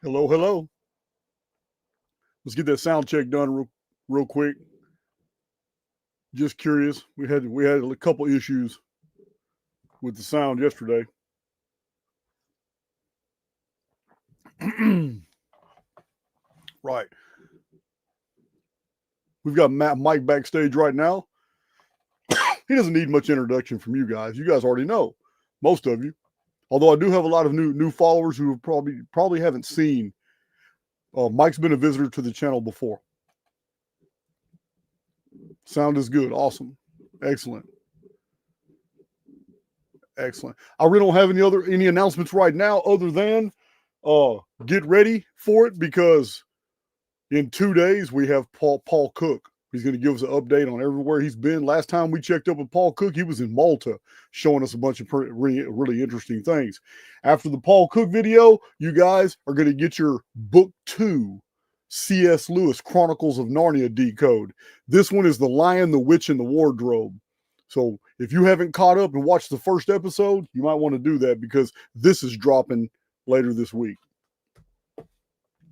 Hello, hello. Let's get that sound check done real quick. Just curious. We had a couple issues with the sound yesterday. Right. We've got Mike backstage right now. He doesn't need much introduction from you guys. You guys already know, most of you. Although I do have a lot of new followers who have probably haven't seen. Mike's been a visitor to the channel before. Sound is good. Awesome. Excellent. Excellent. I really don't have any announcements right now other than get ready for it, because in 2 days we have Paul Cook. He's going to give us an update on everywhere he's been. Last time we checked up with Paul Cook, he was in Malta showing us a bunch of really interesting things. After the Paul Cook video, you guys are going to get your book 2 C.S. Lewis Chronicles of Narnia decode. This one is The Lion, the Witch, and the Wardrobe. So if you haven't caught up and watched the first episode, you might want to do that, because this is dropping later this week.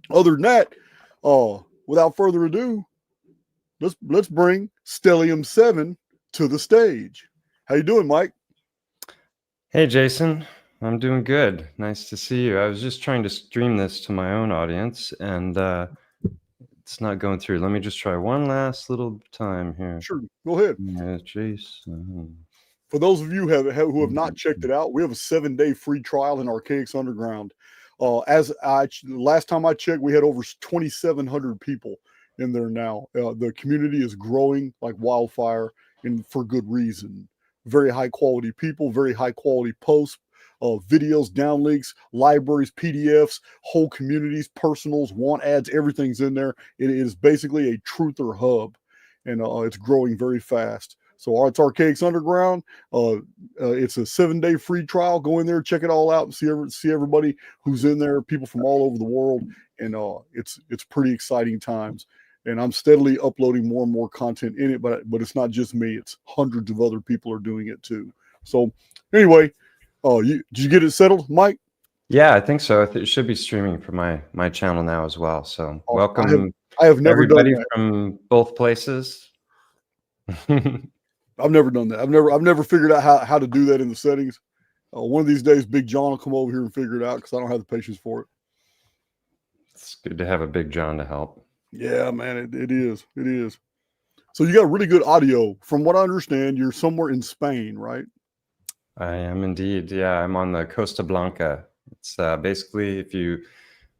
Other than that, without further ado, let's bring Stellium7 to the stage. How you doing, Mike? Hey, Jason. I'm doing good. Nice to see you. I was just trying to stream this to my own audience, and it's not going through. Let me just try one last little time here. Sure. Go ahead. Yeah, Jason. For those of you who have not checked it out, we have a 7-day free trial in Archaix Underground. Last time I checked, we had over 2,700 people in there now. The community is growing like wildfire, and for good reason. Very high quality people, very high quality posts, videos, downlinks, libraries, PDFs, whole communities, personals, want ads, everything's in there. It is basically a truther hub, and it's growing very fast. So it's Archaix Underground. It's a 7-day free trial. Go in there, check it all out, and see everybody who's in there, people from all over the world, and it's pretty exciting times. And I'm steadily uploading more and more content in it, but it's not just me. It's hundreds of other people are doing it too. So anyway, did you get it settled, Mike? Yeah, I think so. It should be streaming for my channel now as well. So welcome. I have never everybody done that. From both places. I've never done that. I've never figured out how to do that in the settings. One of these days, Big John will come over here and figure it out, because I don't have the patience for it. It's good to have a Big John to help. Yeah, man, it is. It is. So you got really good audio. From what I understand, you're somewhere in Spain, right? I am indeed. Yeah, I'm on the Costa Blanca. It's basically, if you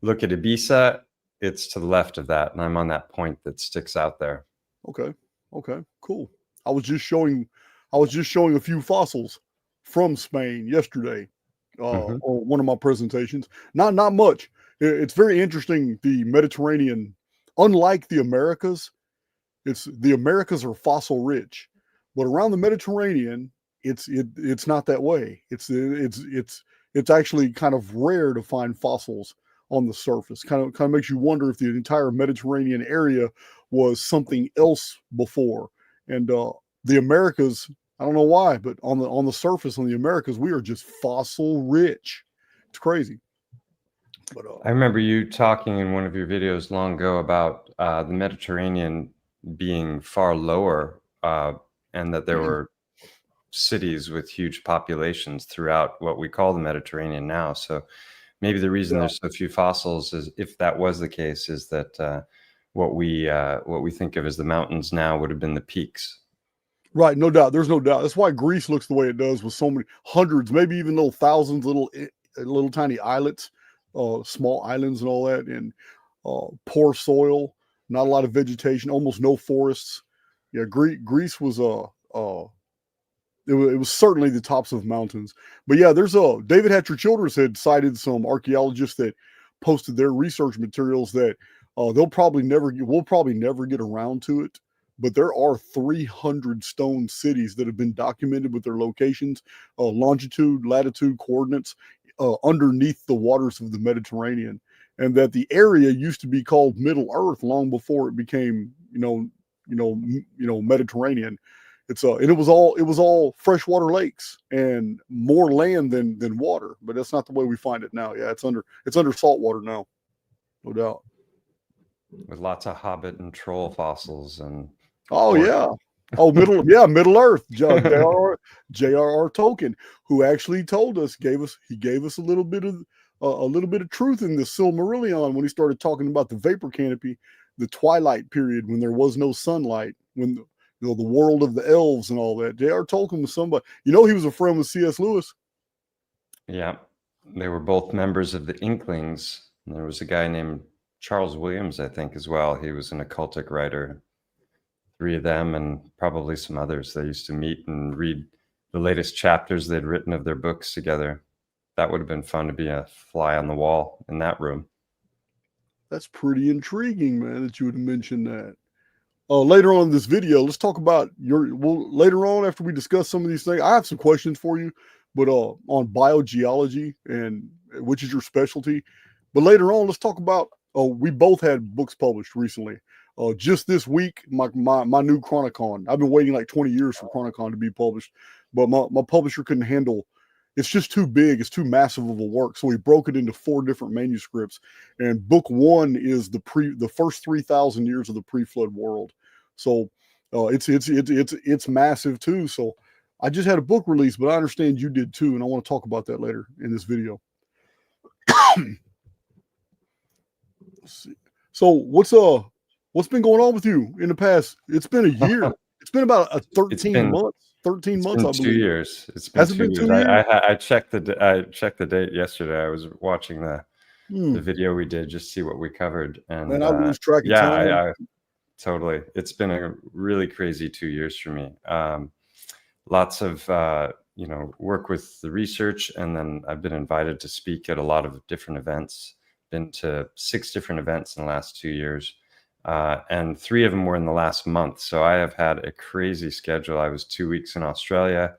look at Ibiza, it's to the left of that, and I'm on that point that sticks out there. Okay. Cool. I was just showing a few fossils from Spain yesterday, or one of my presentations. Not much. It's very interesting. The Mediterranean, unlike the Americas, It's the Americas are fossil rich, but around the Mediterranean, it's not that way. It's actually kind of rare to find fossils on the surface. Kind of makes you wonder if the entire Mediterranean area was something else before. And the Americas, I don't know why, but on the surface, on the Americas, we are just fossil rich. It's crazy. But I remember you talking in one of your videos long ago about the Mediterranean being far lower, and that there were cities with huge populations throughout what we call the Mediterranean now. So maybe the reason there's so few fossils is, if that was the case, is that what we think of as the mountains now would have been the peaks. Right, no doubt. There's no doubt. That's why Greece looks the way it does, with so many hundreds, maybe even little thousands, little tiny islets, small islands, and all that, and poor soil, not a lot of vegetation, almost no forests. Yeah, Greece was it was certainly the tops of mountains. But yeah, there's David Hatcher Childress had cited some archaeologists that posted their research materials that we'll probably never get around to it. But there are 300 stone cities that have been documented with their locations, longitude, latitude, coordinates underneath the waters of the Mediterranean, and that the area used to be called Middle Earth long before it became, Mediterranean. And it was all freshwater lakes and more land than water. But that's not the way we find it now. Yeah, it's under salt water now, no doubt. With lots of hobbit and troll fossils and yeah. Middle Earth. J.R.R. Tolkien, who actually told us, he gave us a little bit of truth in the Silmarillion when he started talking about the vapor canopy, the twilight period when there was no sunlight, when the world of the elves and all that. J.R. Tolkien was somebody. He was a friend with C.S. Lewis. Yeah, they were both members of the Inklings. And there was a guy named Charles Williams, I think, as well. He was an occultic writer. 3 of them, and probably some others. They used to meet and read the latest chapters they'd written of their books together. That would have been fun to be a fly on the wall in that room. That's pretty intriguing, man, that you would have mentioned that. Later on in this video, let's talk about later on, after we discuss some of these things, I have some questions for you, but on Bio-Geology, and which is your specialty. But later on, let's talk about, we both had books published recently. Just this week, my new Chronicon. I've been waiting like 20 years for Chronicon to be published, but my publisher couldn't handle. It's just too big. It's too massive of a work. So we broke it into 4 different manuscripts. And book 1 is the first 3,000 years of the pre-flood world. So it's massive too. So I just had a book release, but I understand you did too, and I want to talk about that later in this video. Let's see. So what's been going on with you in the past? It's been a year. It's been about 13 months. 13 months, I believe. 2 years. It's been 2 years. I checked the date yesterday. I was watching the video we did, just see what we covered. And man, I lose track of time. I totally. It's been a really crazy 2 years for me. Lots of work with the research, and then I've been invited to speak at a lot of different events. Been to 6 different events in the last 2 years. And 3 of them were in the last month. So I have had a crazy schedule. I was 2 weeks in Australia.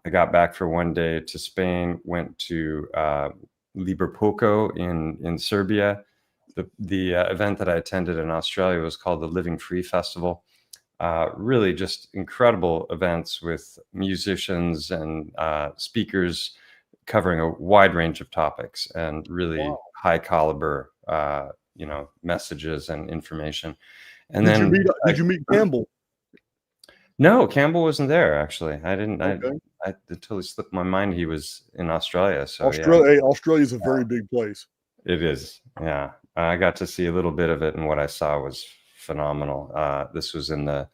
I got back for 1 day to Spain, went to Liverpool in Serbia. The event that I attended in Australia was called the Living Free Festival. Really just incredible events with musicians and speakers covering a wide range of topics, and really high caliber messages and information. And did you meet Campbell? No, Campbell wasn't there, actually. I didn't. Okay. I totally slipped my mind he was in Australia. So Australia is a very big place. It is. Yeah, I got to see a little bit of it, and what I saw was phenomenal. This was in the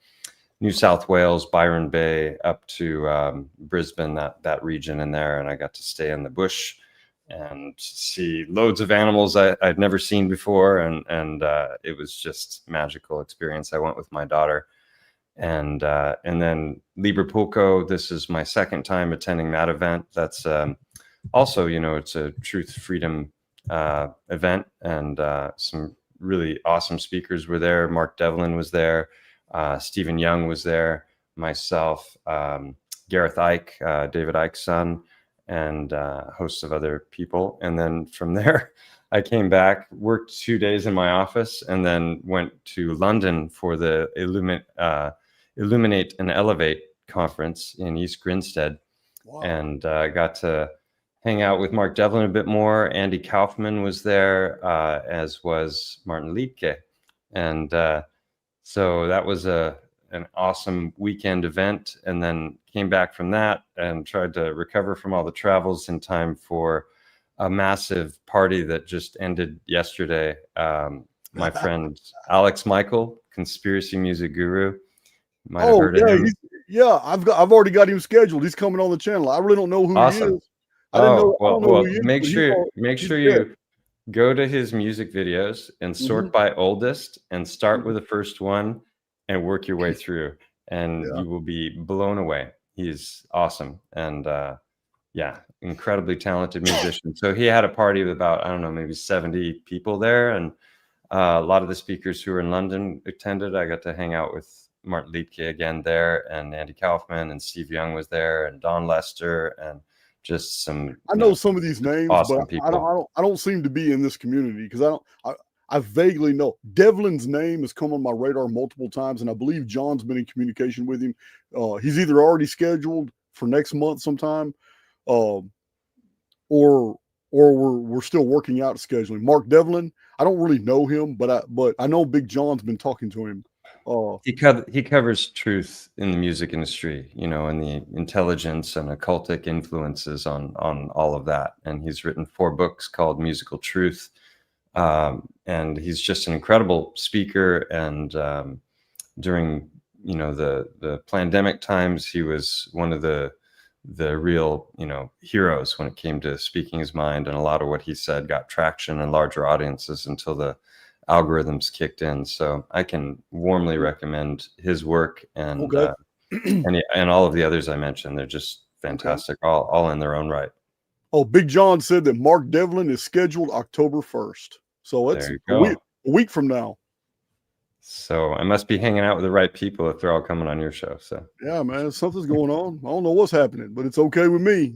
New South Wales, Byron Bay, up to Brisbane, that region in there, and I got to stay in the bush and see loads of animals I'd never seen before, and it was just magical experience. I went with my daughter, and then Liverpool. This is my 2nd time attending that event. That's also, it's a truth freedom event, and some really awesome speakers were there. Mark Devlin was there. Stephen Young was there, myself, Gareth Ike, David Icke's son, and a host of other people. And then from there, I came back, worked 2 days in my office, and then went to London for the Illuminate and Elevate conference in East Grinstead. Wow. And got to hang out with Mark Devlin a bit more. Andy Kaufman was there, as was Martin Liedtke. And so that was an awesome weekend event, and then came back from that and tried to recover from all the travels in time for a massive party that just ended yesterday. My friend Alex Michael, conspiracy music guru, might have heard of him. I've already got him scheduled. He's coming on the channel. I really don't know who he is. I don't know who he is. Make sure you go to his music videos and sort by oldest and start with the first one and work your way through, and you will be blown away. He's awesome. And incredibly talented musician. So he had a party with about, I don't know, maybe 70 people there. And a lot of the speakers who were in London attended. I got to hang out with Martin Liedtke again there, and Andy Kaufman, and Steve Young was there, and Don Lester, and just some. I know some of these names, awesome but people. I don't seem to be in this community because I vaguely know. Devlin's name has come on my radar multiple times, and I believe John's been in communication with him. He's either already scheduled for next month sometime, or we're still working out scheduling. Mark Devlin, I don't really know him, but I know Big John's been talking to him. He covers truth in the music industry, and the intelligence and occultic influences on all of that. And he's written 4 books called Musical Truth. And he's just an incredible speaker. And during the pandemic times, he was one of the real heroes when it came to speaking his mind, and a lot of what he said got traction in larger audiences until the algorithms kicked in. So I can warmly recommend his work, and and all of the others I mentioned. They're just fantastic, all in their own right. Oh, Big John said that Mark Devlin is scheduled October 1st. So it's a week from now. So I must be hanging out with the right people if they're all coming on your show. So yeah, man, something's going on. I don't know what's happening, but it's okay with me.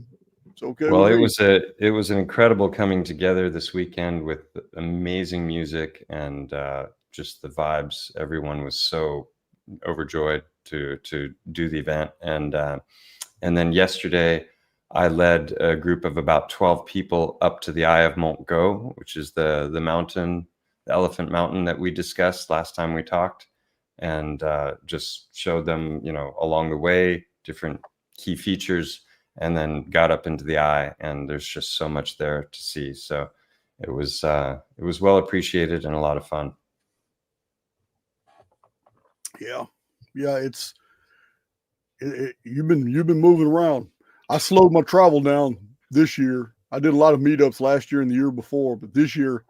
It's okay. Well, it was an incredible coming together this weekend with amazing music and just the vibes. Everyone was so overjoyed to do the event, and then yesterday I led a group of about 12 people up to the Eye of Mont Go, which is the mountain, the elephant mountain that we discussed last time we talked, and just showed them, along the way, different key features, and then got up into the eye, and there's just so much there to see. So it was well appreciated and a lot of fun. Yeah. You've been moving around. I slowed my travel down this year. I did a lot of meetups last year and the year before, but this year,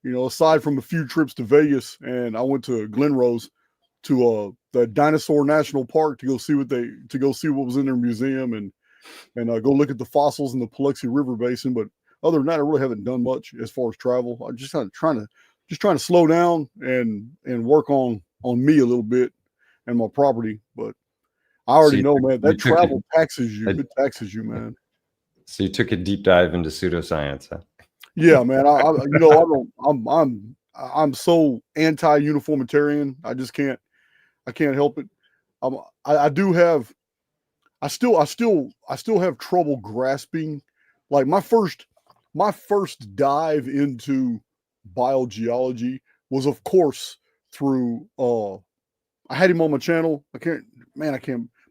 aside from a few trips to Vegas, and I went to Glen Rose to the Dinosaur National Park to go see what was in their museum, and go look at the fossils in the Paluxy River Basin. But other than that, I really haven't done much as far as travel. I'm just kind of trying to slow down and work on me a little bit and my property. But I already know, man, that travel taxes you. It taxes you, man. So you took a deep dive into pseudoscience, huh? Yeah, man. I'm so anti-uniformitarian. I just can't. I can't help it. I still have trouble grasping. Like my first dive into biogeology was, of course, through I had him on my channel.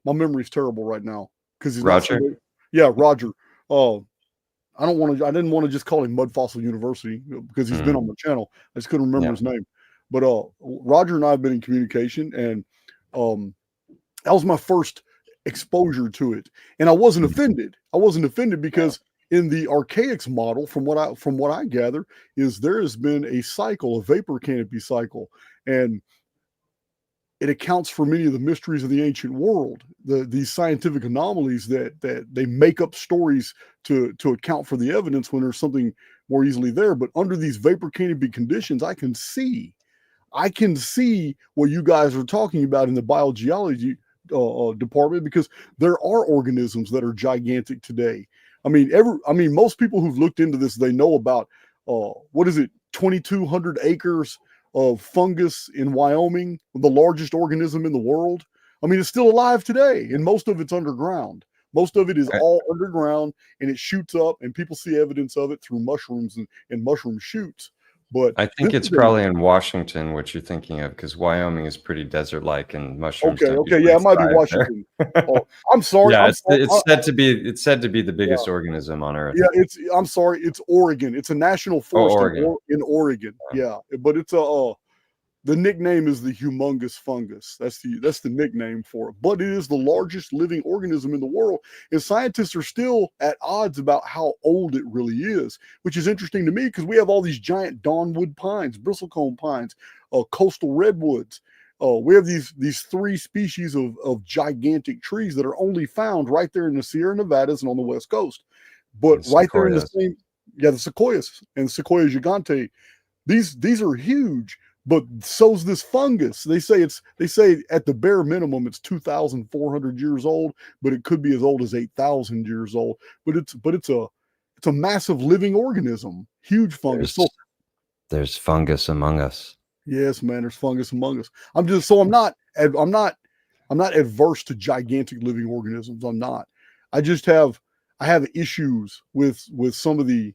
My memory's terrible right now because he's Roger. Roger. I didn't want to just call him Mud Fossil University because he's been on my channel. I just couldn't remember his name. But Roger and I have been in communication, and that was my first exposure to it. And I wasn't offended. Because in the Archaix model, from what I gather, is there has been a cycle, a vapor canopy cycle, and it accounts for many of the mysteries of the ancient world. These scientific anomalies that they make up stories to account for the evidence when there's something more easily there. But under these vapor canopy conditions, I can see I can see what you guys are talking about in the biogeology department, because there are organisms that are gigantic today. I mean, most people who've looked into this, they know about what is it, 2,200 acres of fungus in Wyoming, the largest organism in the world. I mean, it's still alive today, and most of it's underground. Most of it is all underground, and it shoots up, and people see evidence of it through mushrooms and mushroom shoots. But I think it's probably in Washington, what you're thinking of, because Wyoming is pretty desert-like, and mushrooms don't okay, yeah, usually it might be thrive there. Washington. Oh, I'm sorry. Yeah, I'm sorry. it's said to be the biggest organism on Earth. Yeah, I'm sorry. It's Oregon. It's a national forest Oregon. in Oregon. Yeah, but it's the nickname is the humongous fungus. That's the nickname for it. But it is the largest living organism in the world, and scientists are still at odds about how old it really is, which is interesting to me because we have all these giant dawnwood pines, bristlecone pines, coastal redwoods. We have these three species of gigantic trees that are only found right there in the Sierra Nevadas and on the West Coast. But right there in the same, the sequoias and Sequoia gigante, these are huge. But so's this fungus. They say at the bare minimum it's 2,400 years old, but it could be as old as 8,000 years old. But it's a massive living organism, huge fungus. There's fungus among us. Yes, man, there's fungus among us. I'm not adverse to gigantic living organisms. I'm not. I have issues with some of the.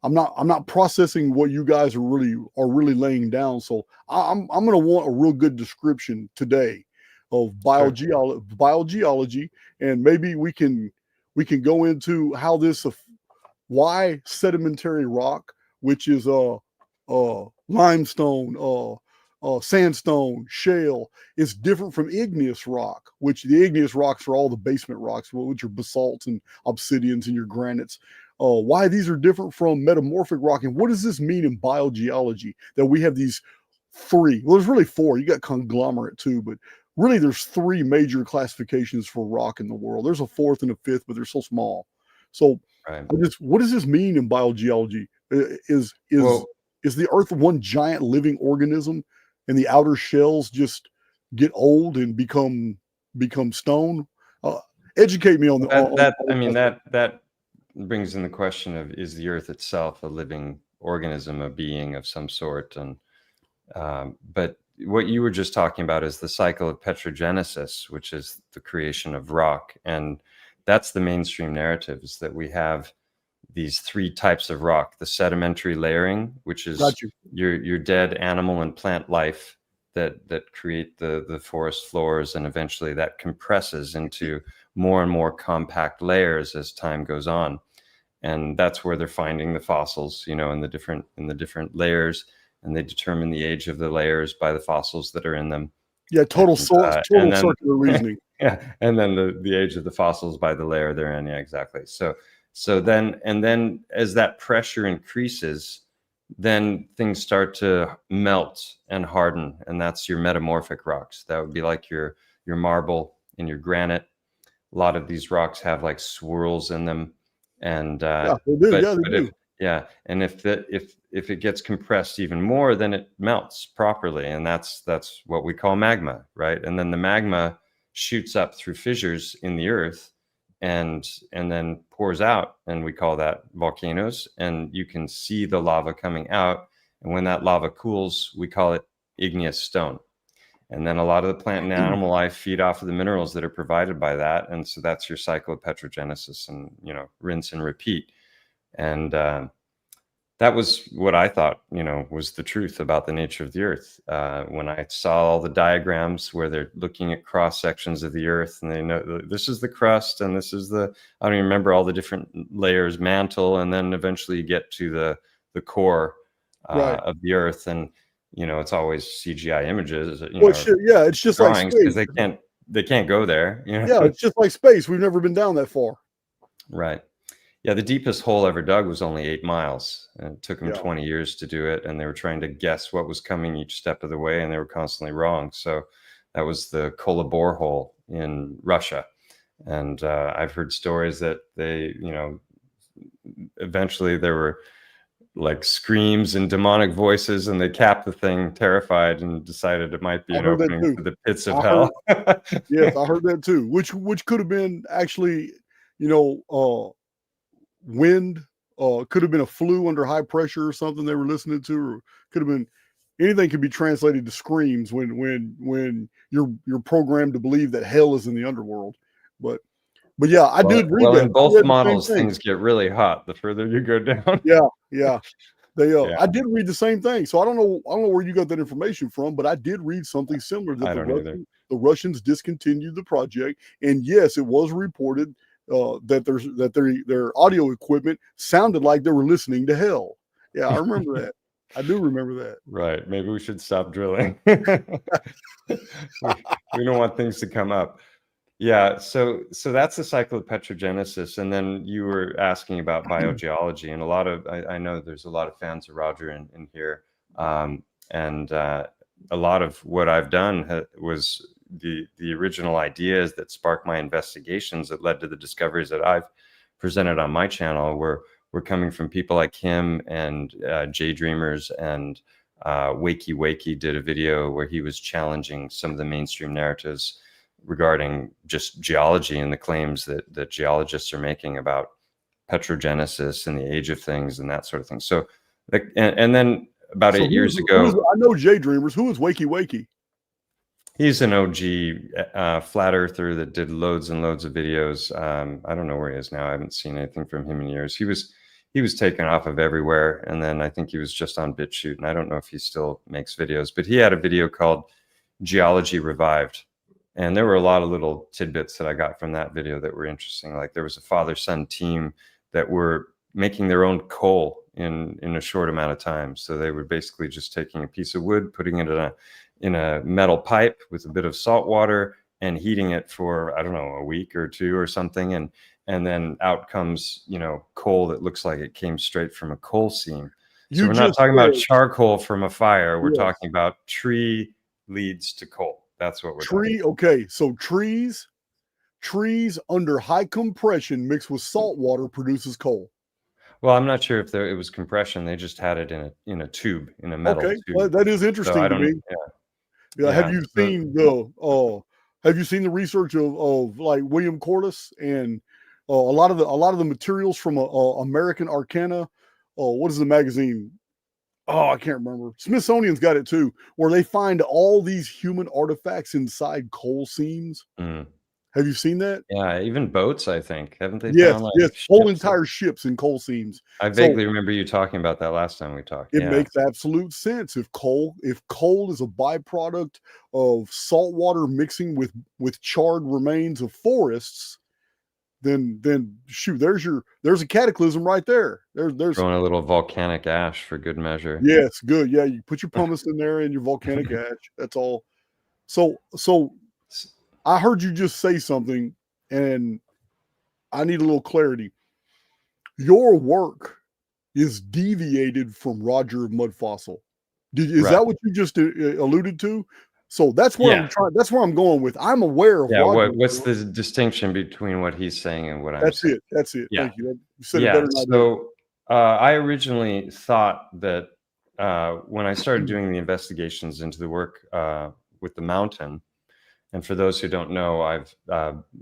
I'm not processing what you guys are really laying down. So I'm going to want a real good description today of biogeology, and maybe we can go into how why sedimentary rock, which is limestone, sandstone, shale, is different from igneous rock, which the igneous rocks are all the basement rocks, which are basalts and obsidians and your granites. Why these are different from metamorphic rock, and what does this mean in biogeology that we have these three? Well, there's really four. You got conglomerate too, but really there's three major classifications for rock in the world. There's a fourth and a fifth, but they're so small. So, what does this mean in biogeology? Is the Earth one giant living organism, and the outer shells just get old and become stone? Educate me on that brings in the question of, is the Earth itself a living organism, a being of some sort? And but what you were just talking about is the cycle of petrogenesis, which is the creation of rock, and that's the mainstream narrative, is that we have these three types of rock: the sedimentary layering, which is your dead animal and plant life that create the forest floors, and eventually that compresses into more and more compact layers as time goes on. And that's where they're finding the fossils, in the different layers, and they determine the age of the layers by the fossils that are in them. Yeah, total circular reasoning. Yeah, and then the age of the fossils by the layer they're in. Yeah, exactly. So then as that pressure increases, then things start to melt and harden, and that's your metamorphic rocks. That would be like your marble and your granite. A lot of these rocks have like swirls in them, and they do. And if it gets compressed even more, then it melts properly, and that's what we call magma, right? And then the magma shoots up through fissures in the earth, and then pours out, and we call that volcanoes. And you can see the lava coming out, and when that lava cools, we call it igneous stone. And then a lot of the plant and animal life feed off of the minerals that are provided by that. And so that's your cycle of petrogenesis, and, rinse and repeat. And that was what I thought, was the truth about the nature of the earth. When I saw all the diagrams where they're looking at cross sections of the earth, and they know this is the crust, and this is I don't even remember all the different layers, mantle, and then eventually you get to the core of the earth. And it's always CGI images. It's just drawings, like space, because they can't go there. Yeah, it's just like space. We've never been down that far. Right. Yeah, the deepest hole ever dug was only 8 miles, and it took them 20 years to do it. And they were trying to guess what was coming each step of the way, and they were constantly wrong. So that was the Kola borehole in Russia. And I've heard stories that they, eventually there were like screams and demonic voices, and they capped the thing terrified and decided it might be I an heard that opening too. to the pits of I hell. Yes, I heard that too. Which could have been actually, wind. Could have been a flu under high pressure or something they were listening to, or could have been anything. Could be translated to screams when you're programmed to believe that hell is in the underworld. But yeah, I did read that. In I both read the same models, thing. things get really hot the further you go down. Yeah. I did read the same thing. So I don't know where you got that information from, but I did read something similar that I don't either. the Russians discontinued the project, and yes, it was reported that their audio equipment sounded like they were listening to hell. Yeah, I remember that. I do remember that. Right. Maybe we should stop drilling. we don't want things to come up. Yeah. So that's the cycle of petrogenesis. And then you were asking about biogeology, and I know there's a lot of fans of Roger in here. And a lot of what I've done was the original ideas that sparked my investigations that led to the discoveries that I've presented on my channel were coming from people like him and Jay Dreamers, and Wakey did a video where he was challenging some of the mainstream narratives regarding just geology and the claims that geologists are making about petrogenesis and the age of things and that sort of thing. So, and then about 8 years ago, I know Jay Dreamers. Who is Wakey? He's an OG flat earther that did loads and loads of videos. I don't know where he is now. I haven't seen anything from him in years. He was taken off of everywhere, and then I think he was just on BitChute, and I don't know if he still makes videos, but he had a video called Geology Revived. And there were a lot of little tidbits that I got from that video that were interesting. Like there was a father-son team that were making their own coal in a short amount of time. So they were basically just taking a piece of wood, putting it in a metal pipe with a bit of salt water and heating it for, I don't know, a week or two or something. And then out comes, coal that looks like it came straight from a coal seam. So we're not talking about charcoal from a fire. We're talking about tree leads to coal. That's what we're talking about. Okay, so trees under high compression mixed with salt water produces coal. Well, I'm not sure if it was compression. They just had it in a tube, in a metal tube. Well, that is interesting to me. Yeah. Have you seen the research of like William Corliss and a lot of the materials from American Arcana? What is the magazine? Oh, I can't remember. Smithsonian's got it too, where they find all these human artifacts inside coal seams. Have you seen that? Yeah, even boats, I think. Haven't they found like whole entire ships in coal seams? I vaguely remember you talking about that last time we talked. It makes absolute sense. If coal is a byproduct of salt water mixing with charred remains of forests, then shoot, there's a cataclysm right there. There's throwing a little volcanic ash for good measure. Yes, good. Yeah, you put your pumice in there and your volcanic ash. That's all. So I heard you just say something, and I need a little clarity. Your work is deviated from Roger of Mud Fossil. Is that what you just alluded to? So that's where I'm trying. That's where I'm going with. I'm aware of. Yeah. What's the distinction between what he's saying and what I'm saying? That's it. Yeah. Thank you. You said it better than I did. So I originally thought that when I started doing the investigations into the work with the mountain, and for those who don't know, I've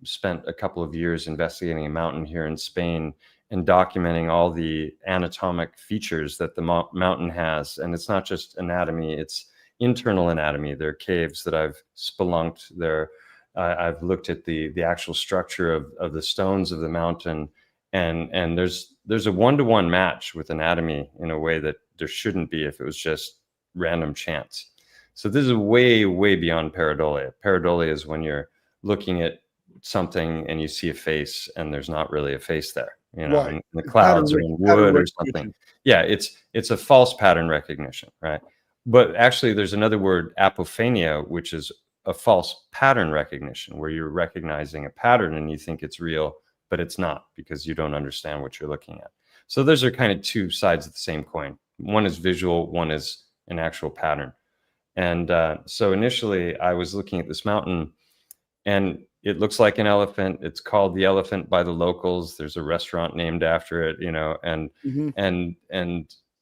spent a couple of years investigating a mountain here in Spain and documenting all the anatomic features that the mountain has. And it's not just anatomy, it's internal anatomy. There are caves that I've spelunked there. I've looked at the actual structure of the stones of the mountain, and there's a one-to-one match with anatomy in a way that there shouldn't be if it was just random chance. So this is way, way beyond pareidolia. Pareidolia is when you're looking at something and you see a face and there's not really a face there, right. in the clouds or in wood or something. Yeah, it's a false pattern recognition, right? But actually there's another word, apophenia, which is a false pattern recognition, where you're recognizing a pattern and you think it's real, but it's not, because you don't understand what you're looking at. So those are kind of two sides of the same coin. One is visual, one is an actual pattern. And so initially I was looking at this mountain and it looks like an elephant. It's called the elephant by the locals. There's a restaurant named after it, and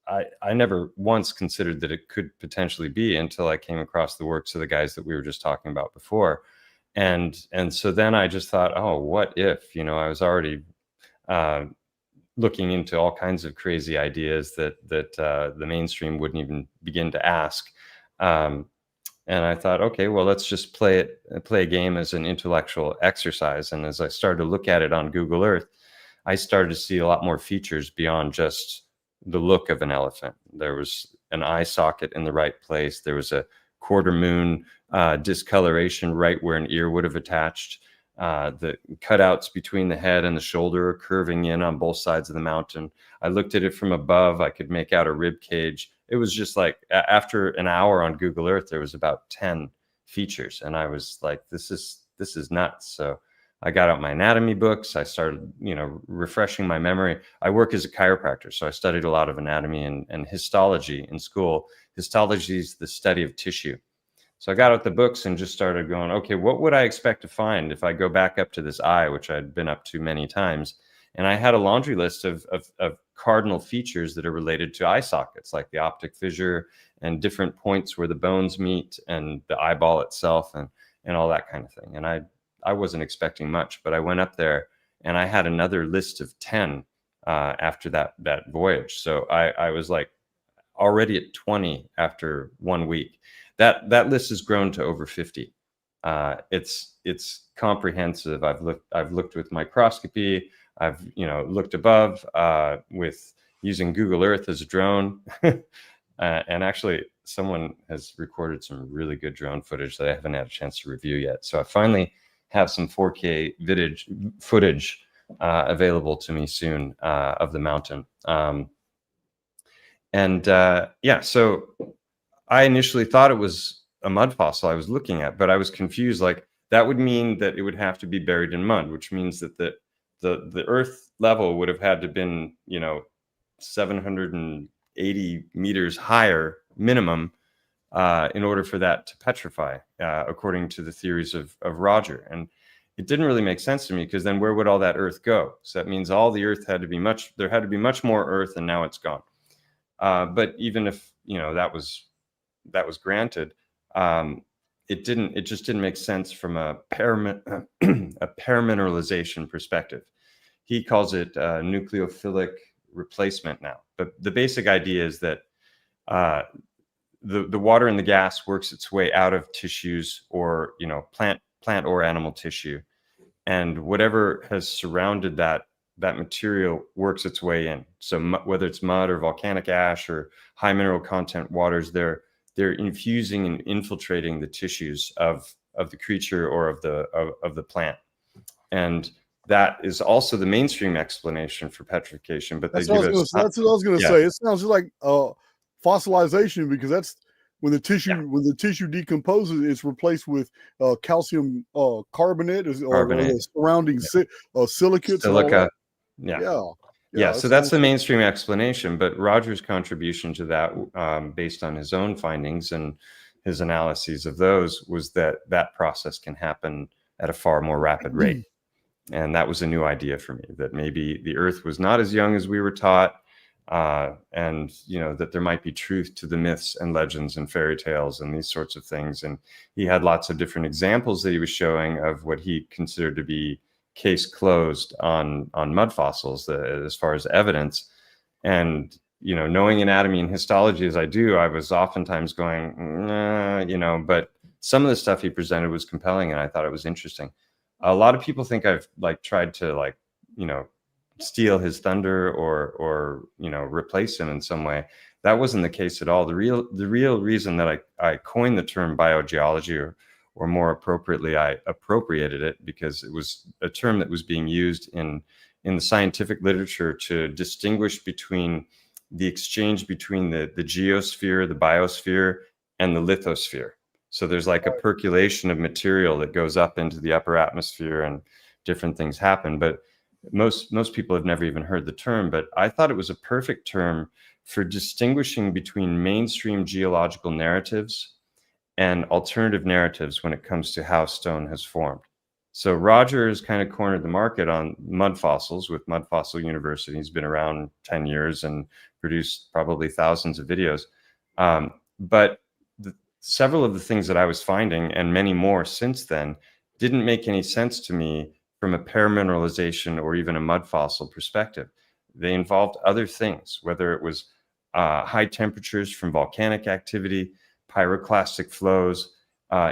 I never once considered that it could potentially be until I came across the works of the guys that we were just talking about before. And so then I just thought, oh, what if, I was already looking into all kinds of crazy ideas that the mainstream wouldn't even begin to ask. And I thought, okay, well, let's just play a game as an intellectual exercise. And as I started to look at it on Google Earth, I started to see a lot more features beyond just the look of an elephant. There was an eye socket in the right place. There was a quarter moon discoloration right where an ear would have attached. The cutouts between the head and the shoulder are curving in on both sides of the mountain. I looked at it from above. I could make out a rib cage. It was just like, after an hour on Google Earth, there was about 10 features. And I was like, this is nuts. So I got out my anatomy books. I started, refreshing my memory. I work as a chiropractor, so I studied a lot of anatomy and histology in school. Histology is the study of tissue. So I got out the books and just started going, okay, what would I expect to find if I go back up to this eye, which I'd been up to many times? And I had a laundry list of cardinal features that are related to eye sockets, like the optic fissure and different points where the bones meet and the eyeball itself and all that kind of thing. And I wasn't expecting much, but I went up there and I had another list of 10 after that voyage. So I was like already at 20 after 1 week. That list has grown to over 50. It's comprehensive. I've looked with microscopy. I've looked above with using Google Earth as a drone, and actually someone has recorded some really good drone footage that I haven't had a chance to review yet. So I finally have some 4K footage available to me soon of the mountain. So I initially thought it was a mud fossil I was looking at, but I was confused. Like, that would mean that it would have to be buried in mud, which means that the earth level would have had to been 780 meters higher minimum in order for that to petrify, according to the theories of Roger. And it didn't really make sense to me, because then where would all that earth go? So that means all the earth had to be there had to be much more earth, and now it's gone. But even if that was granted, it just didn't make sense from a paramineralization perspective. He calls it nucleophilic replacement now. But the basic idea is that the water and the gas works its way out of tissues, or plant or animal tissue, and whatever has surrounded that material works its way in. So whether it's mud or volcanic ash or high mineral content waters, they're infusing and infiltrating the tissues of the creature or of the plant. And that is also the mainstream explanation for petrification. But that's what I was going to say. It sounds just like fossilization, because that's when the tissue decomposes, it's replaced with calcium carbonate or surrounding silicates. Silica. Yeah. So that's the mainstream explanation. But Roger's contribution to that, based on his own findings and his analyses of those, was that process can happen at a far more rapid rate. And that was a new idea for me, that maybe the earth was not as young as we were taught, and that there might be truth to the myths and legends and fairy tales and these sorts of things. And he had lots of different examples that he was showing of what he considered to be case closed on mud fossils, as far as evidence. And knowing anatomy and histology as I do, I was oftentimes going, but some of the stuff he presented was compelling, and I thought it was interesting. A lot of people think I've tried to steal his thunder or replace him in some way. That wasn't the case at all. The real reason that I coined the term biogeology, or more appropriately, I appropriated it, because it was a term that was being used in the scientific literature to distinguish between the exchange between the geosphere, the biosphere, and the lithosphere. So there's like a percolation of material that goes up into the upper atmosphere, and different things happen. But most people have never even heard the term. But I thought it was a perfect term for distinguishing between mainstream geological narratives and alternative narratives when it comes to how stone has formed. So Roger's kind of cornered the market on mud fossils with Mud Fossil University. He's been around 10 years and produced probably thousands of videos. But several of the things that I was finding, and many more since then, didn't make any sense to me from a paramineralization or even a mud fossil perspective. They involved other things, whether it was high temperatures from volcanic activity, pyroclastic flows,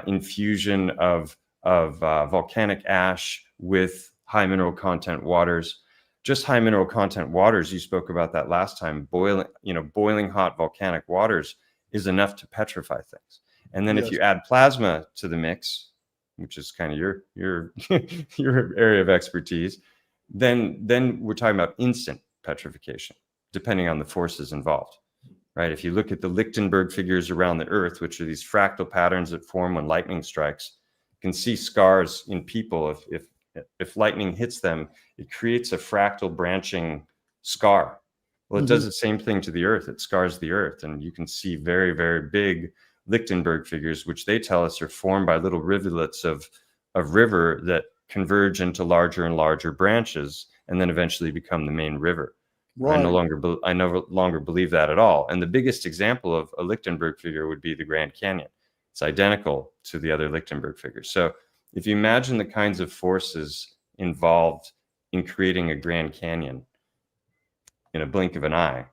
infusion of volcanic ash with high mineral content waters. Just high mineral content waters, you spoke about that last time, boiling hot volcanic waters is enough to petrify things. And then if you add plasma to the mix, which is kind of your your area of expertise, then we're talking about instant petrification, depending on the forces involved, right? If you look at the Lichtenberg figures around the Earth, which are these fractal patterns that form when lightning strikes, you can see scars in people. If lightning hits them, it creates a fractal branching scar. Well, it does the same thing to the Earth. It scars the Earth, and you can see very, very big Lichtenberg figures, which they tell us are formed by little rivulets of river that converge into larger and larger branches, and then eventually become the main river. Right. I no longer believe that at all. And the biggest example of a Lichtenberg figure would be the Grand Canyon. It's identical to the other Lichtenberg figures. So if you imagine the kinds of forces involved in creating a Grand Canyon in a blink of an eye,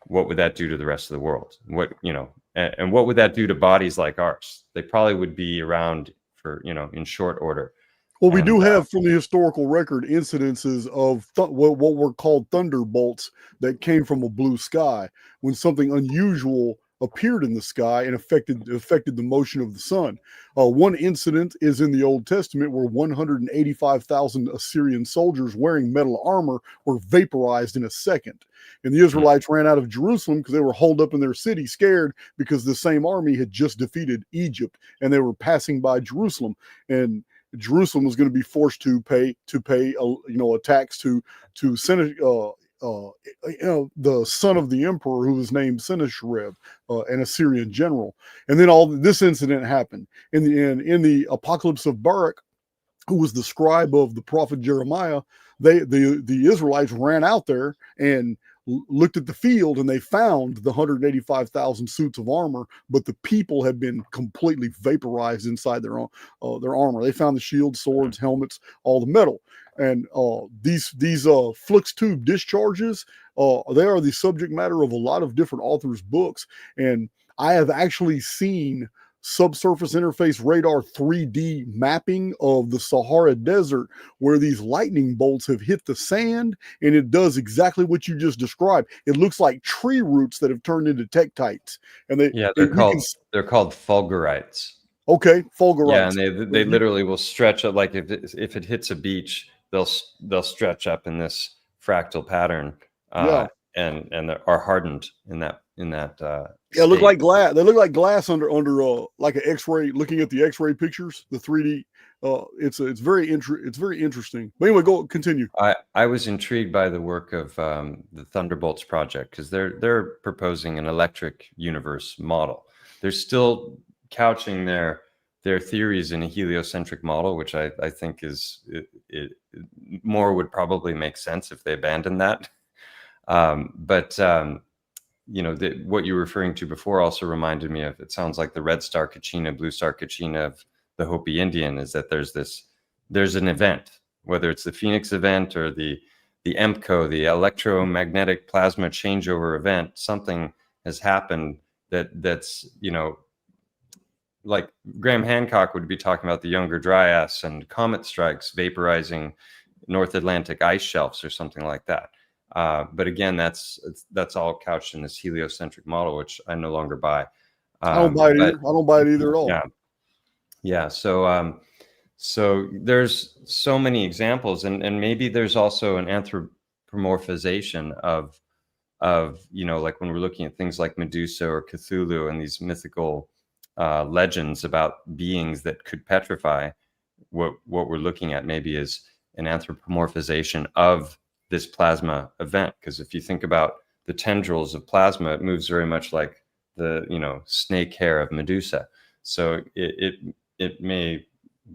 what would that do to the rest of the world? And what would that do to bodies like ours? They probably would be around for, in short order. Well, we do have from the historical record incidences of what were called thunderbolts that came from a blue sky when something unusual appeared in the sky and affected the motion of the sun. One incident is in the Old Testament where 185,000 Assyrian soldiers wearing metal armor were vaporized in a second. And the Israelites ran out of Jerusalem because they were holed up in their city, scared because the same army had just defeated Egypt and they were passing by Jerusalem. And Jerusalem was going to be forced to pay a tax to the son of the emperor, who was named Sennacherib, an Assyrian general. And then all this incident happened. In the Apocalypse of Baruch, who was the scribe of the prophet Jeremiah, the Israelites ran out there and looked at the field, and they found the 185,000 suits of armor, but the people had been completely vaporized inside their armor. They found the shields, swords, helmets, all the metal. And these flux tube discharges, they are the subject matter of a lot of different authors' books. And I have actually seen subsurface interface radar 3D mapping of the Sahara Desert where these lightning bolts have hit the sand, and it does exactly what you just described. It looks like tree roots that have turned into tektites. And they're called fulgurites. Okay, fulgurites. Yeah, and they literally will stretch up, like if it hits a beach, they'll stretch up in this fractal pattern, and are hardened in that. Yeah, look like glass. They look like glass under like an X-ray. Looking at the X-ray pictures, the 3D. It's very interesting. But anyway, continue. I was intrigued by the work of the Thunderbolts project because they're proposing an electric universe model. They're still couching their theories in a heliocentric model, which I think is more would probably make sense if they abandoned that. What you were referring to before also reminded me of, it sounds like the red star Kachina, blue star Kachina of the Hopi Indian, is that there's an event, whether it's the Phoenix event or the EMCO, the electromagnetic plasma changeover event. Something has happened that's like Graham Hancock would be talking about the Younger Dryas and comet strikes vaporizing North Atlantic ice shelves or something like that. But again, that's all couched in this heliocentric model, which I no longer buy. I don't buy it either. I don't buy it either at all. Yeah. So there's so many examples, and maybe there's also an anthropomorphization of like when we're looking at things like Medusa or Cthulhu and these mythical legends about beings that could petrify. What we're looking at maybe is an anthropomorphization of this plasma event, because if you think about the tendrils of plasma, it moves very much like the snake hair of Medusa. So it may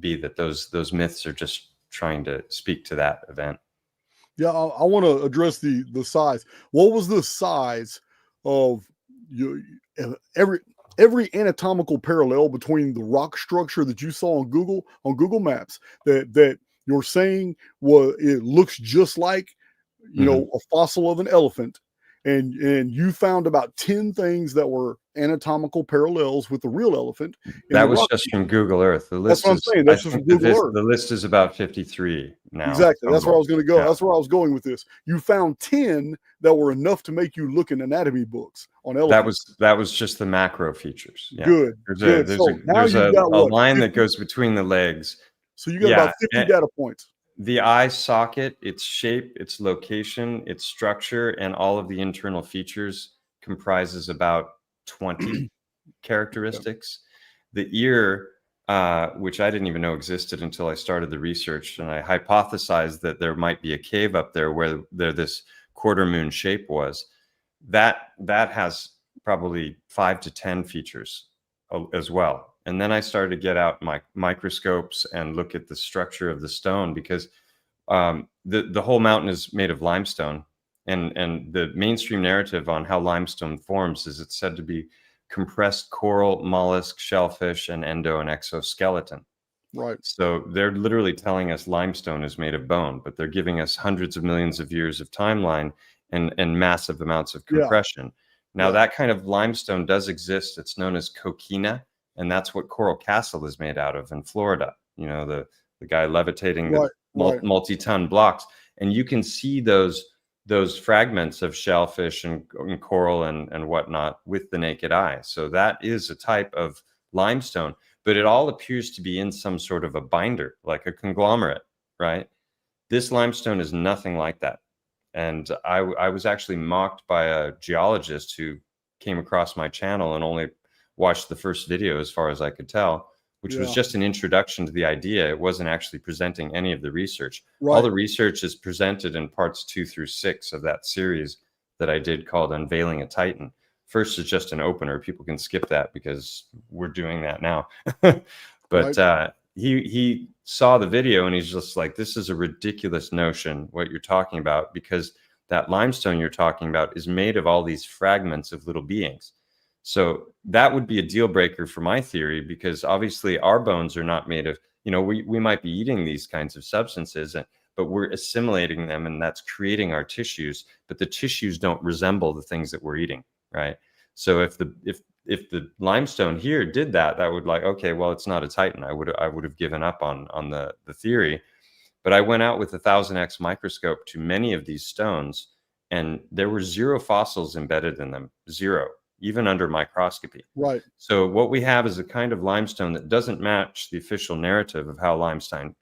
be that those myths are just trying to speak to that event. Yeah, I want to address the size. What was the size of every anatomical parallel between the rock structure that you saw on Google Maps that you're saying it looks just like a fossil of an elephant, and you found about 10 things that were anatomical parallels with the real elephant. That was just from Google Earth. The That's list what I'm is, saying. I That's just from think Google Earth. the list is about 53 now. Exactly. That's where I was going to go. Yeah. That's where I was going with this. You found 10 that were enough to make you look in anatomy books on elephants. That was just the macro features. Yeah. Good. There's a line that goes between the legs. So you got about 50 data points. The eye socket, its shape, its location, its structure, and all of the internal features comprises about 20 characteristics. The ear, which I didn't even know existed until I started the research, and I hypothesized that there might be a cave up there where this quarter moon shape was. That has probably 5 to 10 features as well. And then I started to get out my microscopes and look at the structure of the stone, because the whole mountain is made of limestone, and the mainstream narrative on how limestone forms is it's said to be compressed coral, mollusk, shellfish, and endo and exoskeleton. Right. So they're literally telling us limestone is made of bone, but they're giving us hundreds of millions of years of timeline and massive amounts of compression. Yeah. Now that kind of limestone does exist. It's known as coquina, and that's what Coral Castle is made out of in Florida. The guy levitating the multi-ton blocks, and you can see those fragments of shellfish and coral and whatnot with the naked eye. So that is a type of limestone, but it all appears to be in some sort of a binder, like a conglomerate, right? This limestone is nothing like that. And I was actually mocked by a geologist who came across my channel and only watched the first video, as far as I could tell, which was just an introduction to the idea. It wasn't actually presenting any of the research. Right. All the research is presented in parts 2 through 6 of that series that I did called Unveiling a Titan. First is just an opener. People can skip that because we're doing that now. But he saw the video and he's just like, this is a ridiculous notion, what you're talking about, because that limestone you're talking about is made of all these fragments of little beings. So that would be a deal breaker for my theory, because obviously our bones are not made of, we might be eating these kinds of substances, but we're assimilating them, and that's creating our tissues, but the tissues don't resemble the things that we're eating, right? So if the limestone here did that would, like, okay, well, it's not a Titan. I would have given up on the theory. But I went out with a 1000x microscope to many of these stones, and there were 0 fossils embedded in them, 0, even under microscopy. Right. So what we have is a kind of limestone that doesn't match the official narrative of how limestone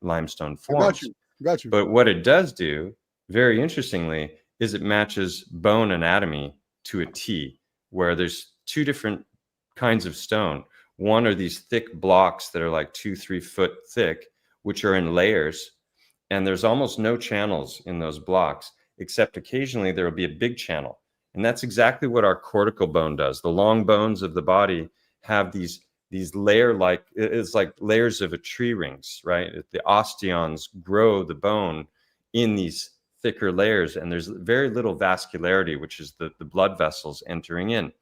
forms. Got you. But what it does do, very interestingly, is it matches bone anatomy to a T, where there's 2 different kinds of stone. One are these thick blocks that are like 2-3 foot thick, which are in layers, and there's almost no channels in those blocks, except occasionally there will be a big channel. And that's exactly what our cortical bone does. The long bones of the body have these layer-like, it's like layers of a tree rings, right? The osteons grow the bone in these thicker layers, and there's very little vascularity, which is the blood vessels entering in.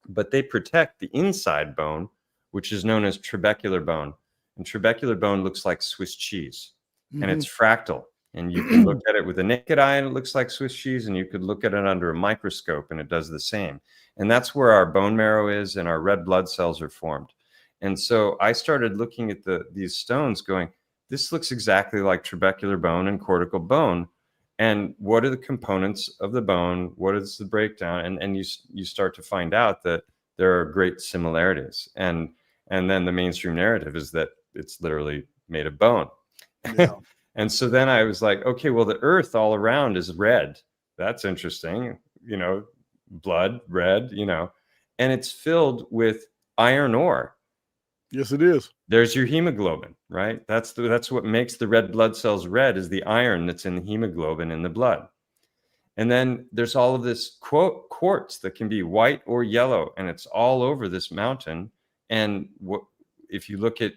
But they protect the inside bone, which is known as trabecular bone. And trabecular bone looks like Swiss cheese, and it's fractal. And you can look at it with a naked eye and it looks like Swiss cheese, and you could look at it under a microscope and it does the same. And that's where our bone marrow is, and our red blood cells are formed. And so I started looking at these stones going, this looks exactly like trabecular bone and cortical bone. And what are the components of the bone? What is the breakdown? And you start to find out that there are great similarities. And then the mainstream narrative is that it's literally made of bone. Yeah. And so then I was like, okay, well, the earth all around is red. That's interesting. Blood, red, and it's filled with iron ore. Yes, it is. There's your hemoglobin, right? That's what makes the red blood cells red, is the iron that's in the hemoglobin in the blood. And then there's all of this quartz that can be white or yellow, and it's all over this mountain. And if you look at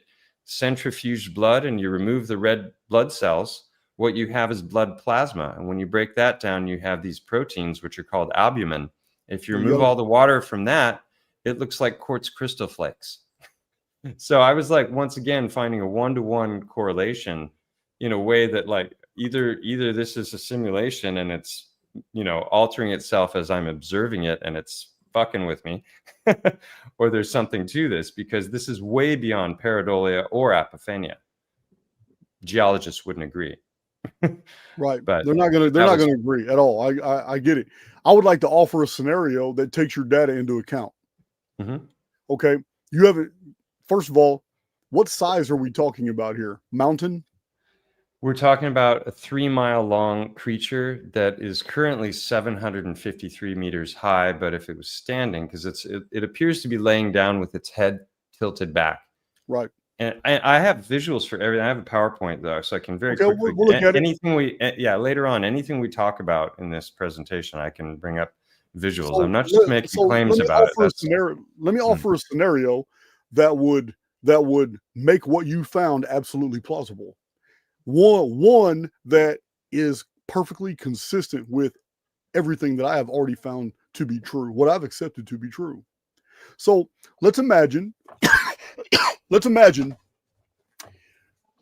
centrifuged blood and you remove the red blood cells, what you have is blood plasma. And when you break that down, you have these proteins, which are called albumin. If you remove all the water from that, it looks like quartz crystal flakes. So I was like, once again, finding a one-to-one correlation in a way that like either this is a simulation and it's, altering itself as I'm observing it and it's fucking with me, or there's something to this, because this is way beyond pareidolia or apophenia. Geologists wouldn't agree. Right. But they're not going to agree at all. I get it. I would like to offer a scenario that takes your data into account. Mm-hmm. Okay. You have it. First of all, what size are we talking about here? Mountain? We're talking about a 3-mile long creature that is currently 753 meters high. But if it was standing, because it appears to be laying down with its head tilted back. Right. And I have visuals for everything. I have a PowerPoint though, so I can very quickly. We'll look at anything later on, anything we talk about in this presentation, I can bring up visuals. So I'm not just making claims about it. Let me offer a scenario that would make what you found absolutely plausible. One that is perfectly consistent with everything that I have already found to be true, what I've accepted to be true. So let's imagine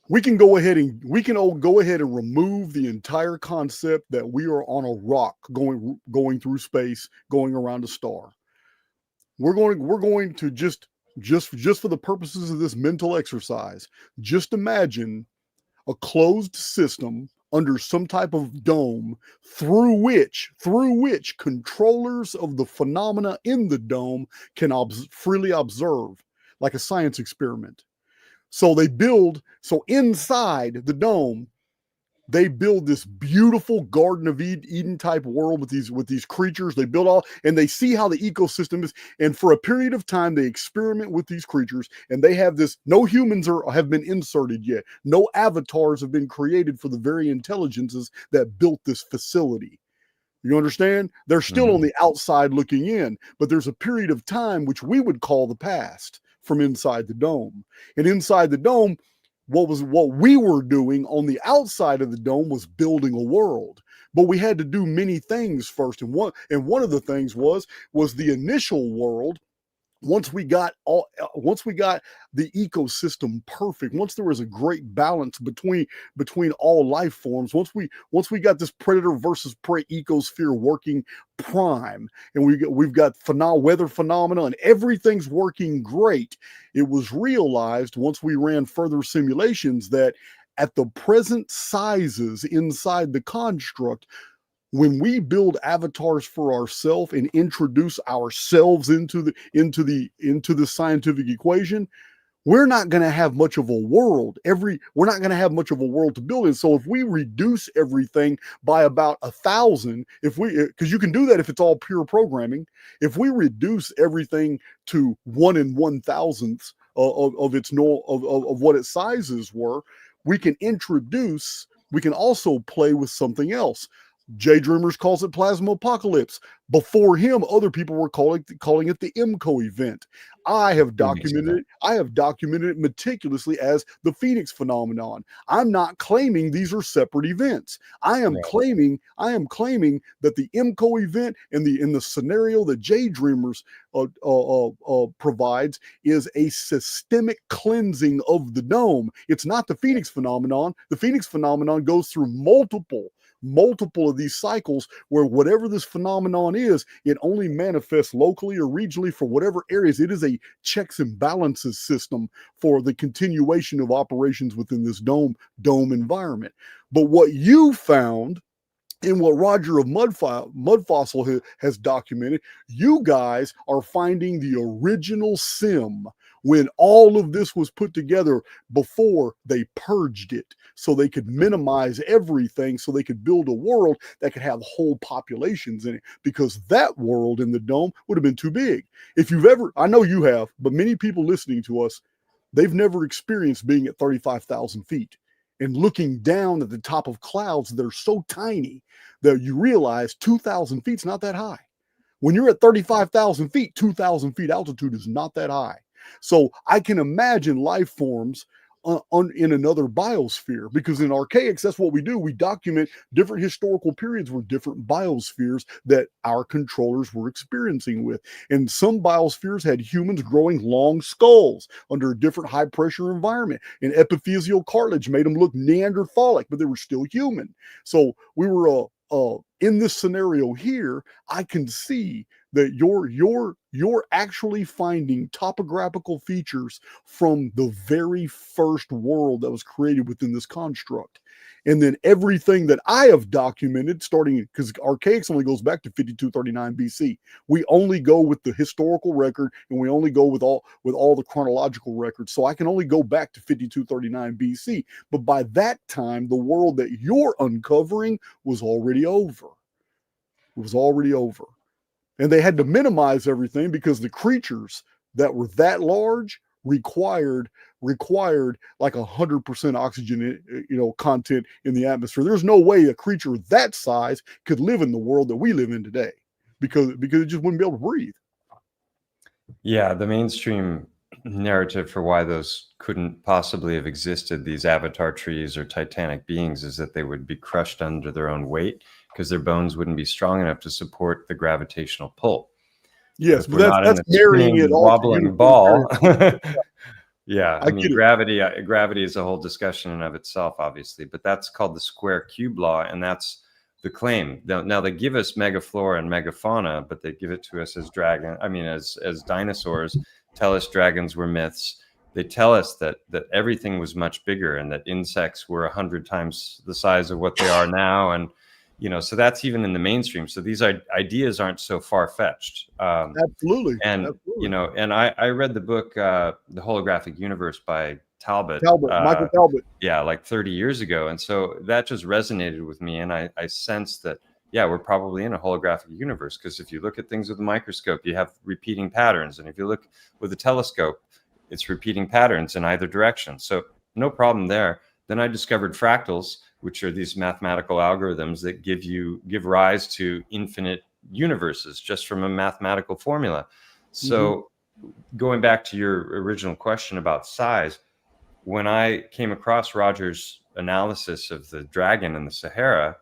we can go ahead and remove the entire concept that we are on a rock going through space, going around a star. We're going to just for the purposes of this mental exercise, just imagine a closed system under some type of dome through which controllers of the phenomena in the dome can freely observe, like a science experiment. So inside the dome, they build this beautiful Garden of Eden type world with these creatures. They build all, and they see how the ecosystem is. And for a period of time, they experiment with these creatures, and they have this. No humans have been inserted yet. No avatars have been created for the very intelligences that built this facility. You understand? They're still on the outside looking in, but there's a period of time which we would call the past from inside the dome. And inside the dome, what we were doing on the outside of the dome was building a world. But we had to do many things first. And one of the things was the initial world. Once we got the ecosystem perfect, once there was a great balance between all life forms, once we got this predator versus prey ecosphere working prime, and we've got weather phenomena and everything's working great, it was realized once we ran further simulations that at the present sizes inside the construct, when we build avatars for ourselves and introduce ourselves into the scientific equation, we're not going to have much of a world. We're not going to have much of a world to build in. So if we reduce everything by about 1,000, because you can do that if it's all pure programming, if we reduce everything to 1 in 1,000th of what its sizes were, we can also play with something else. Jay Dreamers calls it plasma apocalypse. Before him, other people were calling it the MCO event. I have documented it meticulously as the Phoenix phenomenon. I'm not claiming these are separate events. I am claiming that the MCO event in the scenario that Jay Dreamers provides is a systemic cleansing of the dome. It's not the Phoenix phenomenon. The Phoenix phenomenon goes through multiple of these cycles where whatever this phenomenon is, it only manifests locally or regionally for whatever areas. It is a checks and balances system for the continuation of operations within this dome environment. But what you found in what Roger of Mud Fossil has documented, you guys are finding the original sim when all of this was put together before they purged it so they could minimize everything, so they could build a world that could have whole populations in it, because that world in the dome would have been too big. If you've ever, I know you have, but many people listening to us, they've never experienced being at 35,000 feet and looking down at the top of clouds that are so tiny that you realize 2,000 feet is not that high. When you're at 35,000 feet, 2,000 feet altitude is not that high. So I can imagine life forms in another biosphere, because in Archaix, that's what we do. We document different historical periods where different biospheres that our controllers were experiencing with. And some biospheres had humans growing long skulls under a different high pressure environment. And epiphyseal cartilage made them look Neanderthalic, but they were still human. So we were in this scenario here, I can see that you're actually finding topographical features from the very first world that was created within this construct. And then everything that I have documented, starting because Archaix only goes back to 5239 BC. We only go with the historical record, and we only go with all the chronological records. So I can only go back to 5239 BC. But by that time, the world that you're uncovering was already over. It was already over. And they had to minimize everything because the creatures that were that large required like 100% oxygen, content in the atmosphere. There's no way a creature that size could live in the world that we live in today, because it just wouldn't be able to breathe. Yeah, the mainstream narrative for why those couldn't possibly have existed, these avatar trees or titanic beings, is that they would be crushed under their own weight because their bones wouldn't be strong enough to support the gravitational pull. Yes, but that's marrying it all wobbling ball. Yeah, I mean, gravity is a whole discussion in and of itself, obviously, but that's called the square cube law, and that's the claim. Now they give us megaflora and megafauna, but they give it to us as as dinosaurs. Tell us dragons were myths. They tell us that everything was much bigger and that insects were 100 times the size of what they are now, and so that's even in the mainstream. So these ideas aren't so far-fetched. Absolutely. And absolutely. And I read the book The Holographic Universe by Talbot, Michael Talbot. Yeah, like 30 years ago. And so that just resonated with me. And I sensed that, yeah, we're probably in a holographic universe, because if you look at things with a microscope, you have repeating patterns. And if you look with a telescope, it's repeating patterns in either direction. So no problem there. Then I discovered fractals, which are these mathematical algorithms that give rise to infinite universes just from a mathematical formula. So going back to your original question about size, when I came across Roger's analysis of the dragon in the Sahara,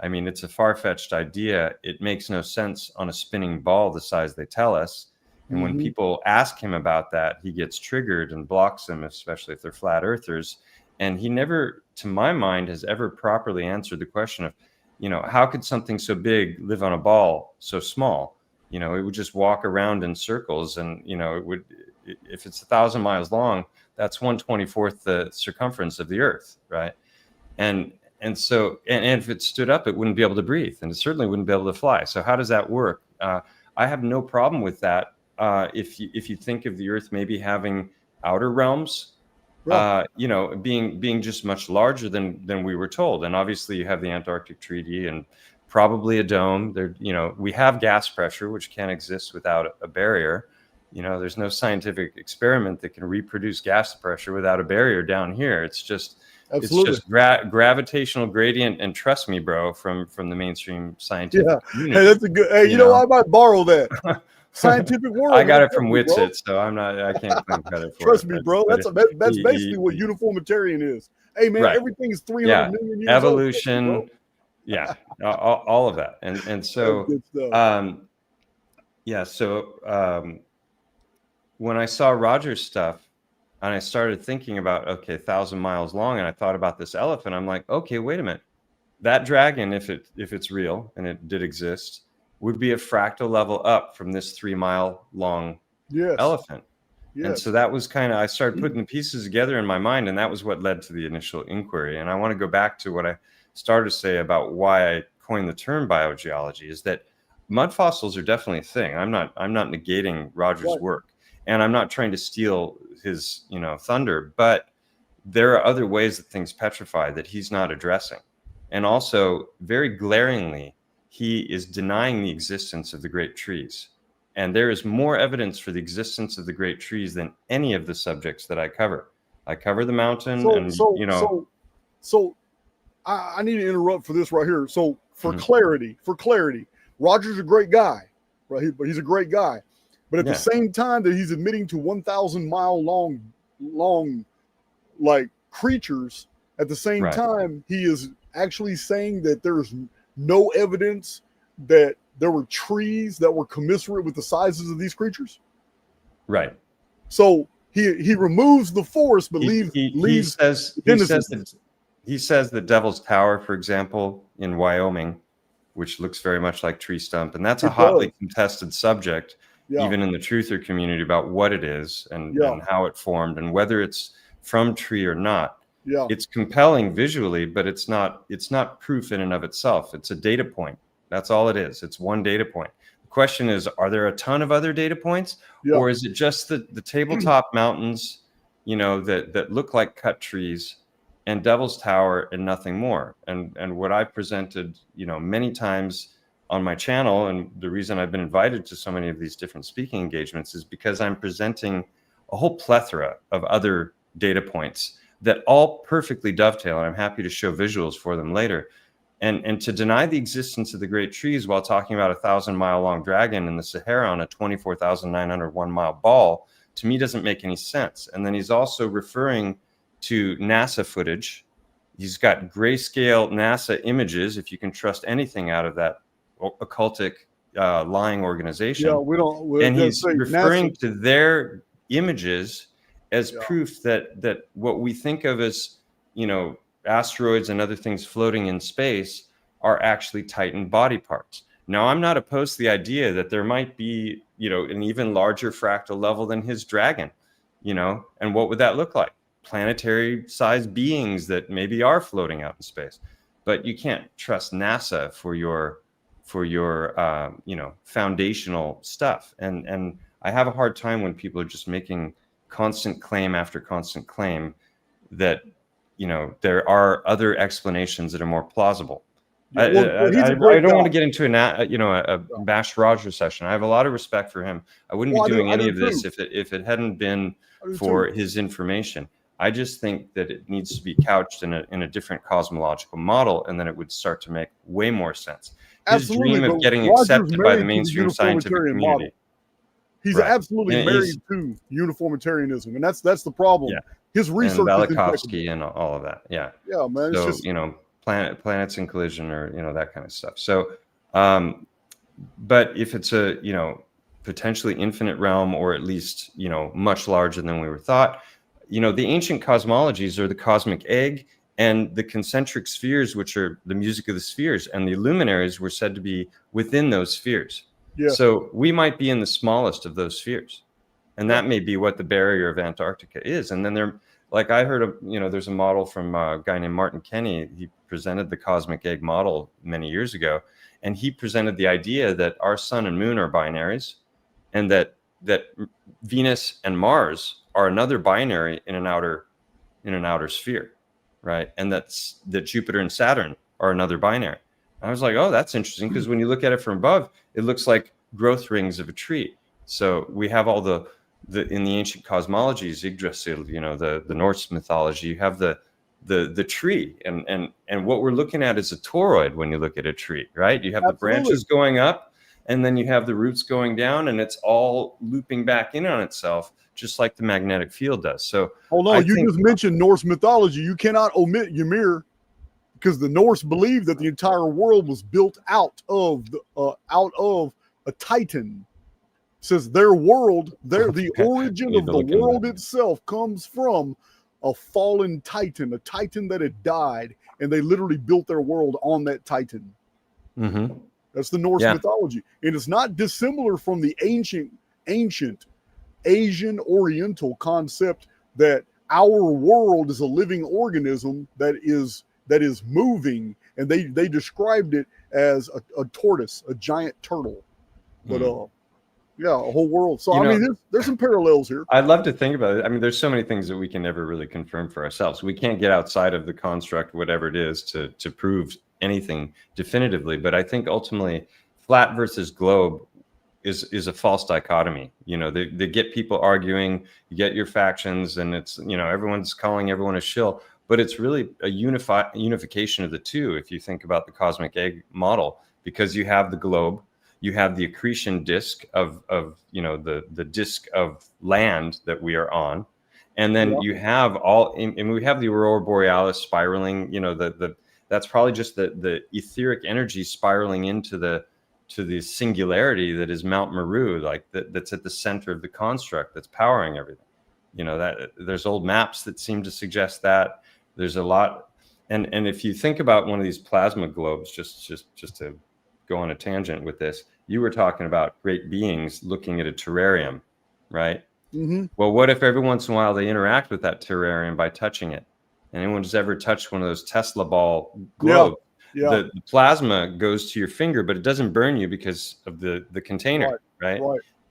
I mean, it's a far-fetched idea. It makes no sense on a spinning ball the size they tell us. And when people ask him about that, he gets triggered and blocks them, especially if they're flat earthers. And he never, to my mind, has ever properly answered the question of, how could something so big live on a ball so small? It would just walk around in circles, and it would, if it's 1,000 miles long, that's 1/24th the circumference of the Earth, right? And so if it stood up, it wouldn't be able to breathe, and it certainly wouldn't be able to fly. So how does that work? I have no problem with that. If you think of the Earth maybe having outer realms, being just much larger than we were told. And obviously you have the Antarctic Treaty and probably a dome there. We have gas pressure, which can't exist without a barrier. There's no scientific experiment that can reproduce gas pressure without a barrier down here. It's just gravitational gradient. And trust me, bro, from the mainstream scientific community. Hey, that's a good, I might borrow that. Scientific world. I got it from Witsit, so I can't claim credit for it. Trust me, bro. That's basically what uniformitarian is. Hey, man, everything is 300 million years evolution, old. all of that, and so when I saw Roger's stuff and I started thinking about 1,000 miles long, and I thought about this elephant, I'm like, okay, wait a minute, that dragon, if it's real and it did exist, would be a fractal level up from this 3 mile long elephant. And so that was I started putting the pieces together in my mind, and that was what led to the initial inquiry. And I want to go back to what I started to say about why I coined the term biogeology, is that mud fossils are definitely a thing. I'm not negating Roger's work, and I'm not trying to steal his thunder, but there are other ways that things petrify that he's not addressing. And also, very glaringly, he is denying the existence of the great trees. And there is more evidence for the existence of the great trees than any of the subjects that I cover. I cover the mountain, So I need to interrupt for this right here. So for clarity, Roger's a great guy, right? But he's a great guy. But at the same time that he's admitting to 1,000 mile long like creatures. At the same Right. time, he is actually saying that there's no evidence that there were trees that were commensurate with the sizes of these creatures. Right. So he removes the forest, but He leaves says Genesis. he says the Devil's Tower, for example, in Wyoming, which looks very much like tree stump, and that's a It hotly does. contested subject, Yeah. even in the truther community, about what it is and how it formed and whether it's from tree or not. Yeah. It's compelling visually, but it's not proof in and of itself. It's a data point. That's all it is. It's one data point. The question is, are there a ton of other data points, Yeah. or is it just the tabletop mountains, that look like cut trees, and Devil's Tower and nothing more? And what I presented, many times on my channel, and the reason I've been invited to so many of these different speaking engagements is because I'm presenting a whole plethora of other data points that all perfectly dovetail, and I'm happy to show visuals for them later. And to deny the existence of the great trees while talking about a 1,000-mile-long dragon in the Sahara on a 24,901-mile ball, to me doesn't make any sense. And then he's also referring to NASA footage. He's got grayscale NASA images, if you can trust anything out of that occultic lying organization. Yeah, we don't. And he's referring to their images as proof that what we think of as, asteroids and other things floating in space are actually Titan body parts. Now, I'm not opposed to the idea that there might be, an even larger fractal level than his dragon, and what would that look like? Planetary sized beings that maybe are floating out in space. But you can't trust NASA for your foundational stuff. And I have a hard time when people are just making constant claim after constant claim that there are other explanations that are more plausible. I don't want to get into a Bash Rogers session. I have a lot of respect for him. I wouldn't be doing any of this if it hadn't been for his information. I just think that it needs to be couched in a different cosmological model, and then it would start to make way more sense. His dream of getting accepted by the mainstream scientific community. Model. He's absolutely married to uniformitarianism, and that's the problem. Yeah. His research and Velikovsky and all of that. Yeah. Yeah, man. So, it's just, planets in collision or, that kind of stuff. So, but if it's a, potentially infinite realm, or at least, much larger than we were thought, the ancient cosmologies are the cosmic egg and the concentric spheres, which are the music of the spheres, and the luminaries were said to be within those spheres. Yeah. So we might be in the smallest of those spheres. And that may be what the barrier of Antarctica is. And then I heard there's a model from a guy named Martin Kenny. He presented the cosmic egg model many years ago. And he presented the idea that our sun and moon are binaries, and that Venus and Mars are another binary in an outer sphere, right? And that Jupiter and Saturn are another binary. And I was like, oh, that's interesting, because when you look at it from above, it looks like growth rings of a tree. So we have all the in the ancient cosmologies, Yggdrasil, the Norse mythology, you have the tree, and what we're looking at is a toroid when you look at a tree, right? You have the branches going up, and then you have the roots going down, and it's all looping back in on itself, just like the magnetic field does. So hold on, you just mentioned Norse mythology. You cannot omit Ymir, because the Norse believed that the entire world was built out of a Titan. Says their world, the origin of the world itself comes from a fallen Titan, a Titan that had died, and they literally built their world on that Titan. Mm-hmm. That's the Norse mythology, and it's not dissimilar from the ancient Asian Oriental concept that our world is a living organism that is moving, and they described it as a tortoise, a giant turtle, but yeah, a whole world. So there's some parallels here. I'd love to think about it. I mean, there's so many things that we can never really confirm for ourselves. We can't get outside of the construct, whatever it is, to prove anything definitively. But I think ultimately, flat versus globe is a false dichotomy. They get people arguing. You get your factions, and it's everyone's calling everyone a shill. But it's really a unification of the two. If you think about the cosmic egg model, because you have the globe. You have the accretion disk of the disk of land that we are on, And then you have and we have the aurora borealis spiraling, that's probably just the etheric energy spiraling into the singularity that is Mount Meru, like that's at the center of the construct that's powering everything. That there's old maps that seem to suggest that. There's a lot, and if you think about one of these plasma globes, just to go on a tangent with this, you were talking about great beings looking at a terrarium, right? Mm-hmm. Well, what if every once in a while they interact with that terrarium by touching it? Anyone's ever touched one of those Tesla ball globes? Yeah. The plasma goes to your finger, but it doesn't burn you because of the container, right?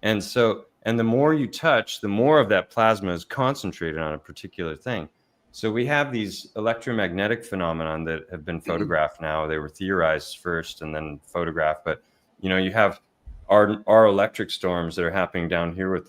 And the more you touch, the more of that plasma is concentrated on a particular thing. So we have these electromagnetic phenomenon that have been photographed now. They were theorized first and then photographed, but you have our electric storms that are happening down here with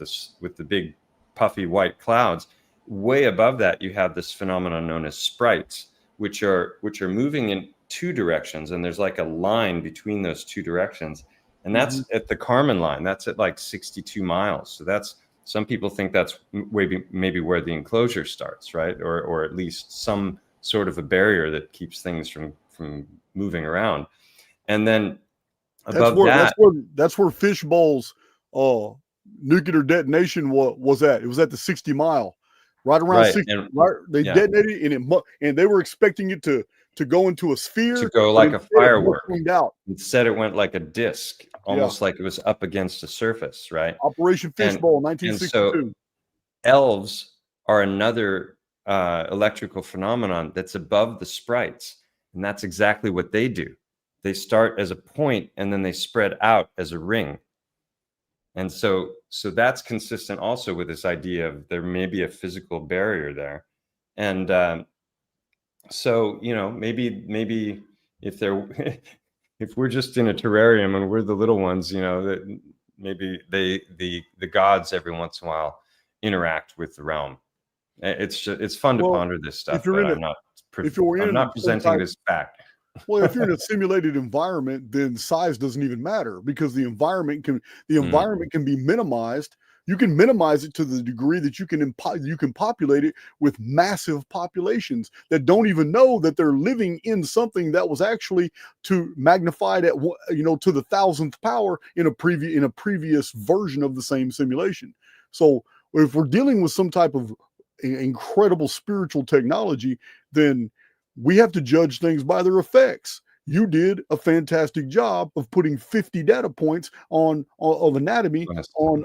the big puffy white clouds. Way above that, you have this phenomenon known as sprites, which are moving in two directions, and there's like a line between those two directions, and that's at the Kármán line. That's at like 62 miles. So that's, some people think that's maybe where the enclosure starts, right? Or at least some sort of a barrier that keeps things from moving around. And then above that's where Fishbowl's nuclear detonation was at. It was at the 60 mile, right around 60. They detonated, and they were expecting it to go into a sphere, to go like a firework. Out. Instead, it went like a disc, almost like it was up against the surface, right? Operation Fishbowl, 1962. And so elves are another electrical phenomenon that's above the sprites, and that's exactly what they do. They start as a point and then they spread out as a ring. And so that's consistent also with this idea of there may be a physical barrier there. And so, maybe if if we're just in a terrarium and we're the little ones, that maybe the gods every once in a while interact with the realm. It's fun to ponder this stuff, but I'm not presenting this fact. Well, if you're in a simulated environment, then size doesn't even matter, because the environment can be minimized. You can minimize it to the degree that you can populate it with massive populations that don't even know that they're living in something that was actually magnified at to the 1,000th power in a previous version of the same simulation. So if we're dealing with some type of incredible spiritual technology, then we have to judge things by their effects. You did a fantastic job of putting 50 data points of anatomy on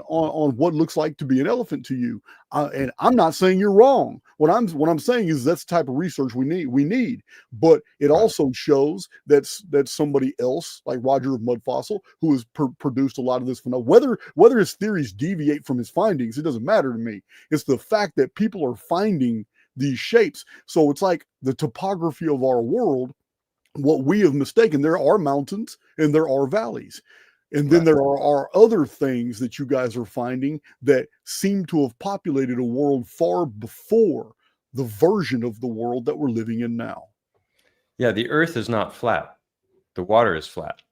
what looks like to be an elephant to you, and I'm not saying you're wrong. What I'm saying is that's the type of research we need. But it also shows that somebody else, like Roger of Mud Fossil, who has produced a lot of this phenomenon, whether his theories deviate from his findings, it doesn't matter to me. It's the fact that people are finding these shapes. So it's like the topography of our world, what we have mistaken. There are mountains and there are valleys. And then there are other things that you guys are finding that seem to have populated a world far before the version of the world that we're living in now. Yeah, the Earth is not flat. The water is flat.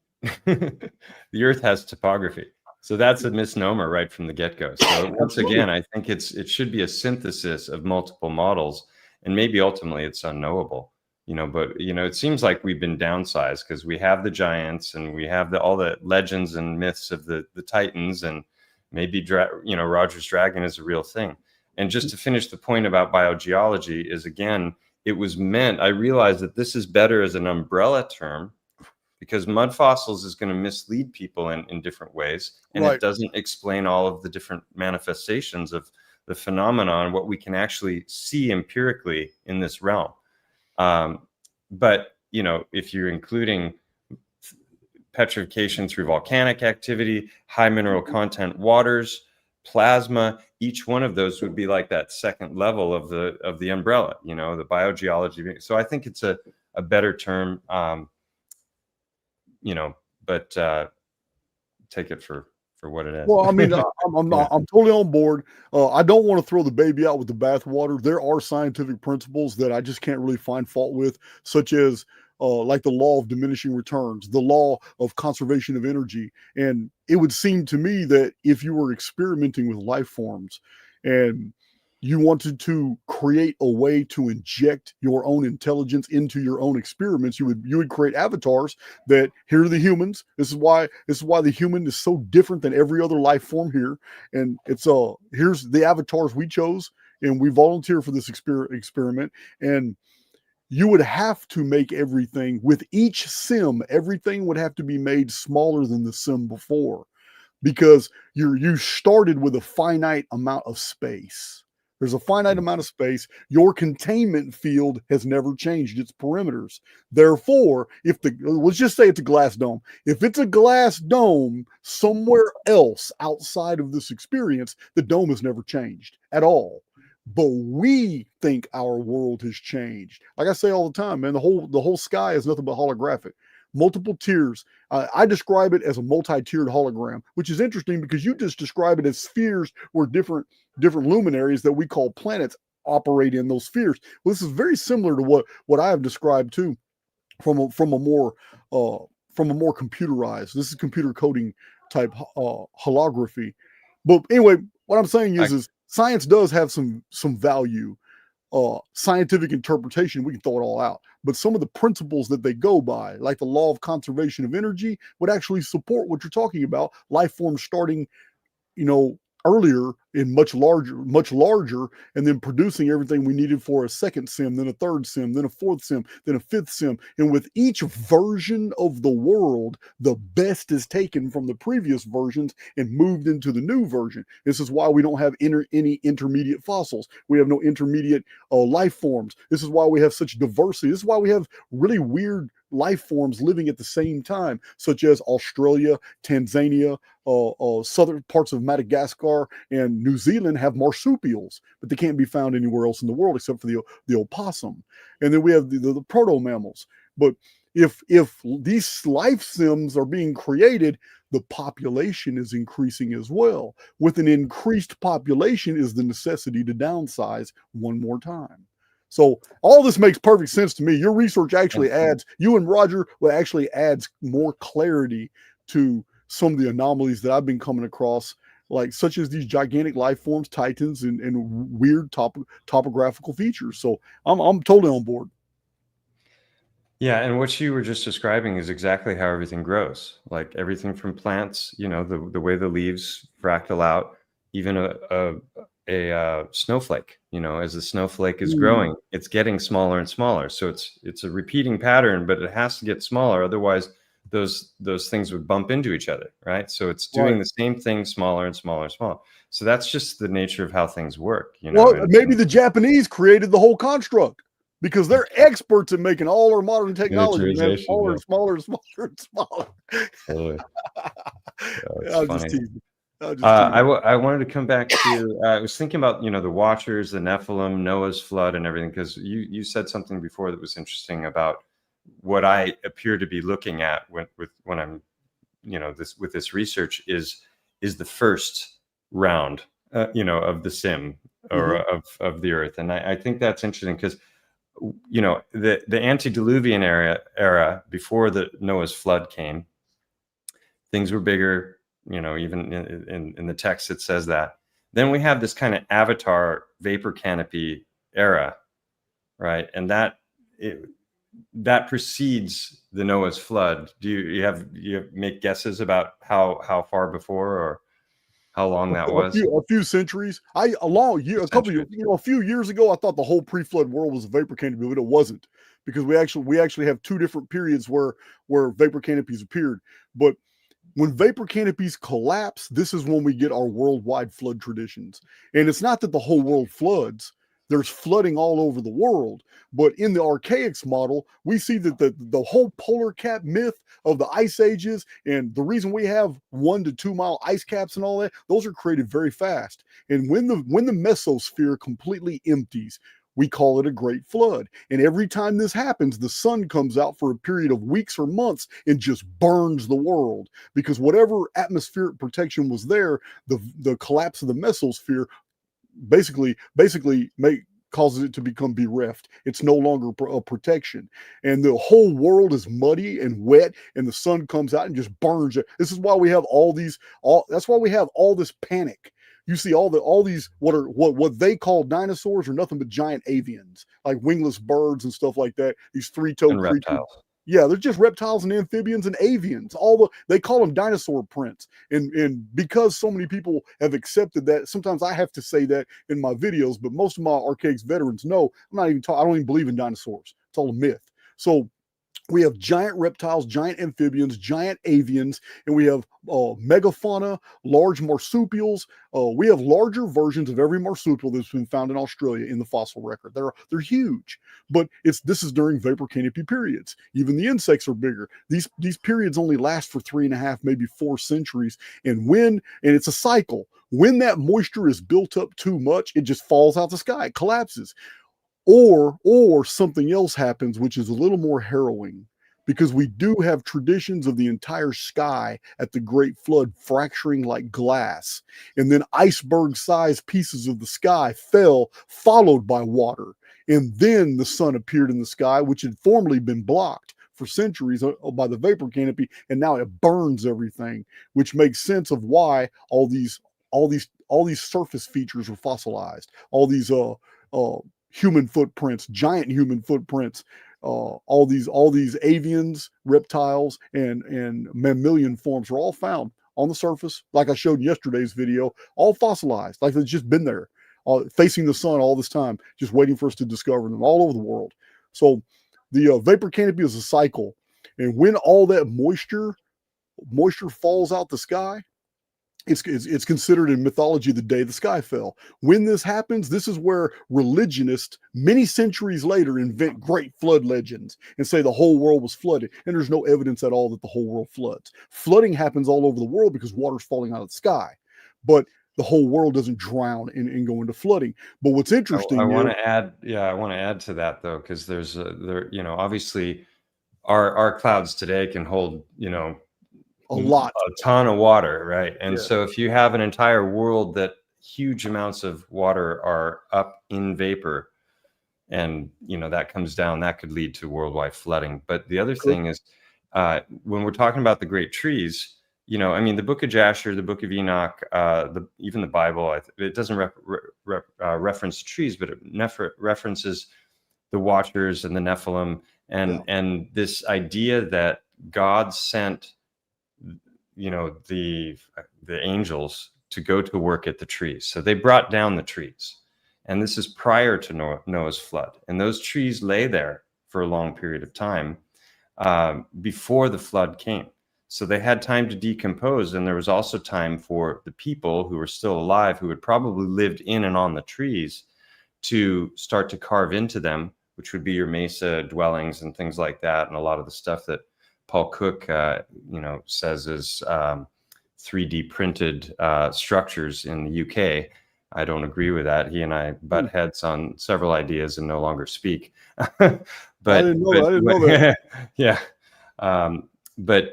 The Earth has topography. So that's a misnomer right from the get-go. So once again, I think it should be a synthesis of multiple models, and maybe ultimately it's unknowable. But it seems like we've been downsized because we have the giants and we have all the legends and myths of the Titans, and maybe Roger's dragon is a real thing. And just to finish the point about biogeology is, again, it was meant, I realized that this is better as an umbrella term, because mud fossils is going to mislead people in different ways, and it doesn't explain all of the different manifestations of the phenomenon, what we can actually see empirically in this realm. But if you're including petrification through volcanic activity, high mineral content waters, plasma, each one of those would be like that second level of the umbrella, the biogeology. So I think it's a better term, but take it for what it is. Well, I mean, I'm totally on board. I don't want to throw the baby out with the bathwater. There are scientific principles that I just can't really find fault with, such as like the law of diminishing returns, the law of conservation of energy. And it would seem to me that if you were experimenting with life forms and you wanted to create a way to inject your own intelligence into your own experiments, you would create avatars that, here are the humans. This is why the human is so different than every other life form here. And it's here's the avatars we chose, and we volunteer for this experiment. And you would have to make everything with each sim, everything would have to be made smaller than the sim before, because you started with a finite amount of space. There's a finite amount of space. Your containment field has never changed its perimeters. Therefore, let's just say it's a glass dome. If it's a glass dome somewhere else outside of this experience, the dome has never changed at all. But we think our world has changed. Like I say all the time, man, the whole sky is nothing but holographic. Multiple tiers. I describe it as a multi-tiered hologram, which is interesting because you just describe it as spheres where different luminaries that we call planets operate in those spheres. Well, this is very similar to what I have described too, from a more computerized. This is computer coding type holography. But anyway, what I'm saying is science does have some value. Scientific interpretation, we can throw it all out. But some of the principles that they go by, like the law of conservation of energy, would actually support what you're talking about. Life forms starting, earlier and much larger, and then producing everything we needed for a second sim, then a third sim, then a fourth sim, then a fifth sim. And with each version of the world, the best is taken from the previous versions and moved into the new version. This is why we don't have any intermediate fossils. We have no intermediate life forms. This is why we have such diversity. This is why we have really weird life forms living at the same time, such as Australia, Tanzania, southern parts of Madagascar, and New Zealand have marsupials, but they can't be found anywhere else in the world except for the opossum. And then we have the proto mammals. But if these life sims are being created, the population is increasing as well. With an increased population is the necessity to downsize one more time. So all this makes perfect sense to me. Your research actually adds, you and Roger, actually adds more clarity to some of the anomalies that I've been coming across, like such as these gigantic life forms, titans, and weird topographical features. So I'm totally on board. Yeah, and what you were just describing is exactly how everything grows. Like everything from plants, the way the leaves fractal out, even a snowflake, as the snowflake is growing, it's getting smaller and smaller. So it's a repeating pattern, but it has to get smaller. Otherwise, those things would bump into each other, right? So it's doing the same thing smaller and smaller and smaller. So that's just the nature of how things work, Well, maybe the Japanese created the whole construct, because they're experts at making all our modern technology smaller and smaller and smaller and smaller. Totally. I was just teasing. I wanted to come back to, I was thinking about, the Watchers, the Nephilim, Noah's flood and everything, because you said something before that was interesting about what I appear to be looking at when I'm, with this research is the first round, of the sim or of the Earth. And I think that's interesting because, the antediluvian era before the Noah's flood came, things were bigger. Even in the text, it says that. Then we have this kind of avatar vapor canopy era, right? And that precedes the Noah's flood. Do you make guesses about how far before or how long that was? A few centuries. A few years ago, I thought the whole pre-flood world was a vapor canopy, but it wasn't, because we actually have two different periods where vapor canopies appeared. But when vapor canopies collapse, this is when we get our worldwide flood traditions. And it's not that the whole world floods. There's flooding all over the world. But in the Archaix model, we see that the whole polar cap myth of the ice ages, and the reason we have 1 to 2 mile ice caps and all that, those are created very fast. And when the mesosphere completely empties, we call it a great flood. And every time this happens, the sun comes out for a period of weeks or months and just burns the world, because whatever atmospheric protection was there, the collapse of the mesosphere basically causes it to become bereft. It's no longer a protection, and the whole world is muddy and wet, and the sun comes out and just burns it. This is why we have that's why we have all this panic. you see all these what they call dinosaurs are nothing but giant avians, like wingless birds and stuff like that. These three-toed And creatures. reptiles. Yeah, they're just reptiles and amphibians and avians. They call them dinosaur prints. And because so many people have accepted that, sometimes I have to say that in my videos, but most of my Archaix veterans know I don't even believe in dinosaurs. It's all a myth. So we have giant reptiles, giant amphibians, giant avians, and we have megafauna, large marsupials. We have larger versions of every marsupial that's been found in Australia in the fossil record. They're huge, but this is during vapor canopy periods. Even the insects are bigger. These periods only last for 3.5, maybe 4 centuries, and it's a cycle. When that moisture is built up too much, it just falls out the sky, it collapses. Or something else happens, which is a little more harrowing, because we do have traditions of the entire sky at the Great Flood fracturing like glass, and then iceberg-sized pieces of the sky fell, followed by water, and then the sun appeared in the sky, which had formerly been blocked for centuries by the vapor canopy, and now it burns everything, which makes sense of why all these surface features were fossilized. All these human footprints, giant human footprints, all these avians, reptiles, and mammalian forms are all found on the surface, like I showed in yesterday's video, all fossilized, like they've just been there, facing the sun all this time, just waiting for us to discover them all over the world. So the vapor canopy is a cycle, and when all that moisture falls out the sky, it's considered in mythology the day the sky fell. When this happens, this is where religionists many centuries later invent great flood legends and say the whole world was flooded, and there's no evidence at all that the whole world floods. Flooding happens all over the world because water's falling out of the sky, but the whole world doesn't drown and go into flooding. But what's interesting, I want to add to that though, because there's obviously our clouds today can hold a ton of water, right? And yeah. So if you have an entire world that huge amounts of water are up in vapor, and that comes down, that could lead to worldwide flooding. But the other thing is, when we're talking about the great trees, the Book of Jasher, the Book of Enoch, even the Bible, it doesn't reference trees, but it references the Watchers and the Nephilim, and this idea that God sent the angels to go to work at the trees. So they brought down the trees, and this is prior to Noah's flood, and those trees lay there for a long period of time before the flood came. So they had time to decompose, and there was also time for the people who were still alive, who had probably lived in and on the trees, to start to carve into them, which would be your mesa dwellings and things like that, and a lot of the stuff that Paul Cook, says is 3D printed structures in the UK. I don't agree with that. He and I butt heads on several ideas and no longer speak. I didn't know that. Yeah. But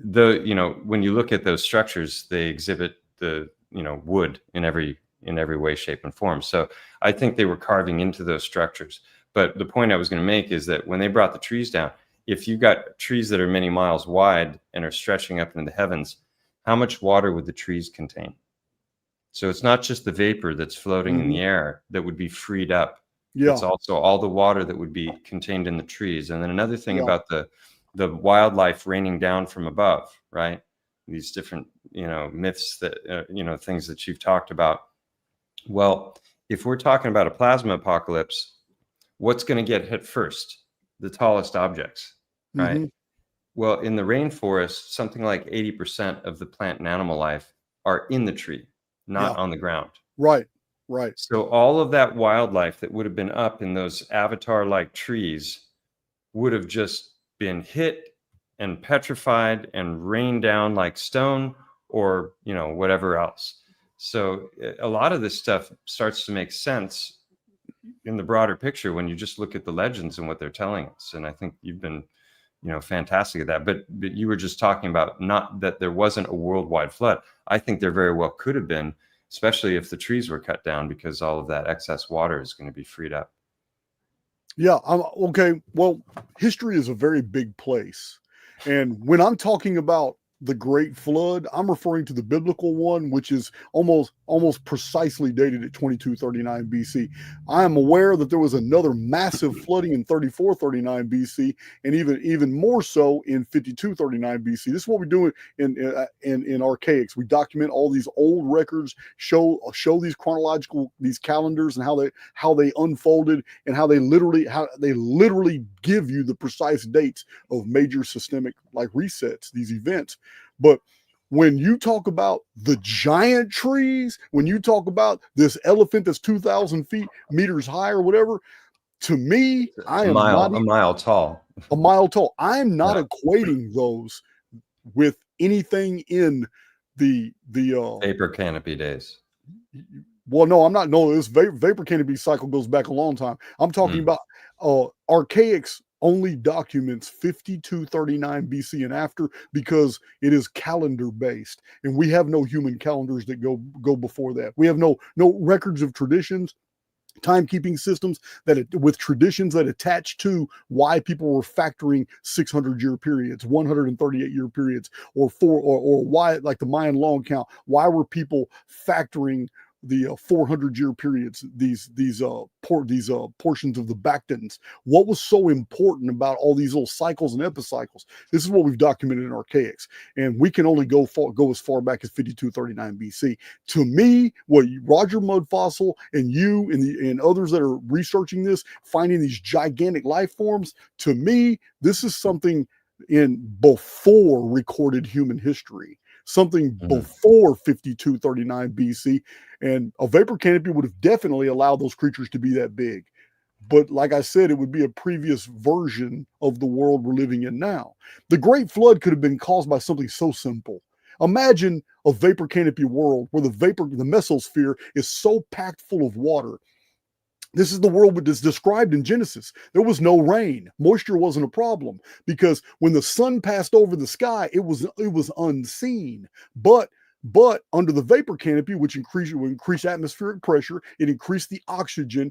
when you look at those structures, they exhibit the wood in every way, shape, and form. So I think they were carving into those structures. But the point I was going to make is that when they brought the trees down, if you've got trees that are many miles wide and are stretching up into the heavens, how much water would the trees contain? So it's not just the vapor that's floating in the air that would be freed up. Yeah. It's also all the water that would be contained in the trees. And then another thing about the wildlife raining down from above, right? These different, myths that, things that you've talked about. Well, if we're talking about a plasma apocalypse, what's going to get hit first? The tallest objects, right? Well, in the rainforest, something like 80% of the plant and animal life are in the tree, not on the ground. Right. So all of that wildlife that would have been up in those avatar-like trees would have just been hit and petrified and rained down like stone, or whatever else. So a lot of this stuff starts to make sense in the broader picture when you just look at the legends and what they're telling us. And I think you've been fantastic at that. But you were just talking about not that there wasn't a worldwide flood. I think there very well could have been, especially if the trees were cut down, because all of that excess water is going to be freed up. Yeah. Okay. Well, history is a very big place. And when I'm talking about the Great Flood, I'm referring to the biblical one, which is almost precisely dated at 2239 BC. I am aware that there was another massive flooding in 3439 BC, and even more so in 5239 BC. This is what we do in Archaix. We document all these old records, show these calendars and how they unfolded, and how they literally give you the precise dates of major systemic like resets, these events. But when you talk about the giant trees, when you talk about this elephant that's 2,000 meters high or whatever, to me, I am not a mile tall. A mile tall. I'm not equating those with anything in the vapor canopy days. Well, no, I'm not. No, this vapor canopy cycle goes back a long time. I'm talking about Archaix only documents 5239 BC and after, because it is calendar based, and we have no human calendars that go before that. We have no records of traditions, timekeeping systems with traditions that attach to why people were factoring 600-year periods, 138-year periods, or why, like the Mayan long count, why were people factoring the 400-year periods, these portions of the Bactans? What was so important about all these little cycles and epicycles? This is what we've documented in Archaix, and we can only go as far back as 5239 BC. To me, what Roger Mudfossil and you and others that are researching this, finding these gigantic life forms, to me, this is something in before recorded human history, something before 5239 BC, and a vapor canopy would have definitely allowed those creatures to be that big. But like I said, it would be a previous version of the world we're living in now. The Great Flood could have been caused by something so simple. Imagine a vapor canopy world where the mesosphere is so packed full of water. This is the world that is described in Genesis. There was no rain. Moisture wasn't a problem, because when the sun passed over the sky, it was unseen. But under the vapor canopy, which increased atmospheric pressure, it increased the oxygen.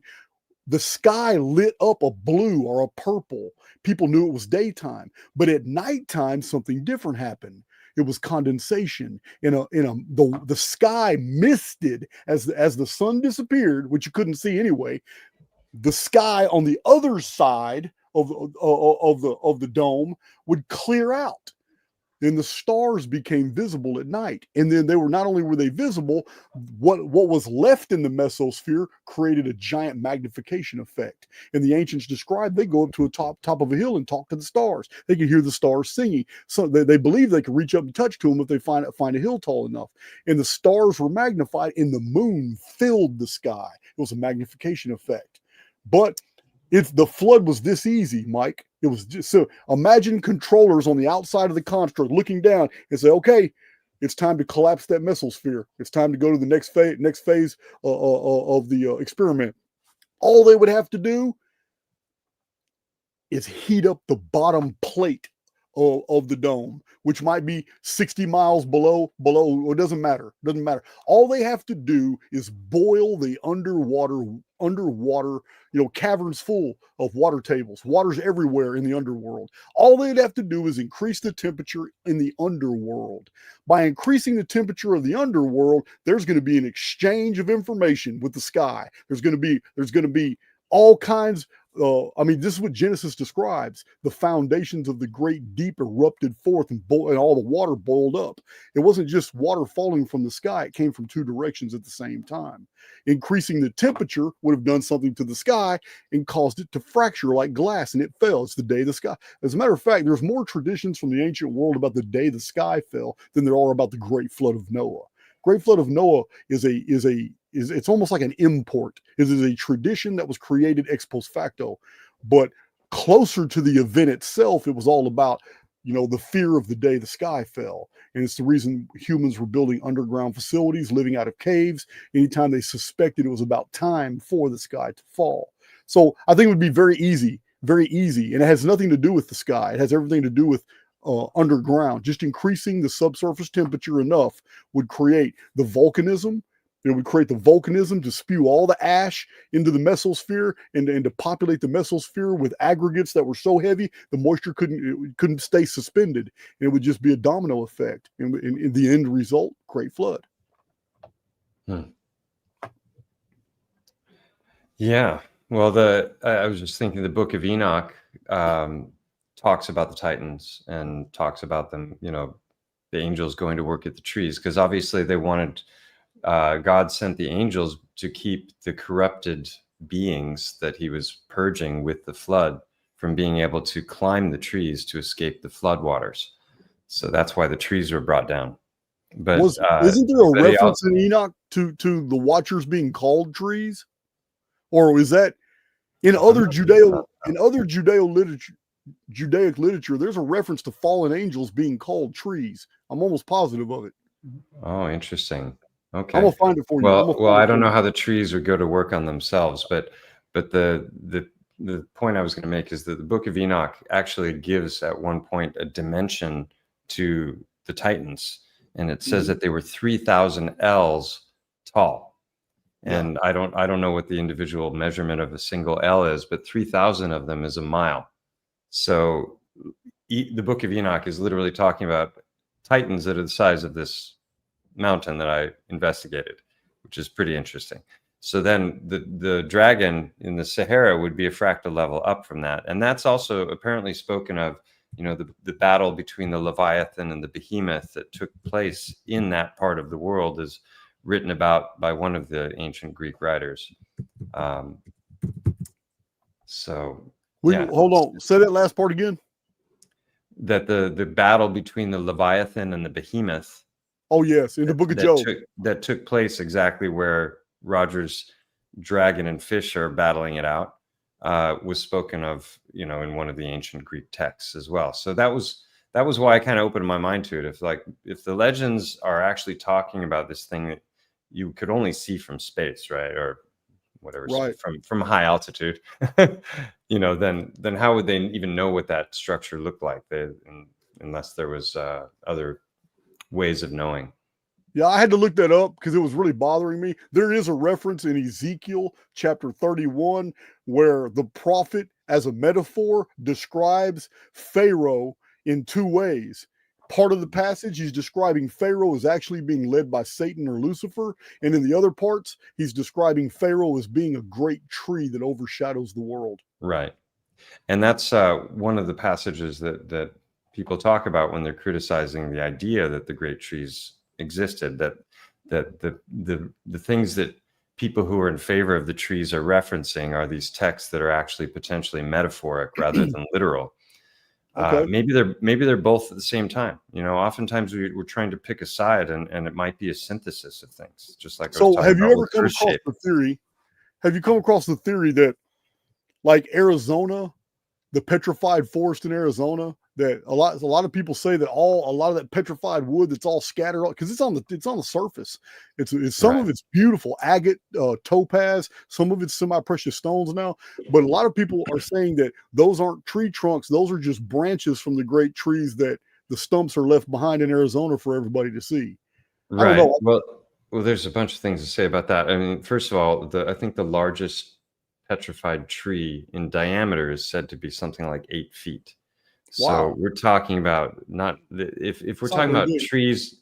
The sky lit up a blue or a purple. People knew it was daytime. But at nighttime, something different happened. It was condensation. The sky misted as the sun disappeared, which you couldn't see anyway. The sky on the other side of the dome would clear out. Then the stars became visible at night, and then not only were they visible, what was left in the mesosphere created a giant magnification effect. And the ancients described they go up to a top of a hill and talk to the stars. They could hear the stars singing. So they believe they could reach up and touch to them if they find a hill tall enough. And the stars were magnified, and the moon filled the sky. It was a magnification effect. But if the flood was this easy, Mike, it was just so. Imagine controllers on the outside of the construct looking down and say, "Okay, it's time to collapse that mesosphere. It's time to go to the next phase of the experiment." All they would have to do is heat up the bottom plate of the dome, which might be 60 miles below. It doesn't matter. All they have to do is boil the underwater, caverns full of water tables. Water's everywhere in the underworld. All they'd have to do is increase the temperature in the underworld. By increasing the temperature of the underworld, there's going to be an exchange of information with the sky. There's going to be all kinds. This is what Genesis describes. The foundations of the great deep erupted forth, and all the water boiled up. It wasn't just water falling from the sky. It came from two directions at the same time. Increasing the temperature would have done something to the sky and caused it to fracture like glass, and it fell. It's the day the sky. As a matter of fact, there's more traditions from the ancient world about the day the sky fell than there are about the Great Flood of Noah. Great Flood of Noah is it's almost like an import. It is a tradition that was created ex post facto, but closer to the event itself, it was all about, the fear of the day the sky fell. And it's the reason humans were building underground facilities, living out of caves, anytime they suspected it was about time for the sky to fall. So I think it would be very easy. And it has nothing to do with the sky. It has everything to do with underground. Just increasing the subsurface temperature enough would create the volcanism, It would create the volcanism to spew all the ash into the mesosphere and to populate the mesosphere with aggregates that were so heavy the moisture couldn't stay suspended, and it would just be a domino effect. And in the end result, great flood. Yeah. Well, I was just thinking the Book of Enoch talks about the Titans and talks about them, the angels going to work at the trees, because obviously they wanted, God sent the angels to keep the corrupted beings that he was purging with the flood from being able to climb the trees to escape the flood waters. So that's why the trees were brought down. But isn't there a reference in Enoch to the Watchers being called trees? Or is that in other Judaic literature, there's a reference to fallen angels being called trees. I'm almost positive of it. Oh, interesting. Okay. I'm gonna find it for you. Well, I don't know how the trees would go to work on themselves, but the point I was going to make is that the Book of Enoch actually gives at one point a dimension to the Titans, and it says that they were 3,000 ells tall. And I don't know what the individual measurement of a single L is, but 3,000 of them is a mile. So the Book of Enoch is literally talking about Titans that are the size of this mountain that I investigated, which is pretty interesting. So then the dragon in the Sahara would be a fractal level up from that. And that's also apparently spoken of, the battle between the Leviathan and the Behemoth that took place in that part of the world is written about by one of the ancient Greek writers. Hold on. Say that last part again. That the battle between the Leviathan and the Behemoth. Oh, yes, in the Book of Job. That took place exactly where Roger's dragon and fish are battling it out, was spoken of, in one of the ancient Greek texts as well. So that was why I kind of opened my mind to it. If the legends are actually talking about this thing that you could only see from space, right, or whatever, right, from high altitude, then how would they even know what that structure looked like? Unless there was other ways of knowing. Yeah, I had to look that up because it was really bothering me. There is a reference in Ezekiel chapter 31 where the prophet, as a metaphor, describes Pharaoh in two ways. Part of the passage, he's describing Pharaoh as actually being led by Satan or Lucifer. And in the other parts, he's describing Pharaoh as being a great tree that overshadows the world. Right. And that's one of the passages that people talk about when they're criticizing the idea that the great trees existed, that the things that people who are in favor of the trees are referencing are these texts that are actually potentially metaphoric rather than literal. Okay. Maybe they're both at the same time. Oftentimes we're trying to pick a side, and it might be a synthesis of things. Just like so, have you ever come across the theory? Have you come across the theory that, like Arizona, the petrified forest in Arizona, that a lot of people say that a lot of that petrified wood that's all scattered because it's on the surface. It's some of it's beautiful agate, topaz, some of it's semi-precious stones now, but a lot of people are saying that those aren't tree trunks; those are just branches from the great trees that the stumps are left behind in Arizona for everybody to see. Right. Well, there's a bunch of things to say about that. I mean, first of all, I think the largest petrified tree in diameter is said to be something like 8 feet. So wow. We're talking about if we're talking about trees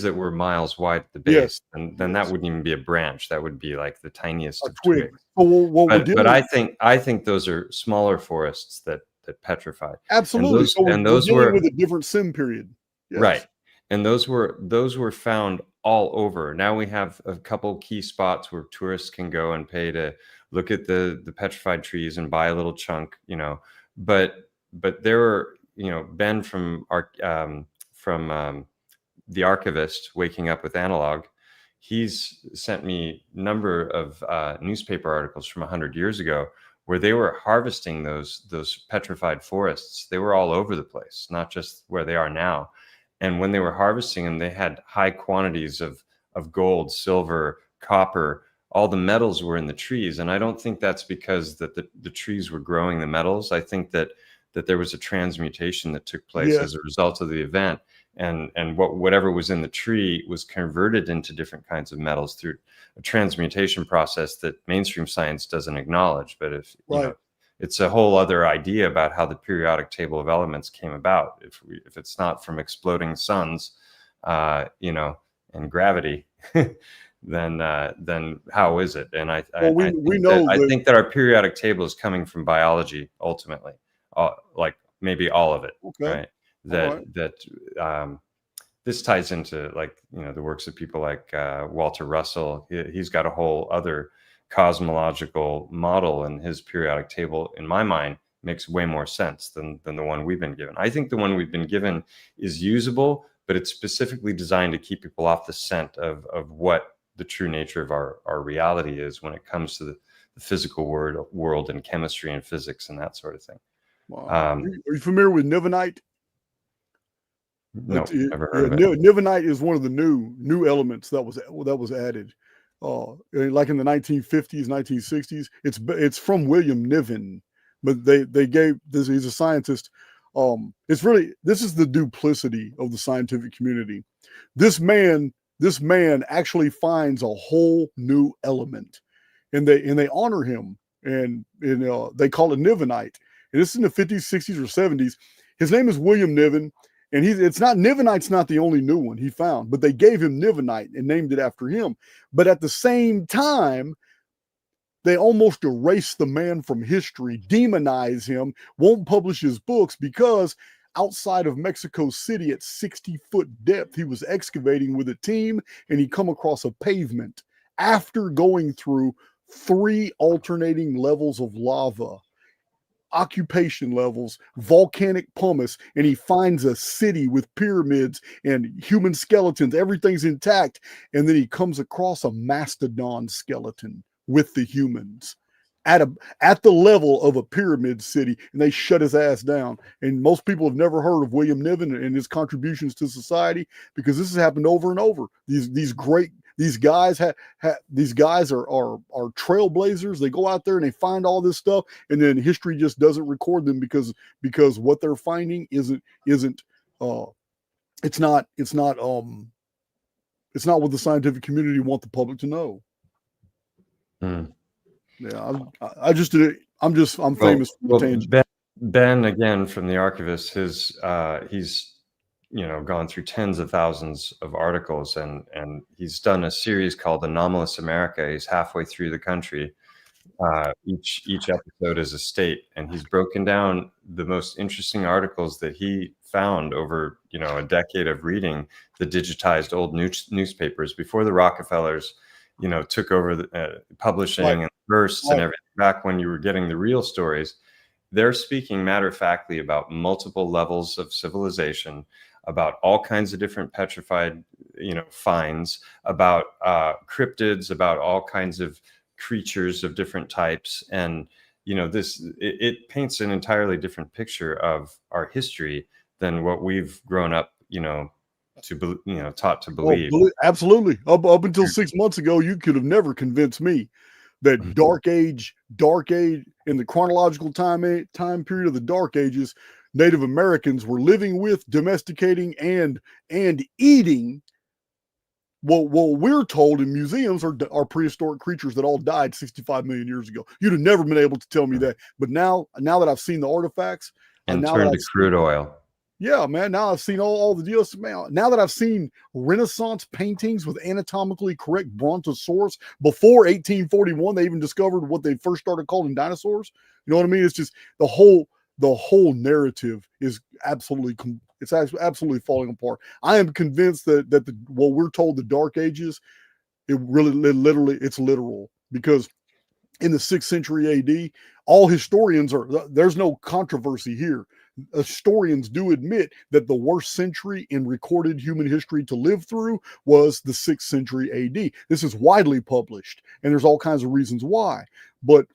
that were miles wide at the base, then that wouldn't even be a branch. That would be like the tiniest of twigs. But I think those are smaller forests that petrified. Absolutely. And those were with a different sim period. Yes. Right. And those were found all over. Now we have a couple key spots where tourists can go and pay to look at the petrified trees and buy a little chunk, But there were, Ben from the archivist Waking Up with Analog, he's sent me a number of newspaper articles from 100 years ago where they were harvesting those petrified forests. They were all over the place, not just where they are now. And when they were harvesting them, they had high quantities of gold, silver, copper. All the metals were in the trees. And I don't think that's because that the trees were growing the metals. I think that that there was a transmutation that took place Yes. as a result of the event, and whatever was in the tree was converted into different kinds of metals through a transmutation process that mainstream science doesn't acknowledge. But if you Right. know, it's a whole other idea about how the periodic table of elements came about. If it's not from exploding suns, and gravity, then how is it? And I think that our periodic table is coming from biology ultimately, like maybe all of it, Okay. right? This ties into the works of people like Walter Russell. He's got a whole other cosmological model, and his periodic table, in my mind, makes way more sense than the one we've been given. I think the one we've been given is usable, but it's specifically designed to keep people off the scent of what the true nature of our reality is when it comes to the physical world and chemistry and physics and that sort of thing. Wow. Are you familiar with Nivonite? No, never heard of it. Nivonite is one of the new elements that was added, like in the 1950s, 1960s. It's from William Niven, but they gave this. He's a scientist. This is the duplicity of the scientific community. This man actually finds a whole new element, and they honor him, and they call it Nivonite. And this is in the 50s, 60s, or 70s. His name is William Niven. And Nivonite's not the only new one he found, but they gave him Nivonite and named it after him. But at the same time, they almost erase the man from history, demonize him, won't publish his books because outside of Mexico City at 60-foot depth, he was excavating with a team and he come across a pavement after going through 3 alternating levels of lava, occupation levels, volcanic pumice, and he finds a city with pyramids and human skeletons. Everything's intact. And then he comes across a mastodon skeleton with the humans at the level of a pyramid city, and they shut his ass down. And most people have never heard of William Niven and his contributions to society because this has happened over and over. These guys are trailblazers. They go out there and they find all this stuff, and then history just doesn't record them because what they're finding isn't it's not what the scientific community want the public to know. Yeah, I'm famous for the tangent. Ben, again, from the Archivist, he's gone through tens of thousands of articles, and he's done a series called Anomalous America. He's halfway through the country. Each episode is a state, and he's broken down the most interesting articles that he found over a decade of reading the digitized old newspapers before the Rockefellers took over the publishing and bursts and everything. Back when you were getting the real stories, they're speaking matter-of-factly about multiple levels of civilization, about all kinds of different petrified, finds, about cryptids, about all kinds of creatures of different types, and it paints an entirely different picture of our history than what we've grown up, taught to believe. Absolutely. Up until 6 months ago, you could have never convinced me that dark age in the chronological time period of the Dark Ages, Native Americans were living with, domesticating, and eating what we're told in museums are prehistoric creatures that all died 65 million years ago. You'd have never been able to tell me that. But now that I've seen the artifacts and turned to crude oil. Yeah, man. Now I've seen all the deals. Man, now that I've seen Renaissance paintings with anatomically correct brontosaurus before 1841, they even discovered what they first started calling dinosaurs. You know what I mean? It's just the whole narrative is absolutely falling apart. I am convinced that what we're told the Dark Ages, it's literal, because in the 6th century AD, all historians there's no controversy here. Historians do admit that the worst century in recorded human history to live through was the 6th century AD. This is widely published, and there's all kinds of reasons why. But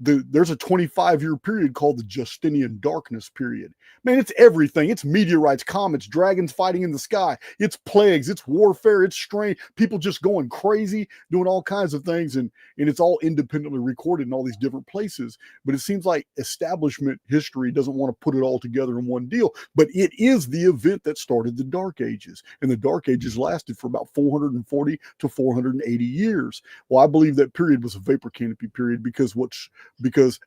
there's a 25-year period called the Justinian Darkness period. Man, it's everything. It's meteorites, comets, dragons fighting in the sky. It's plagues, it's warfare, it's strange. People just going crazy, doing all kinds of things, and it's all independently recorded in all these different places. But it seems like establishment history doesn't want to put it all together in one deal. But it is the event that started the Dark Ages, and the Dark Ages lasted for about 440 to 480 years. Well, I believe that period was a vapor canopy period because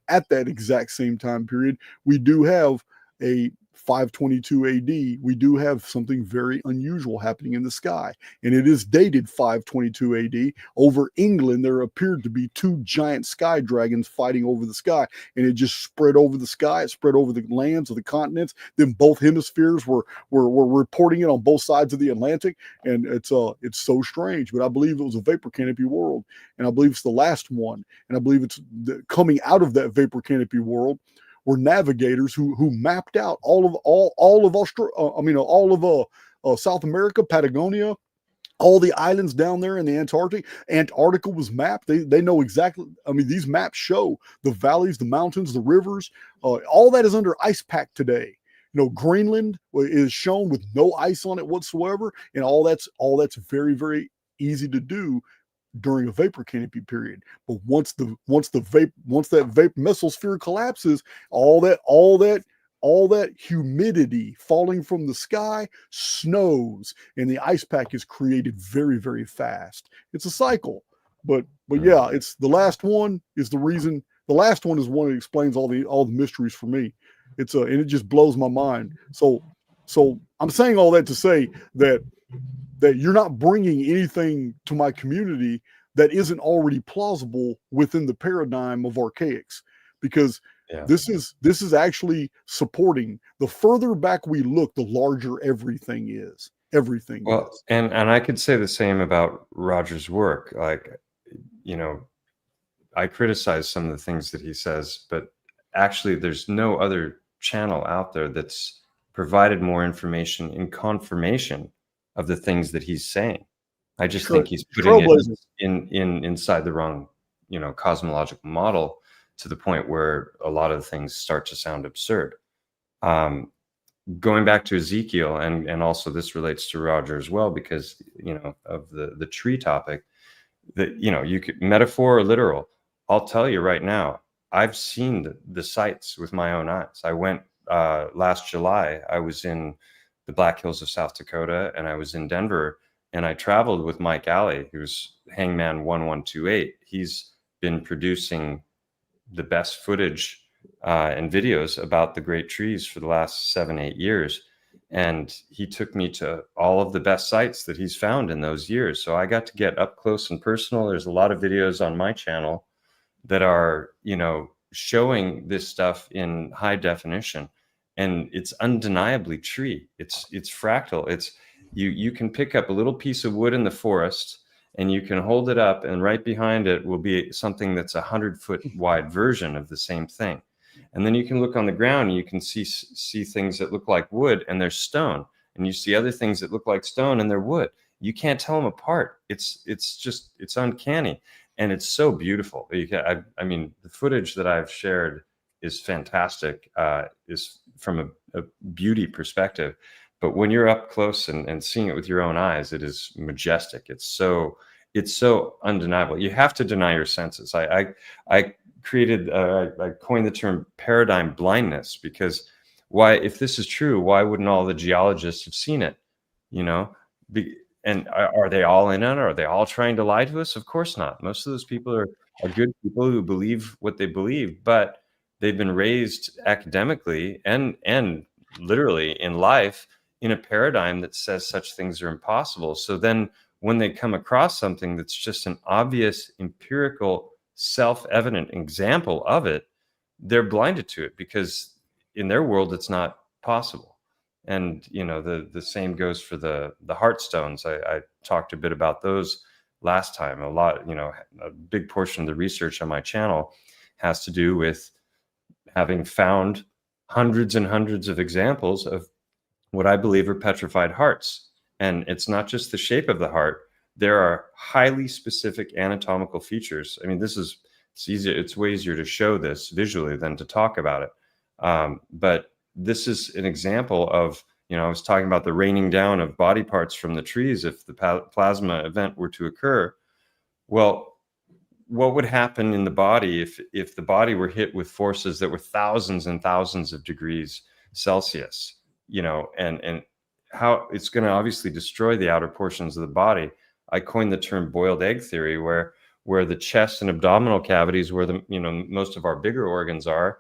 at that exact same time period, we do have a 522 AD, we do have something very unusual happening in the sky. And it is dated 522 AD. Over England, there appeared to be two giant sky dragons fighting over the sky. And it just spread over the sky. It spread over the lands of the continents. Then both hemispheres were reporting it on both sides of the Atlantic. And it's so strange. But I believe it was a vapor canopy world. And I believe it's the last one. And I believe it's coming out of that vapor canopy world were navigators who mapped out all of South America, Patagonia, all the islands down there in the Antarctic. Antarctica was mapped. They know exactly. I mean, these maps show the valleys, the mountains, the rivers. All that is under ice pack today. Greenland is shown with no ice on it whatsoever, and all that's very, very easy to do during a vapor canopy period. But once that vapor mesosphere collapses, all that humidity falling from the sky snows, and the ice pack is created very, very fast. It's a cycle. But yeah, it's the last one is the reason. The last one is one that explains all the mysteries for me. And it just blows my mind. So I'm saying all that to say that you're not bringing anything to my community that isn't already plausible within the paradigm of Archaix, because this is actually supporting. The further back we look, the larger everything is. Everything is. And I could say the same about Roger's work. Like, I criticize some of the things that he says, but actually there's no other channel out there that's provided more information in confirmation of the things that he's saying. I just think he's putting it inside the wrong, cosmological model, to the point where a lot of things start to sound absurd. Going back to Ezekiel, and also this relates to Roger as well, because of the tree topic, that you could metaphor or literal. I'll tell you right now, I've seen the sites with my own eyes. I went last July. I was in the Black Hills of South Dakota, and I was in Denver, and I traveled with Mike Alley, who's Hangman 1128. He's been producing the best footage and videos about the great trees for the last 7-8 years. And he took me to all of the best sites that he's found in those years. So I got to get up close and personal. There's a lot of videos on my channel that are, showing this stuff in high definition. And it's undeniably tree. It's fractal. It's you can pick up a little piece of wood in the forest, and you can hold it up, and right behind it will be something that's 100-foot wide version of the same thing. And then you can look on the ground, and you can see things that look like wood, and they're stone. And you see other things that look like stone, and they're wood. You can't tell them apart. It's uncanny, and it's so beautiful. I mean, the footage that I've shared is fantastic, is from a beauty perspective. But when you're up close and seeing it with your own eyes, it is majestic. It's so undeniable. You have to deny your senses. I coined the term paradigm blindness, because if this is true, why wouldn't all the geologists have seen it? And are they all in on it? Are they all trying to lie to us? Of course not. Most of those people are good people who believe what they believe, but they've been raised academically and literally in life in a paradigm that says such things are impossible. So then when they come across something that's just an obvious, empirical, self-evident example of it, they're blinded to it, because in their world, it's not possible. And, the same goes for the heart stones. I talked a bit about those last time. A big portion of the research on my channel has to do with having found hundreds and hundreds of examples of what I believe are petrified hearts. And it's not just the shape of the heart. There are highly specific anatomical features. I mean, this is It's way easier to show this visually than to talk about it. But this is an example of, I was talking about the raining down of body parts from the trees if the plasma event were to occur. Well, what would happen in the body if the body were hit with forces that were thousands and thousands of degrees Celsius, and how it's going to obviously destroy the outer portions of the body. I coined the term boiled egg theory, where the chest and abdominal cavities, where the most of our bigger organs are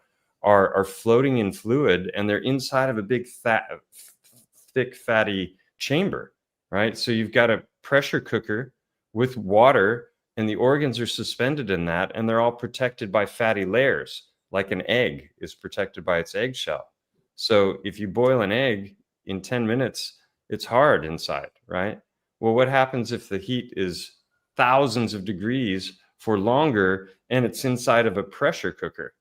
floating in fluid, and they're inside of a big thick fatty chamber, right? So you've got a pressure cooker with water, and the organs are suspended in that, and they're all protected by fatty layers, like an egg is protected by its eggshell. So if you boil an egg in 10 minutes, it's hard inside, right? Well, what happens if the heat is thousands of degrees for longer and it's inside of a pressure cooker?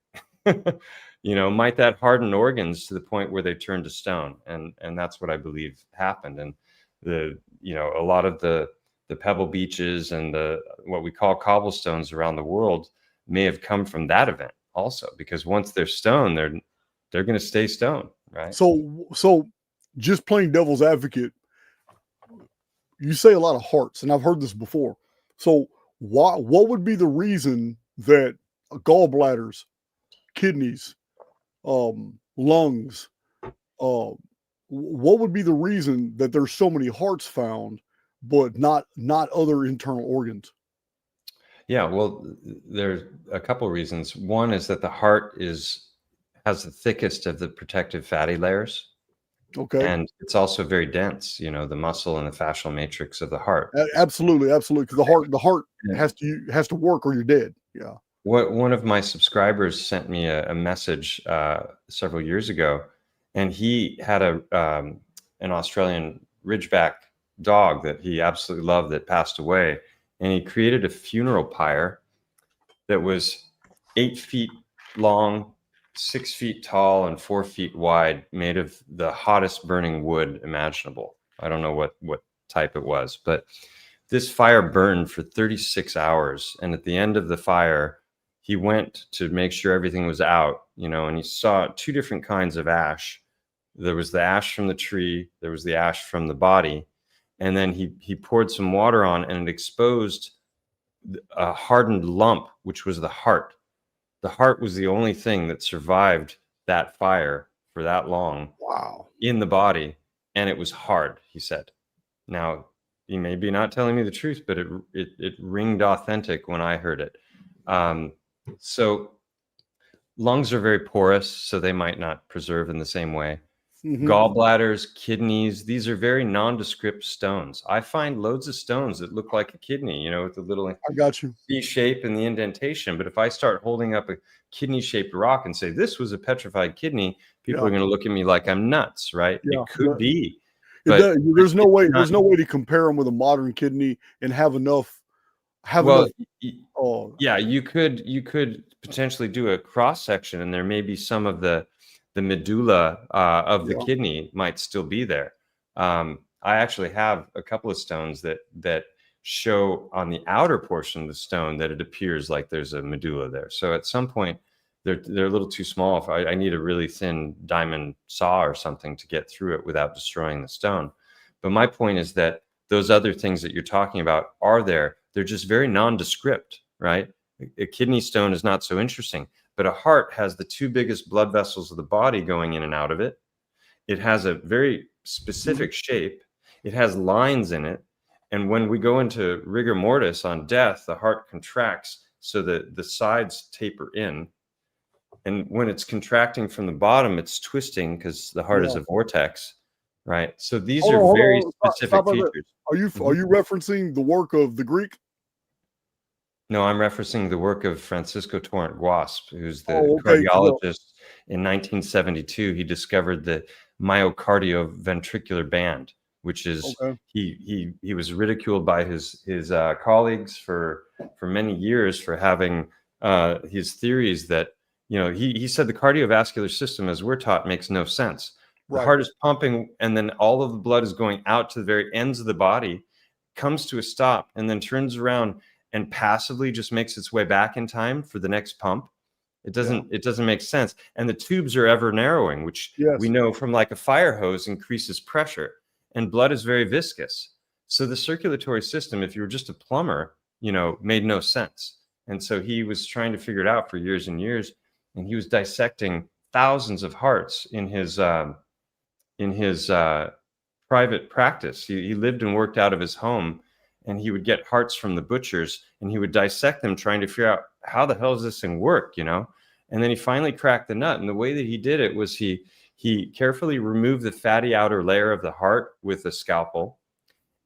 Might that harden organs to the point where they turn to stone? And that's what I believe happened. And a lot of the pebble beaches and what we call cobblestones around the world may have come from that event also, because once they're stone, they're going to stay stone, right? So just playing devil's advocate, you say a lot of hearts, and I've heard this before. So what would be the reason that gallbladders, kidneys, lungs, what would be the reason that there's so many hearts found, but not other internal organs? Yeah, well, there's a couple of reasons. One is that the heart has the thickest of the protective fatty layers. Okay. And it's also very dense, the muscle and the fascial matrix of the heart. Absolutely. Because the heart has to work or you're dead. Yeah. One of my subscribers sent me a message several years ago, and he had an Australian Ridgeback dog that he absolutely loved that passed away, and he created a funeral pyre that was 8 feet long, 6 feet tall, and 4 feet wide, made of the hottest burning wood imaginable. I don't know what type it was, but this fire burned for 36 hours. And at the end of the fire, he went to make sure everything was out, and he saw 2 different kinds of ash. There was the ash from the tree, there was the ash from the body. And then he poured some water on, and it exposed a hardened lump, which was the heart. The heart was the only thing that survived that fire for that long. Wow. In the body, and it was hard, he said. Now, he may be not telling me the truth, but it ringed authentic when I heard it. So lungs are very porous, so they might not preserve in the same way. Mm-hmm. Gallbladders, kidneys, these are very nondescript stones. I find loads of stones that look like a kidney, with the little C shape and the indentation. But if I start holding up a kidney-shaped rock and say, this was a petrified kidney, people are going to look at me like I'm nuts, right? Yeah. It could be. But there's no way to compare them with a modern kidney and have enough. Yeah, you could potentially do a cross section, and there may be some of the medulla of the kidney might still be there. I actually have a couple of stones that show on the outer portion of the stone that it appears like there's a medulla there. So at some point, they're a little too small. If I need a really thin diamond saw or something to get through it without destroying the stone. But my point is that those other things that you're talking about are there. They're just very nondescript, right? A kidney stone is not so interesting. But a heart has the 2 biggest blood vessels of the body going in and out of it. It has a very specific shape. It has lines in it. And when we go into rigor mortis on death, the heart contracts so that the sides taper in. And when it's contracting from the bottom, it's twisting because the heart is a vortex, right? So these are very specific features. Are you referencing the work of the Greek? No, I'm referencing the work of Francisco Torrent Guasp, who's the cardiologist. In 1972, he discovered the myocardioventricular band, which is he was ridiculed by his colleagues for many years for having his theories that he said the cardiovascular system, as we're taught, makes no sense. The heart is pumping, and then all of the blood is going out to the very ends of the body, comes to a stop, and then turns around and passively just makes its way back in time for the next pump. It doesn't make sense. And the tubes are ever narrowing, which we know from like a fire hose increases pressure, and blood is very viscous. So the circulatory system, if you were just a plumber, made no sense. And so he was trying to figure it out for years and years, and he was dissecting thousands of hearts in his private practice. He lived and worked out of his home, and he would get hearts from the butchers, and he would dissect them, trying to figure out how the hell does this thing work, And then he finally cracked the nut. And the way that he did it was he carefully removed the fatty outer layer of the heart with a scalpel.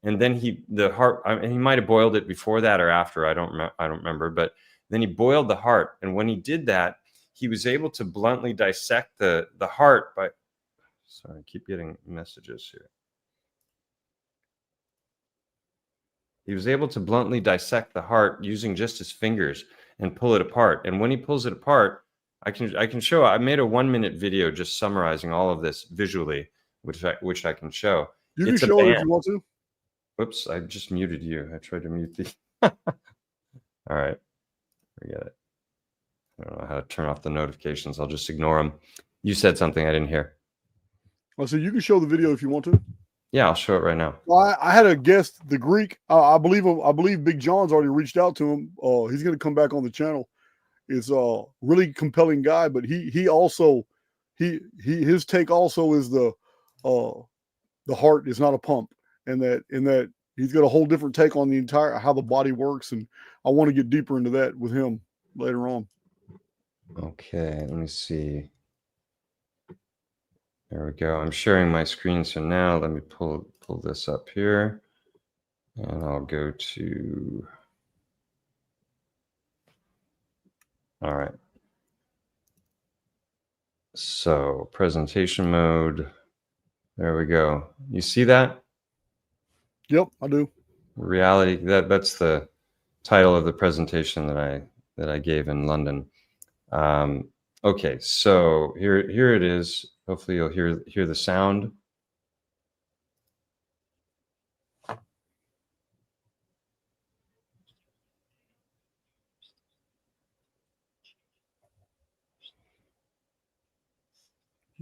And then he might have boiled it before that or after. I don't remember. But then he boiled the heart. And when he did that, he was able to bluntly dissect the heart by, sorry, I keep getting messages here. He was able to bluntly dissect the heart using just his fingers and pull it apart. And when he pulls it apart, I can show. I made a 1-minute video just summarizing all of this visually, which I can show. You can show it if you want to. Whoops, I just muted you. I tried to mute the. All right, forget it. I don't know how to turn off the notifications. I'll just ignore them. You said something I didn't hear. Oh, so you can show the video if you want to. Yeah, I'll show it right now. Well, I had a guest, the Greek. I believe Big John's already reached out to him. He's going to come back on the channel. It's a really compelling guy, but he also his take also is the heart is not a pump, and that he's got a whole different take on the entire how the body works, and I want to get deeper into that with him later on. Okay, let me see. There we go. I'm sharing my screen. So now let me pull this up here, and I'll go to. All right. So presentation mode. There we go. You see that? Yep, I do. Reality. That's the title of the presentation that I gave in London. Okay, so here it is. Hopefully you'll hear the sound.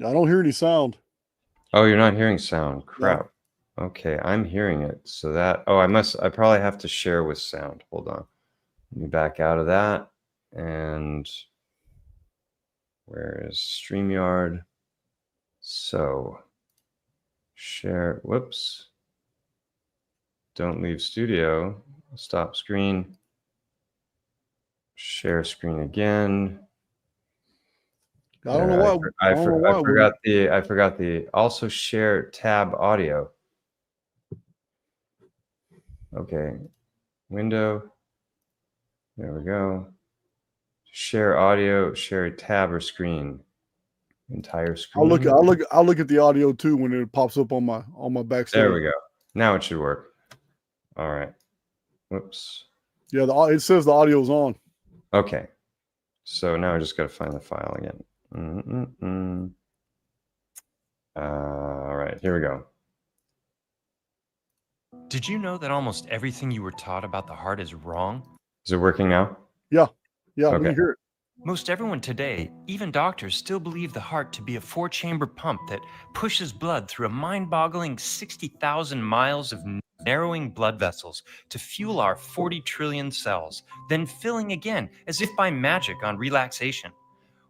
I don't hear any sound. Oh, you're not hearing sound. Crap. No. Okay, I'm hearing it. So that, I probably have to share with sound. Hold on. Let me back out of that. And where is StreamYard? So share, whoops. Don't leave studio. Stop screen. Share screen again. I don't know why. I forgot the also share tab audio. Okay, window. There we go. Share audio, share a tab or screen. Entire screen. I'll look at the audio too when it pops up on my backside. There we go. Now it should work. All right. Whoops. Yeah, it says the audio's on. Okay. So now I just got to find the file again. All right, here we go. Did you know that almost everything you were taught about the heart is wrong? Is it working now? Yeah, okay. Let me hear it. Most everyone today, even doctors, still believe the heart to be a 4-chamber pump that pushes blood through a mind-boggling 60,000 miles of narrowing blood vessels to fuel our 40 trillion cells, then filling again as if by magic on relaxation.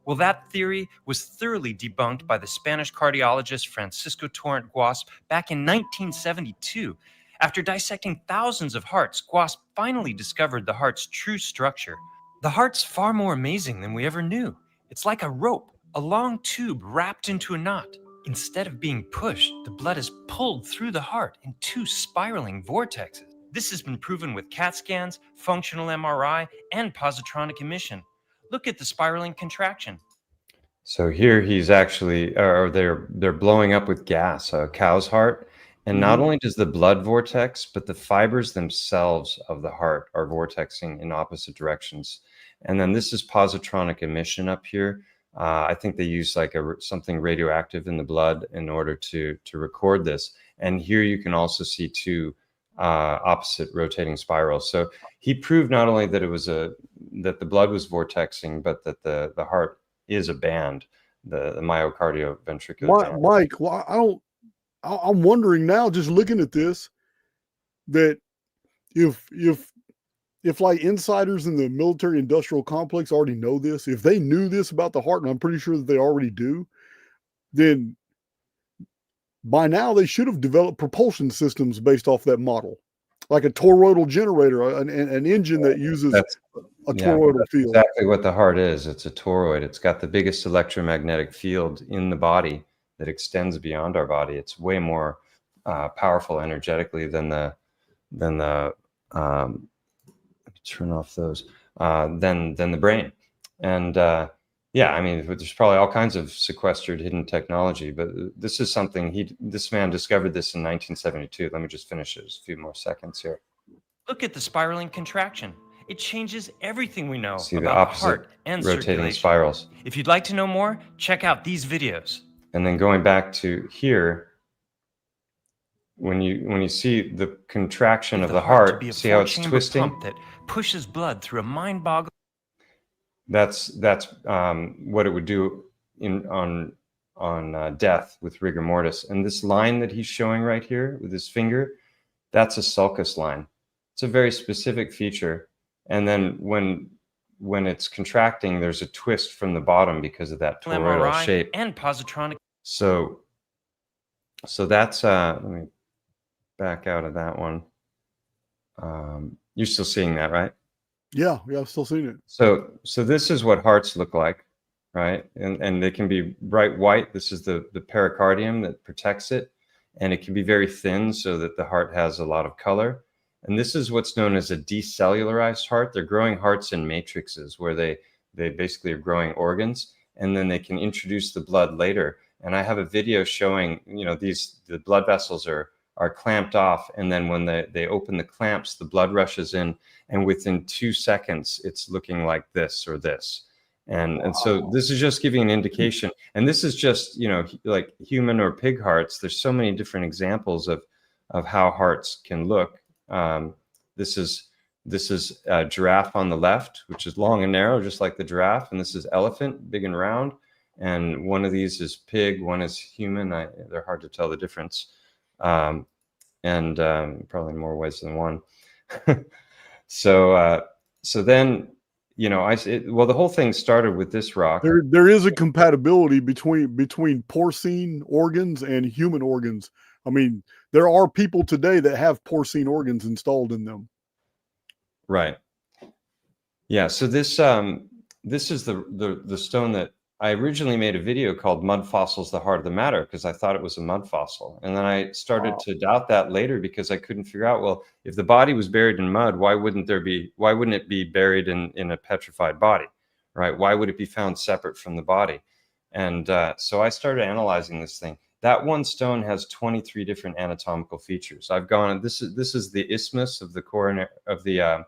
Well, that theory was thoroughly debunked by the Spanish cardiologist Francisco Torrent Guas back in 1972. After dissecting thousands of hearts, Guas finally discovered the heart's true structure. The heart's far more amazing than we ever knew. It's like a rope, a long tube wrapped into a knot. Instead of being pushed, the blood is pulled through the heart in 2 spiraling vortexes. This has been proven with CAT scans, functional MRI, and positronic emission. Look at the spiraling contraction. So here he's actually, or they're blowing up with gas, a cow's heart. And not only does the blood vortex, but the fibers themselves of the heart are vortexing in opposite directions. And then this is positronic emission up here. I think they use like something radioactive in the blood in order to record this. And here you can also see 2 opposite rotating spirals. So he proved not only that it was that the blood was vortexing, but that the heart is a band, the myocardio-ventricular band. Mike, well, I'm wondering now, just looking at this, that if like insiders in the military industrial complex already know this, if they knew this about the heart, and I'm pretty sure that they already do, then by now they should have developed propulsion systems based off that model, like a toroidal generator, an engine that uses a toroidal field. Exactly what the heart is. It's a toroid. It's got the biggest electromagnetic field in the body that extends beyond our body. It's way more powerful energetically than the turn off those than the brain. And yeah, I mean, there's probably all kinds of sequestered hidden technology, but this is something this man discovered this in 1972. Let me just finish it. Just a few more seconds here. Look at the spiraling contraction. It changes everything we know See the about opposite heart and rotating circulation. spirals. If you'd like to know more, check out these videos. And then going back to here, when you see the contraction of the heart, see how it's twisting? Pump that pushes blood through a mind-boggling. That's what it would do on death with rigor mortis. And this line that he's showing right here with his finger, that's a sulcus line. It's a very specific feature. And then when it's contracting, there's a twist from the bottom because of that toroidal shape. And positronic. So that's let me back out of that one. You're still seeing that, right? Yeah, I'm still seeing it. So this is what hearts look like, right? And they can be bright white. This is the pericardium that protects it, and it can be very thin so that the heart has a lot of color. And this is what's known as a decellularized heart. They're growing hearts in matrices where they basically are growing organs, and then they can introduce the blood later. And I have a video showing, the blood vessels are clamped off, and then when they open the clamps, the blood rushes in, and within 2 seconds, it's looking like this or this. And so this is just giving an indication. And this is just, like human or pig hearts. There's so many different examples of how hearts can look. This is a giraffe on the left, which is long and narrow, just like the giraffe. And this is elephant, big and round. And one of these is pig, one is human. They're hard to tell the difference. And probably more ways than one. So then, the whole thing started with this rock. There is a compatibility between porcine organs and human organs. I mean, there are people today that have porcine organs installed in them. Right. Yeah. So this is the stone that I originally made a video called "Mud Fossils: The Heart of the Matter" because I thought it was a mud fossil, and then I started to doubt that later because I couldn't figure out, well, if the body was buried in mud, why wouldn't it be buried in a petrified body, right? Why would it be found separate from the body? And so I started analyzing this thing. That one stone has 23 different anatomical features. I've gone. This is the isthmus of the coronary of the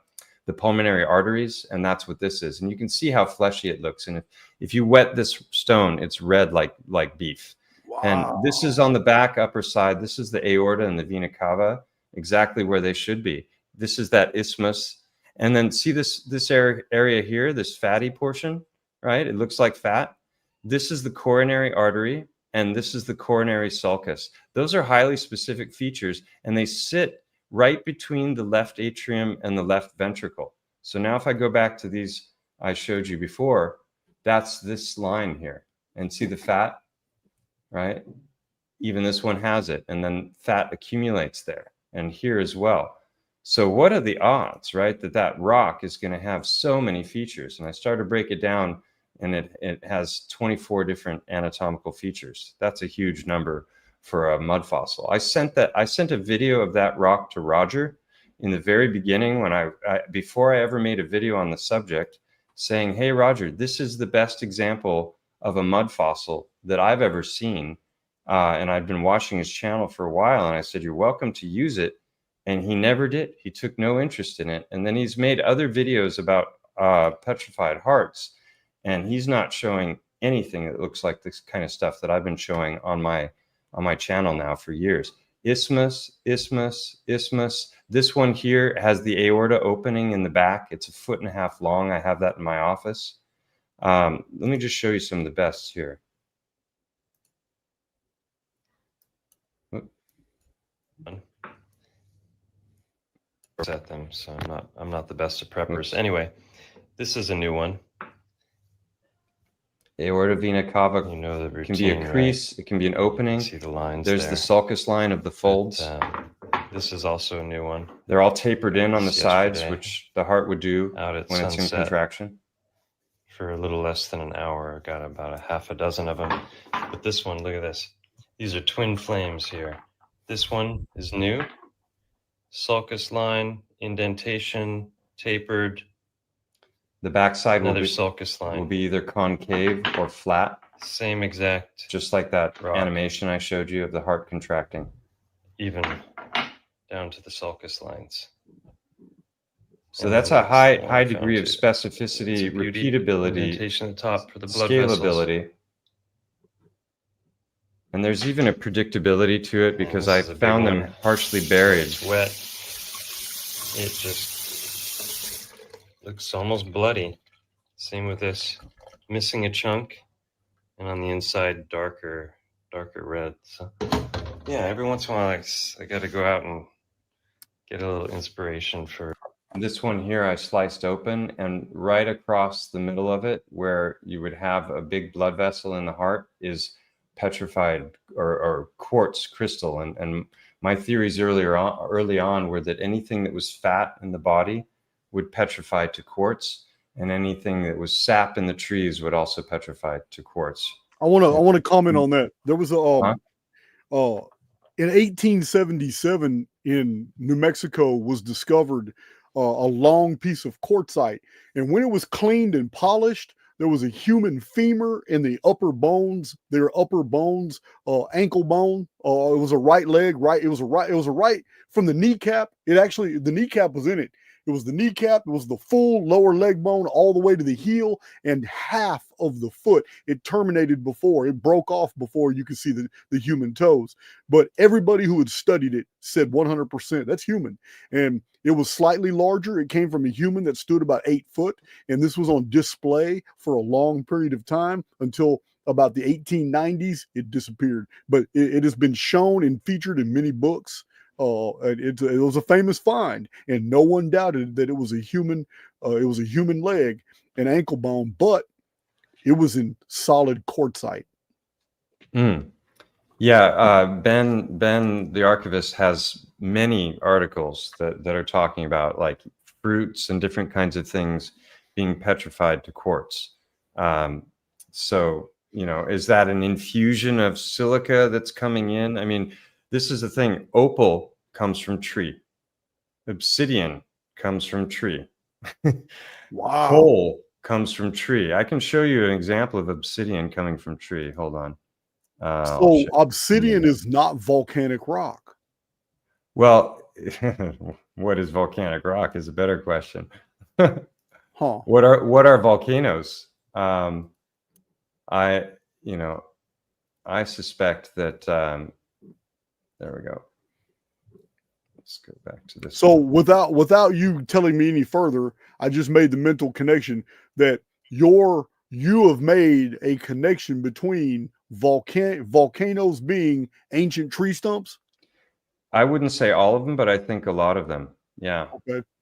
pulmonary arteries, and that's what this is. And you can see how fleshy it looks. And if you wet this stone, it's red like beef. Wow. And this is on the back upper side. This is the aorta and the vena cava, exactly where they should be. This is that isthmus. And then see this area here, this fatty portion, right? It looks like fat. This is the coronary artery, and this is the coronary sulcus. Those are highly specific features, and they sit right between the left atrium and the left ventricle. So now if I go back to these I showed you before, that's this line here. And see the fat, right? Even this one has it. And then fat accumulates there and here as well. So what are the odds, right, that rock is going to have so many features? And I started to break it down, and it has 24 different anatomical features. That's a huge number for a mud fossil. I sent a video of that rock to Roger in the very beginning when before I ever made a video on the subject, saying, hey, Roger, this is the best example of a mud fossil that I've ever seen. And I'd been watching his channel for a while, and I said, you're welcome to use it. And he never did. He took no interest in it. And then he's made other videos about petrified hearts, and he's not showing anything that looks like this kind of stuff that I've been showing on my channel now for years. isthmus, isthmus, isthmus. This one here has the aorta opening in the back. It's 1.5 feet long. I have that in my office. Let me just show you some of the best here. Set them, so I'm not the best of preppers. Anyway, this is a new one. Aorta vena cava, You know the it routine, can be a crease, right? it can be an opening. See the lines There's there. the sulcus line of the folds. This is also a new one. They're all tapered in on the sides, Yesterday, which the heart would do out at when it's in sunset. contraction. For a little less than an hour, I got about 6 of them. But this one, look at this. These are twin flames here. This one is new. Sulcus line, indentation, tapered. The backside Another sulcus will line. be either concave or flat, Same exact, just like that rock. animation I showed you of the heart contracting. Even down to the sulcus lines. So And that's then a high the one I degree of found too. specificity, It's a beauty. repeatability, Indentation at the top for the blood vessels. scalability. And there's even a predictability to it because I this is a big found them one. partially buried. It's wet. It just looks almost bloody. Same with this. Missing a chunk. And on the inside, darker red. So, yeah, every once in a while, I got to go out and get a little inspiration for. This one here I sliced open, and right across the middle of it, where you would have a big blood vessel in the heart, is petrified or quartz crystal. And my theories early on were that anything that was fat in the body would petrify to quartz, and anything that was sap in the trees would also petrify to quartz. I want to comment on that. There was a in 1877 in New Mexico was discovered a long piece of quartzite, and when it was cleaned and polished, there was a human femur in the upper bones. Their upper bones, ankle bone. It was a right leg. It was a right from the kneecap. The kneecap was in it. It was the kneecap. It was the full lower leg bone all the way to the heel and half of the foot. It terminated before. It broke off before you could see the human toes. But everybody who had studied it said 100% that's human. And it was slightly larger. It came from a human that stood about 8 foot. And this was on display for a long period of time until about the 1890s. It disappeared. But it has been shown and featured in many books. It was a famous find, and no one doubted that it was a human. It was a human leg and ankle bone, but it was in solid quartzite. Yeah, Ben, the archivist, has many articles that are talking about like fruits and different kinds of things being petrified to quartz. So, is that an infusion of silica that's coming in? I mean, this is the thing. Opal comes from tree. Obsidian comes from tree. Wow. Coal comes from tree. I can show you an example of obsidian coming from tree. Hold on. So obsidian is not volcanic rock. Well, what is volcanic rock is a better question. Huh. What are volcanoes? I suspect that there we go. Let's go back to this. So without you telling me any further, I just made the mental connection that you have made a connection between volcanoes being ancient tree stumps. I wouldn't say all of them, but I think a lot of them. Yeah.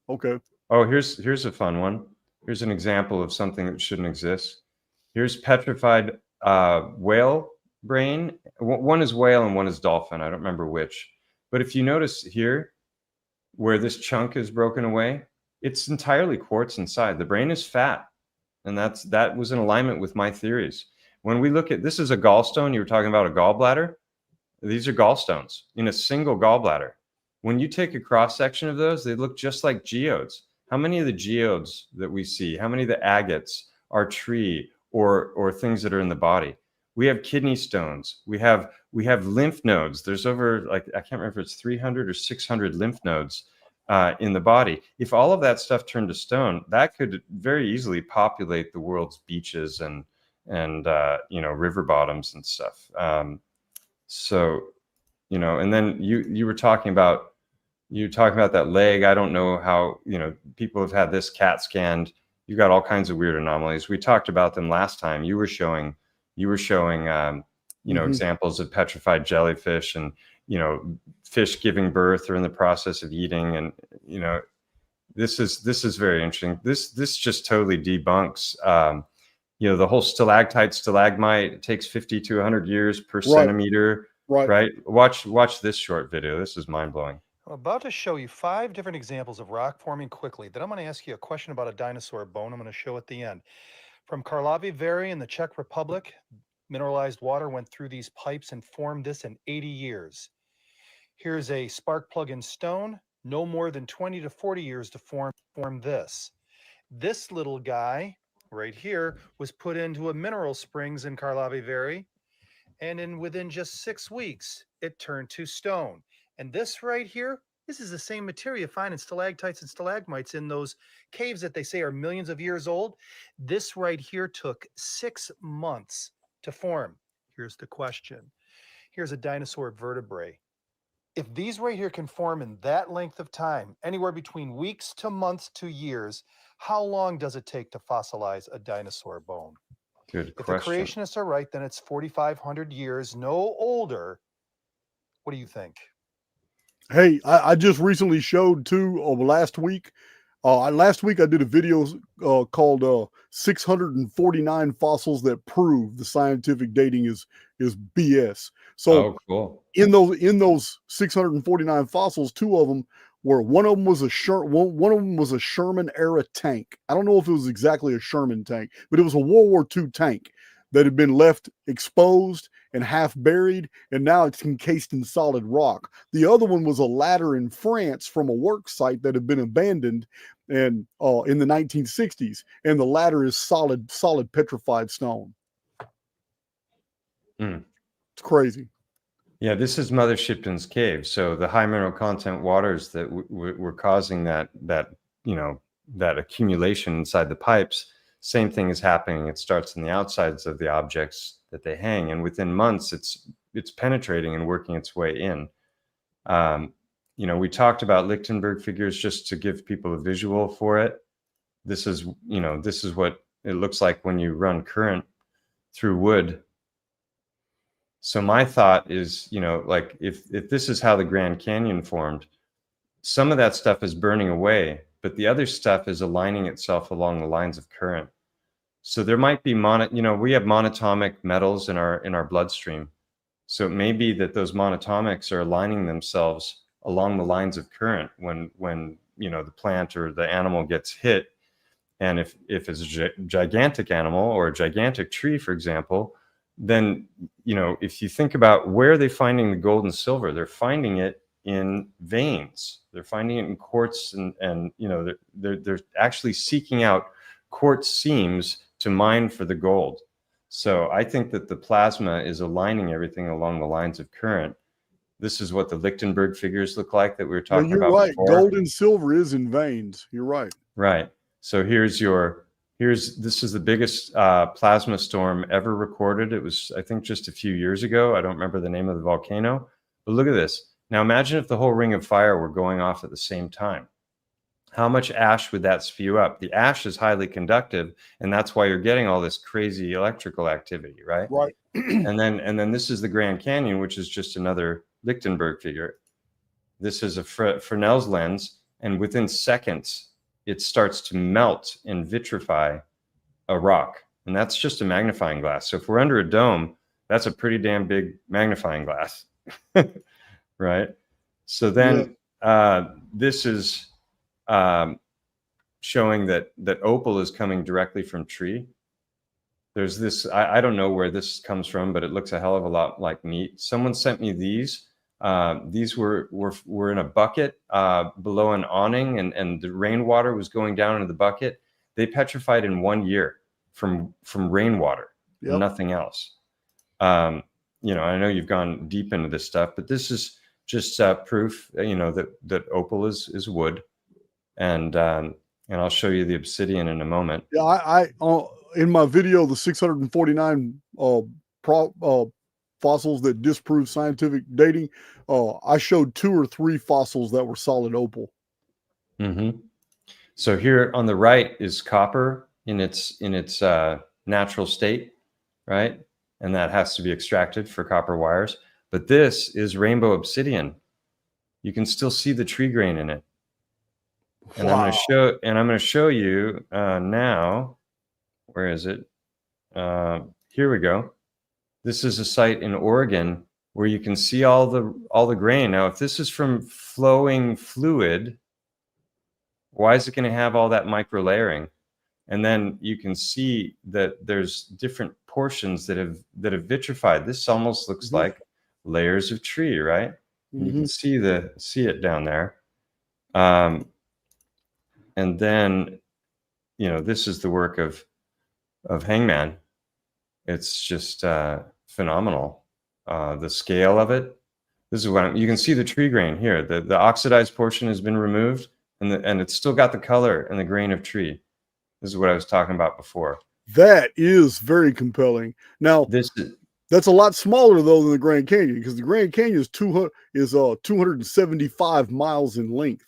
Okay. Oh, here's a fun one. Here's an example of something that shouldn't exist. Here's petrified whale brain. One is whale and one is dolphin. I don't remember which. But if you notice here, where this chunk is broken away, it's entirely quartz inside. The brain is fat, and that was in alignment with my theories. When we look at, this is a gallstone. You were talking about a gallbladder. These are gallstones in a single gallbladder. When you take a cross section of those, they look just like geodes. How many of the geodes that we see, how many of the agates are tree or things that are in the body? We have kidney stones. We have lymph nodes. There's over, like, I can't remember if it's 300 or 600 lymph nodes in the body. If all of that stuff turned to stone, that could very easily populate the world's beaches and river bottoms and stuff. So, you know. And then you were talking about that leg. I don't know how, you know, people have had this CAT scanned. You got all kinds of weird anomalies. We talked about them last time. You were showing you know, examples of petrified jellyfish, and, you know, fish giving birth or in the process of eating. And, you know, this is very interesting. This just totally debunks, you know, the whole stalactite, stalagmite. It takes 50 to 100 years per centimeter. Right. Watch this short video. This is mind blowing. I'm about to show you 5 different examples of rock forming quickly. Then I'm going to ask you a question about a dinosaur bone I'm going to show at the end. From Karlovy Vary in the Czech Republic, mineralized water went through these pipes and formed this in 80 years. Here's a spark plug in stone, no more than 20 to 40 years to form this. This little guy right here was put into a mineral springs in Karlovy Vary, and within just 6 weeks, it turned to stone. And this right here, this is the same material you find in stalactites and stalagmites in those caves that they say are millions of years old. This right here took 6 months to form. Here's the question. Here's a dinosaur vertebrae. If these right here can form in that length of time, anywhere between weeks to months to years, how long does it take to fossilize a dinosaur bone? Good question. If the creationists are right, then it's 4,500 years, no older. What do you think? Hey, I just recently showed too last week. Last week I did a video called 649 fossils that prove the scientific dating is BS. So cool. In those 649 fossils, 2 of them were, one of them was a Sherman era tank. I don't know if it was exactly a Sherman tank, but it was a World War II tank that had been left exposed and half buried, and now it's encased in solid rock. The other one was a ladder in France from a work site that had been abandoned and in the 1960s, and the ladder is solid petrified stone. It's crazy. Yeah, this is Mother Shipton's cave. So the high mineral content waters that were causing that you know, that accumulation inside the pipes, same thing is happening. It starts in the outsides of the objects that they hang, and within months it's penetrating and working its way in. You know, we talked about Lichtenberg figures just to give people a visual for it. This is, you know, this is what it looks like when you run current through wood. So my thought is, you know, like if this is how the Grand Canyon formed, some of that stuff is burning away, but the other stuff is aligning itself along the lines of current. So there might be you know, we have monatomic metals in our bloodstream. So it may be that those monatomics are aligning themselves along the lines of current when you know, the plant or the animal gets hit. And if it's a gigantic animal or a gigantic tree, for example, then, you know, if you think about where are they finding the gold and silver, they're finding it in veins. They're finding it in quartz, and you know, they're actually seeking out quartz seams to mine for the gold. So I think that the plasma is aligning everything along the lines of current. This is what the Lichtenberg figures look like that we were talking about. You're right. Before. Gold and silver is in veins. You're right. Right. So this is the biggest plasma storm ever recorded. It was, I think, just a few years ago. I don't remember the name of the volcano, but look at this. Now imagine if the whole ring of fire were going off at the same time. How much ash would that spew up? The ash is highly conductive, and that's why you're getting all this crazy electrical activity, right? Right. and then this is the Grand Canyon, which is just another Lichtenberg figure. This is a Fresnel's lens, and within seconds, it starts to melt and vitrify a rock. And that's just a magnifying glass. So if we're under a dome, that's a pretty damn big magnifying glass, right? So then this is showing that opal is coming directly from tree. There's this, I don't know where this comes from, but it looks a hell of a lot like meat. Someone sent me these. These were in a bucket below an awning, and the rainwater was going down into the bucket. They petrified in 1 year from rainwater, nothing else. You know, I know you've gone deep into this stuff, but this is just proof, you know, that opal is wood, and I'll show you the obsidian in a moment. Yeah, I in my video, the 649 fossils that disprove scientific dating. I showed 2 or 3 fossils that were solid opal. Mm-hmm. So here on the right is copper in its natural state, right? And that has to be extracted for copper wires. But this is rainbow obsidian. You can still see the tree grain in it. And Wow. I'm going to show you now. Where is it? Here we go. This is a site in Oregon where you can see all the grain. Now, if this is from flowing fluid, why is it going to have all that micro layering? And then you can see that there's different portions that have vitrified. This almost looks like layers of tree, right? And you can see it down there. And then, this is the work of Hangman. It's just phenomenal. The scale of it. This is what you can see the tree grain here. The oxidized portion has been removed, and it's still got the color and the grain of tree. This is what I was talking about before. That is very compelling. Now, that's a lot smaller though than the Grand Canyon, because the Grand Canyon is 275 miles in length.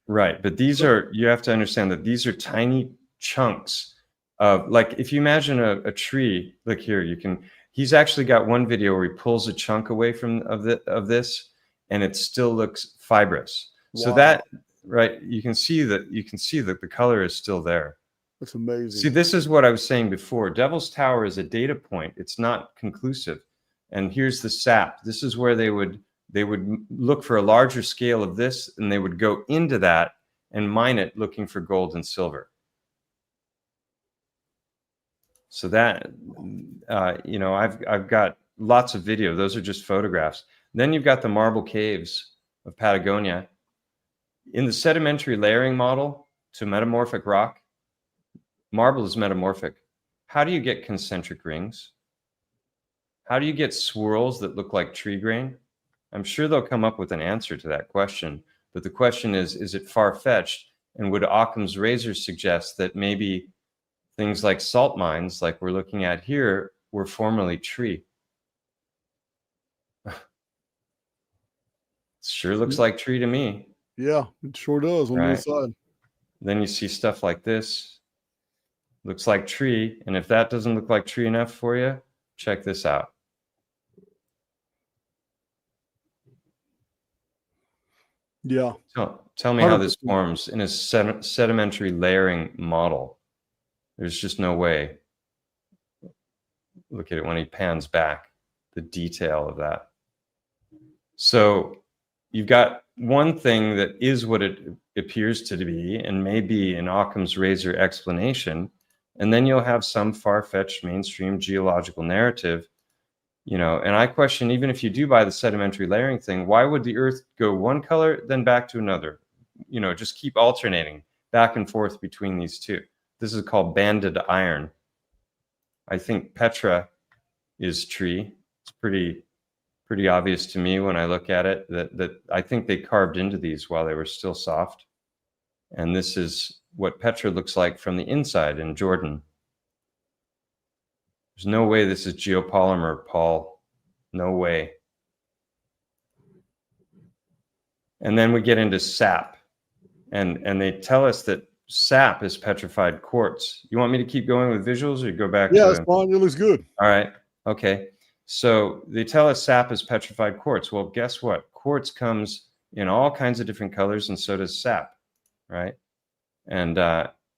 Right, but you have to understand that these are tiny chunks of, like, if you imagine a tree. Look here, he's actually got one video where he pulls a chunk away of this, and it still looks fibrous. Wow. So that, right, you can see that the color is still there. That's amazing. See, this is what I was saying before. Devil's Tower is a data point. It's not conclusive. And here's the sap. This is where they would look for a larger scale of this, and they would go into that and mine it looking for gold and silver. So that, I've got lots of video. Those are just photographs. Then you've got the marble caves of Patagonia. In the sedimentary layering model to metamorphic rock, marble is metamorphic. How do you get concentric rings? How do you get swirls that look like tree grain? I'm sure they'll come up with an answer to that question. But the question is it far-fetched? And would Occam's razor suggest that maybe things like salt mines, like we're looking at here, were formerly tree? It sure looks like tree to me. Yeah, it sure does on the inside. Then you see stuff like this. Looks like tree. And if that doesn't look like tree enough for you, check this out. Yeah. Tell me 100%. How this forms in a sedimentary layering model. There's just no way. Look at it when he pans back, the detail of that. So you've got one thing that is what it appears to be and may be an Occam's razor explanation. And then you'll have some far-fetched mainstream geological narrative, and I question, even if you do buy the sedimentary layering thing, why would the Earth go one color, then back to another? Just keep alternating back and forth between these two. This is called banded iron. I think Petra is tree. It's pretty obvious to me when I look at it that I think they carved into these while they were still soft. And this is what Petra looks like from the inside in Jordan. There's no way this is geopolymer, Paul. No way. And then we get into sap. And they tell us that sap is petrified quartz. You want me to keep going with visuals or go back? Yeah, that's fine. It looks good. All right. Okay. So they tell us sap is petrified quartz. Well, guess what? Quartz comes in all kinds of different colors, and so does sap, right? And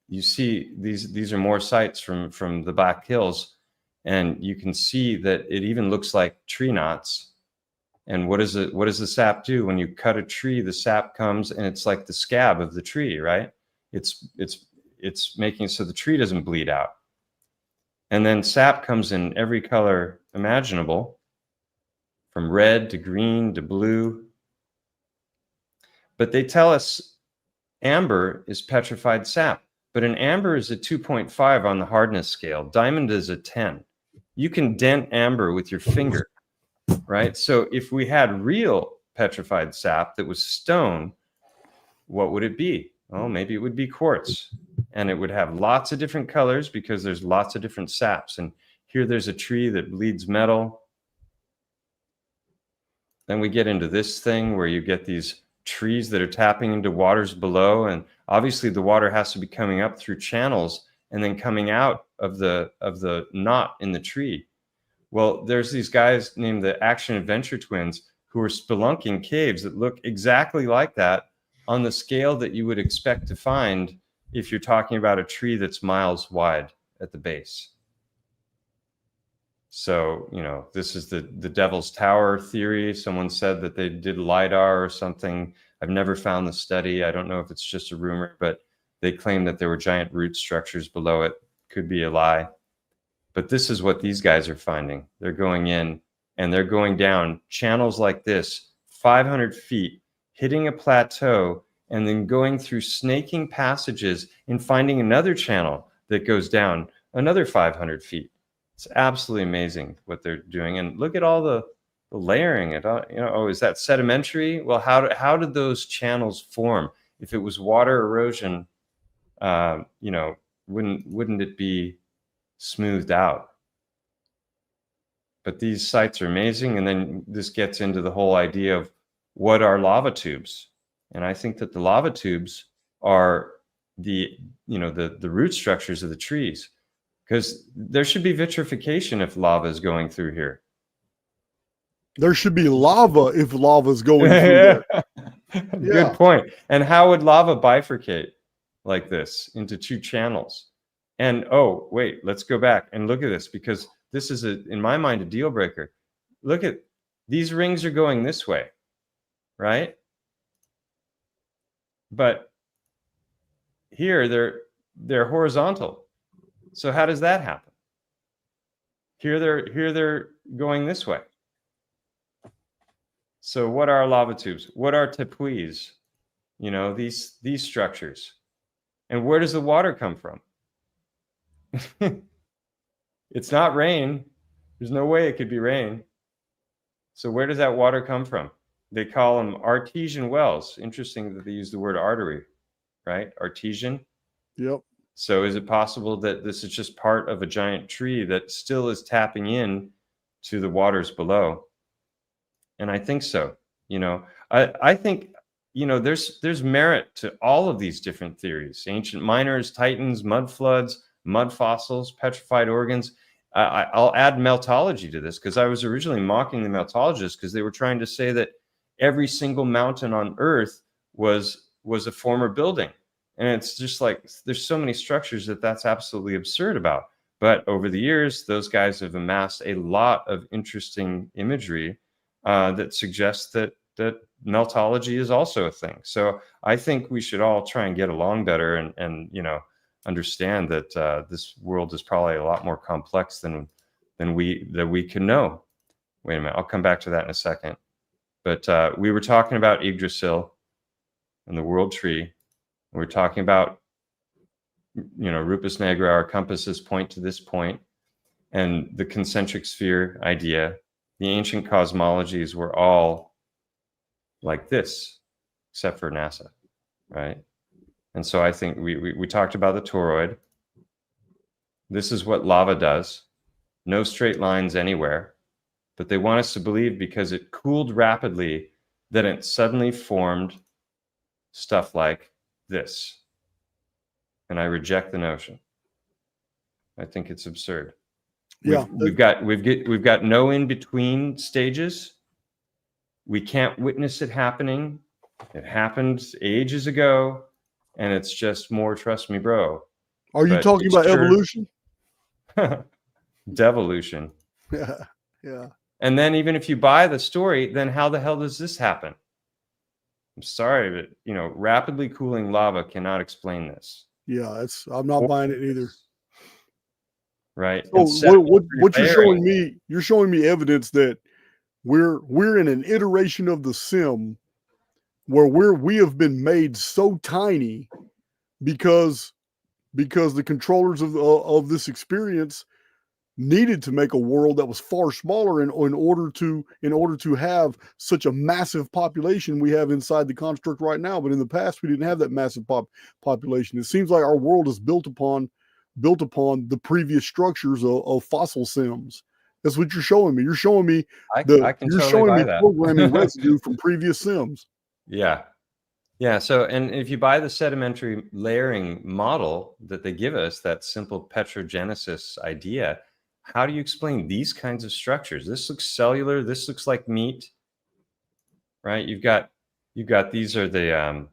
you see these are more sites from the Black Hills, and you can see that it even looks like tree knots. And what does the sap do? When you cut a tree, the sap comes and it's like the scab of the tree, right? It's making so the tree doesn't bleed out. And then sap comes in every color imaginable, from red to green to blue. But they tell us amber is petrified sap, but an amber is a 2.5 on the hardness scale. Diamond is a 10. You can dent amber with your finger, right? So if we had real petrified sap that was stone, what would it be? Oh, maybe it would be quartz, and it would have lots of different colors because there's lots of different saps. And here there's a tree that bleeds metal. then we get into this thing where you get these trees that are tapping into waters below, and obviously the water has to be coming up through channels and then coming out of the knot in the tree. Well, there's these guys named the Action Adventure Twins who are spelunking caves that look exactly like that on the scale that you would expect to find if you're talking about a tree that's miles wide at the base. So, you know, this is the Devil's Tower theory. Someone said that they did LiDAR or something. I've never found the study. I don't know if it's just a rumor, but they claim that there were giant root structures below it. Could be a lie. But this is what these guys are finding. They're going in and they're going down channels like this, 500 feet, hitting a plateau, and then going through snaking passages and finding another channel that goes down another 500 feet. It's absolutely amazing what they're doing. And look at all the layering. You know, oh, is that sedimentary? Well, how did those channels form? If it was water erosion, you know, wouldn't it be smoothed out? But these sites are amazing. And then this gets into the whole idea of what are lava tubes. And I think that the lava tubes are the root structures of the trees, because there should be vitrification if lava is going through here. There should be lava if lava is going through there. Good point. And how would lava bifurcate like this into two channels? And oh, wait, let's go back and look at this, because this is, in my mind, a deal breaker. Look at these rings are going this way, right? But here they're horizontal. So how does that happen? Here they're going this way. So what are lava tubes? What are tepuis? You know, these structures. And where does the water come from? It's not rain. There's no way it could be rain. So where does that water come from? They call them artesian wells. Interesting that they use the word artery, right? Artesian. Yep. So is it possible that this is just part of a giant tree that still is tapping in to the waters below? And I think so. You know, I think, you know, there's merit to all of these different theories: ancient miners, titans, mud floods, mud fossils, petrified organs. I'll add Meltology to this, because I was originally mocking the Meltologists because they were trying to say that every single mountain on Earth was a former building. And it's just like, there's so many structures that's absolutely absurd about. But over the years, those guys have amassed a lot of interesting imagery that suggests that Meltology is also a thing. So I think we should all try and get along better and you know, understand that this world is probably a lot more complex than we can know. Wait a minute, I'll come back to that in a second. But we were talking about Yggdrasil and the world tree. We're talking about, you know, Rupus Negra, our compasses point to this point, and the concentric sphere idea. The ancient cosmologies were all like this, except for NASA, right? And so I think we talked about the toroid. This is what lava does. No straight lines anywhere. But they want us to believe, because it cooled rapidly, that it suddenly formed stuff like this. And I reject the notion. I think it's absurd. Yeah, we've got no in between stages. We can't witness it happening. It happened ages ago, and it's just more trust me, bro. Are you talking about evolution? Devolution. Yeah, yeah. And then even if you buy the story, then how the hell does this happen? I'm sorry, but you know, rapidly cooling lava cannot explain this. Yeah, I'm not buying it either. Right. So what you're showing me evidence that we're in an iteration of the sim where we have been made so tiny because the controllers of this experience needed to make a world that was far smaller in order to have such a massive population we have inside the construct right now. But in the past, we didn't have that massive population. It seems like our world is built upon the previous structures of fossil sims. That's what you're showing me. You're showing me I can totally buy that. programming residue from previous sims. Yeah. Yeah. So, and if you buy the sedimentary layering model that they give us, that simple petrogenesis idea, how do you explain these kinds of structures? This looks cellular. This looks like meat, right? You've got these are the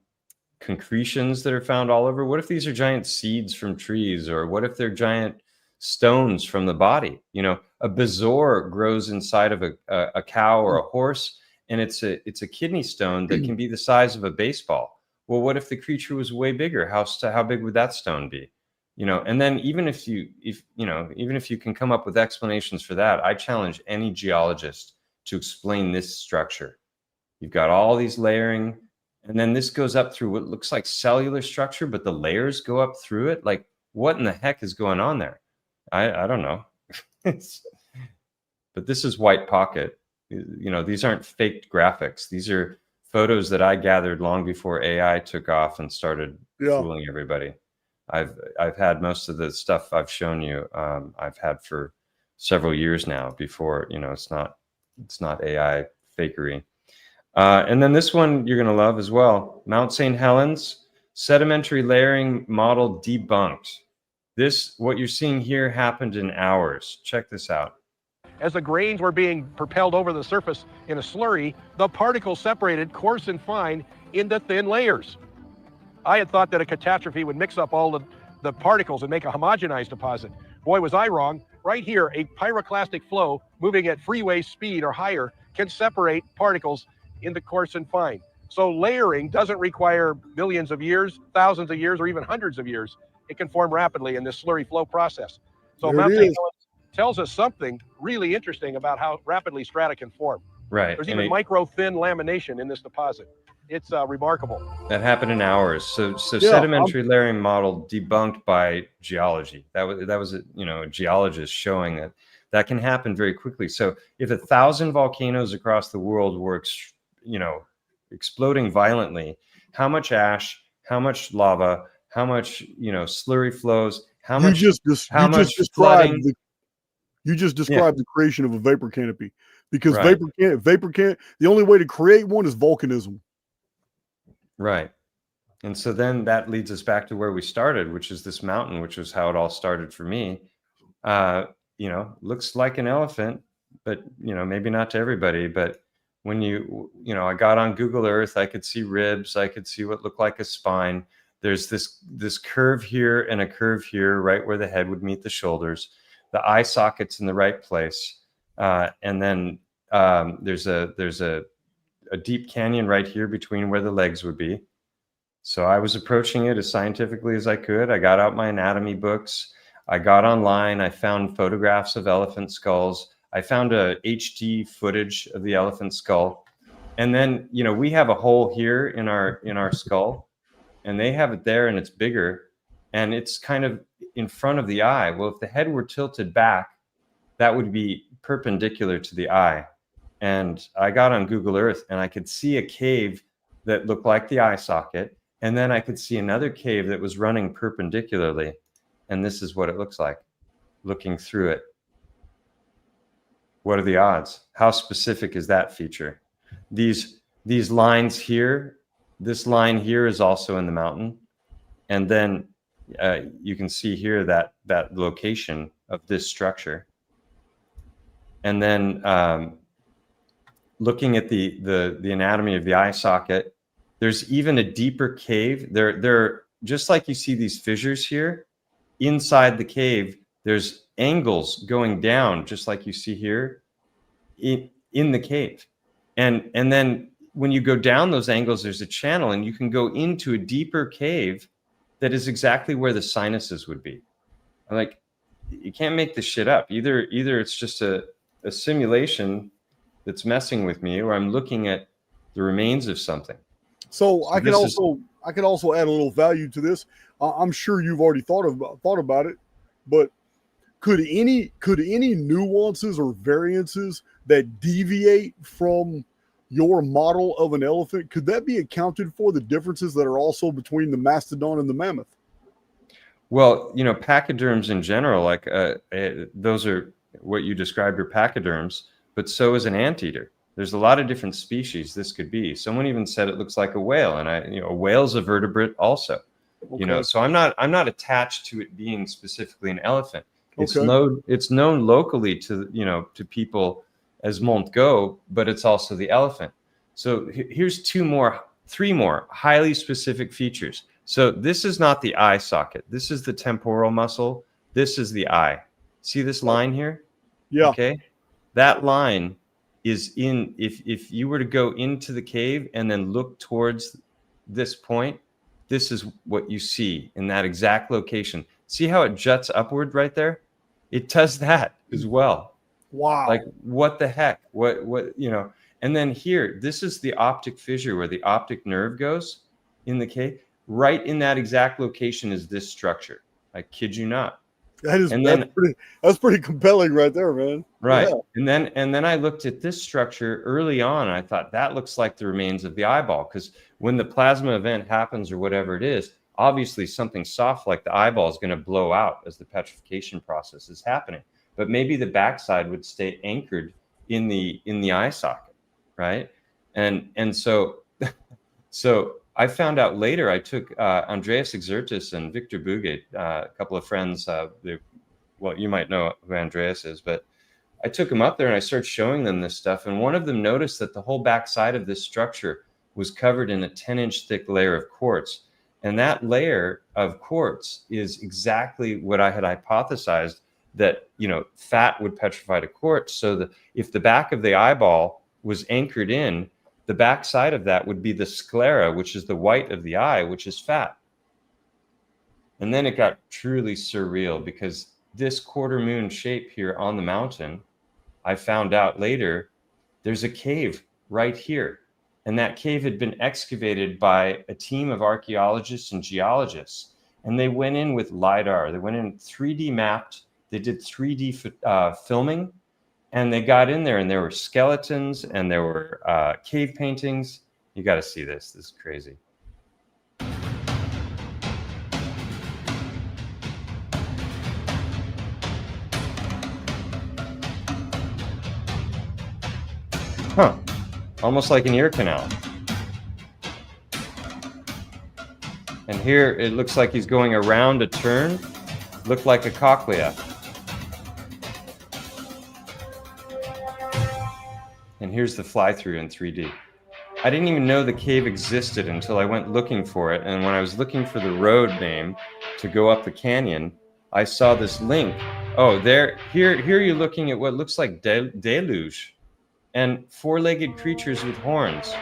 concretions that are found all over. What if these are giant seeds from trees, or what if they're giant stones from the body? You know, a bezoar grows inside of a cow or a horse, and it's a kidney stone that can be the size of a baseball. Well, what if the creature was way bigger? How big would that stone be? You know, and then even if you can come up with explanations for that, I challenge any geologist to explain this structure. You've got all these layering, and then this goes up through what looks like cellular structure, but the layers go up through it. Like, what in the heck is going on there? I don't know. But this is White Pocket. You know, these aren't faked graphics. These are photos that I gathered long before AI took off and started fooling everybody. I've had most of the stuff I've shown you. I've had for several years now. Before, you know, it's not AI fakery. And then this one you're going to love as well. Mount St. Helens sedimentary layering model debunked. What you're seeing here happened in hours. Check this out. As the grains were being propelled over the surface in a slurry, the particles separated coarse and fine into thin layers. I had thought that a catastrophe would mix up all the particles and make a homogenized deposit. Boy, was I wrong. Right here, a pyroclastic flow moving at freeway speed or higher can separate particles into coarse and fine. So layering doesn't require millions of years, thousands of years, or even hundreds of years. It can form rapidly in this slurry flow process. So Mount St. Helens tells us something really interesting about how rapidly strata can form. Right. There's even micro-thin lamination in this deposit. It's remarkable. That happened in hours. So sedimentary layering model debunked by geology. That was a geologist showing that can happen very quickly. So if 1,000 volcanoes across the world were exploding violently, how much ash, how much lava, how much slurry flows, how much flooding. You just described the creation of a vapor canopy, because vapor canopy, the only way to create one is volcanism. Right. And so then that leads us back to where we started, which is this mountain, which was how it all started for me. Looks like an elephant, but maybe not to everybody. But when I got on Google Earth, I could see ribs, I could see what looked like a spine. There's this curve here and a curve here, right where the head would meet the shoulders. The eye socket's in the right place, and then there's a deep canyon right here between where the legs would be. So I was approaching it as scientifically as I could. I got out my anatomy books. I got online. I found photographs of elephant skulls. I found a HD footage of the elephant skull. And then, we have a hole here in our skull, and they have it there, and it's bigger, and it's kind of in front of the eye. Well, if the head were tilted back, that would be perpendicular to the eye. And I got on Google Earth, and I could see a cave that looked like the eye socket. And then I could see another cave that was running perpendicularly. And this is what it looks like, looking through it. What are the odds? How specific is that feature? These lines here, this line here is also in the mountain. And then you can see here that location of this structure. And then looking at the anatomy of the eye socket, there's even a deeper cave. There, just like you see these fissures here, inside the cave, there's angles going down, just like you see here, in the cave. And then when you go down those angles, there's a channel, and you can go into a deeper cave that is exactly where the sinuses would be. Like, you can't make this shit up. Either it's just a simulation that's messing with me, or I'm looking at the remains of something. So I could also add a little value to this. I'm sure you've already thought about it, but could any nuances or variances that deviate from your model of an elephant, could that be accounted for, the differences that are also between the mastodon and the mammoth? Well, pachyderms in general, like those are what you described are pachyderms, but so is an anteater. There's a lot of different species this could be. Someone even said it looks like a whale, and a whale's a vertebrate also. Okay. So I'm not attached to it being specifically an elephant. It's Okay. it's known locally to to people as Montgo, but it's also the elephant. So here's three more highly specific features. So this is not the eye socket. This is the temporal muscle. This is the eye. See this line here? Yeah. Okay. That line is in, if you were to go into the cave and then look towards this point, this is what you see in that exact location. See how it juts upward right there? It does that as well. Wow. Like, what the heck? What, and then here, this is the optic fissure where the optic nerve goes in the cave. Right in that exact location is this structure. I kid you not. That's pretty compelling right there, man. Right. Yeah. And then I looked at this structure early on, and I thought that looks like the remains of the eyeball, because when the plasma event happens or whatever it is, obviously something soft like the eyeball is going to blow out as the petrification process is happening. But maybe the backside would stay anchored in the eye socket, right? And so I found out later. I took Andreas Exertus and Victor Bugge, a couple of friends. Well, you might know who Andreas is, but I took them up there and I started showing them this stuff. And one of them noticed that the whole backside of this structure was covered in a 10-inch thick layer of quartz. And that layer of quartz is exactly what I had hypothesized, that fat would petrify to quartz. So if the back of the eyeball was anchored in, the back side of that would be the sclera, which is the white of the eye, which is fat. And then it got truly surreal, because this quarter moon shape here on the mountain, I found out later, there's a cave right here. And that cave had been excavated by a team of archaeologists and geologists. And they went in with LiDAR. They went in 3D mapped. They did 3D filming. And they got in there, and there were skeletons, and there were cave paintings. You got to see this. This is crazy. Huh. Almost like an ear canal. And here it looks like he's going around a turn. Looked like a cochlea. And here's the fly-through in 3D. I didn't even know the cave existed until I went looking for it. And when I was looking for the road name to go up the canyon, I saw this link. Oh, here you're looking at what looks like deluge and four-legged creatures with horns.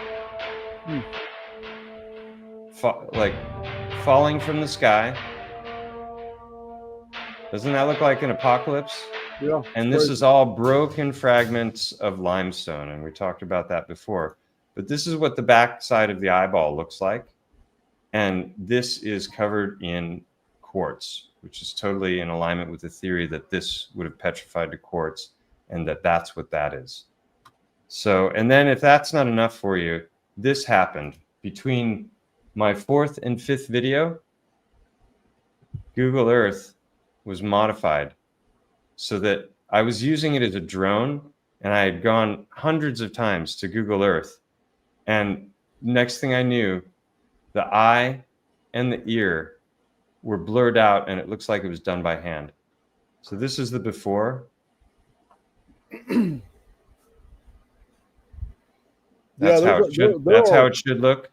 Like falling from the sky. Doesn't that look like an apocalypse? Yeah. And this is all broken fragments of limestone, and we talked about that before. But this is what the back side of the eyeball looks like. And this is covered in quartz, which is totally in alignment with the theory that this would have petrified to quartz, and that's what that is. So, and then if that's not enough for you, this happened between my 4th and 5th video. Google Earth was modified so that I was using it as a drone, and I had gone hundreds of times to Google Earth. And next thing I knew, the eye and the ear were blurred out, and it looks like it was done by hand. So this is the before. That's how it should look.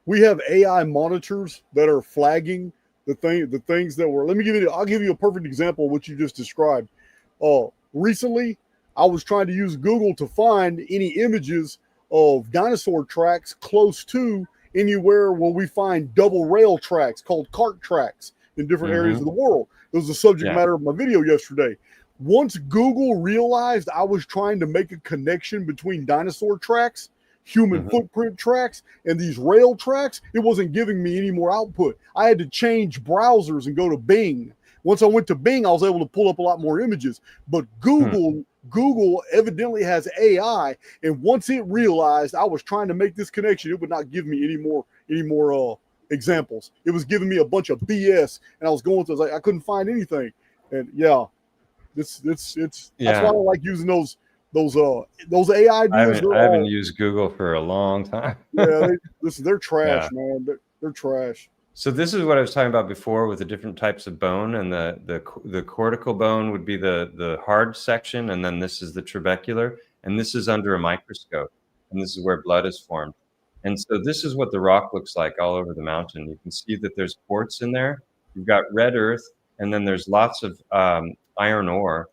We have AI monitors that are flagging the things that were. I'll give you a perfect example of what you just described. Recently, I was trying to use Google to find any images of dinosaur tracks close to anywhere where we find double rail tracks called cart tracks in different areas of the world. It was the subject matter of my video yesterday. Once Google realized I was trying to make a connection between dinosaur tracks, human footprint tracks, and these rail tracks, it wasn't giving me any more output. I had to change browsers and go to Bing. Once I went to Bing, I was able to pull up a lot more images. But Google evidently has AI, and once it realized I was trying to make this connection, it would not give me any more examples. It was giving me a bunch of BS, and I was going to I couldn't find anything. And yeah, It's that's Yeah. why I don't like using those AI I deals. haven't used Google for a long time. Yeah, they're trash, Yeah. man. They're trash. So this is what I was talking about before with the different types of bone, and the cortical bone would be the hard section, and then this is the trabecular, and this is under a microscope, and this is where blood is formed. And so this is what the rock looks like all over the mountain. You can see that there's quartz in there. You've got red earth, and then there's lots of iron ore.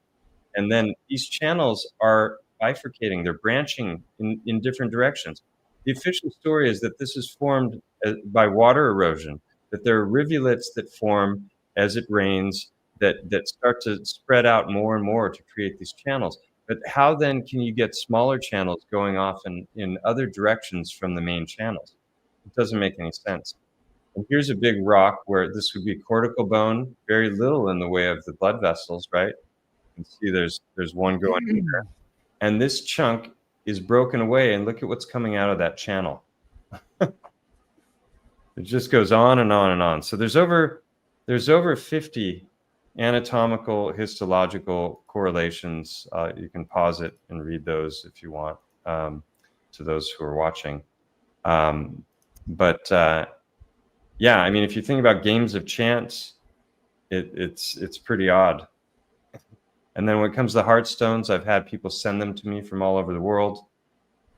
And then these channels are bifurcating. They're branching in different directions. The official story is that this is formed by water erosion, that there are rivulets that form as it rains that start to spread out more and more to create these channels. But how then can you get smaller channels going off in other directions from the main channels? It doesn't make any sense. And here's a big rock where this would be cortical bone, very little in the way of the blood vessels, right? You can see there's one going in there. And this chunk is broken away, and look at what's coming out of that channel. It just goes on and on and on. So there's over 50 anatomical histological correlations. You can pause it and read those if you want, to those who are watching. Yeah, I mean, if you think about games of chance, it's pretty odd. And then when it comes to heartstones, I've had people send them to me from all over the world.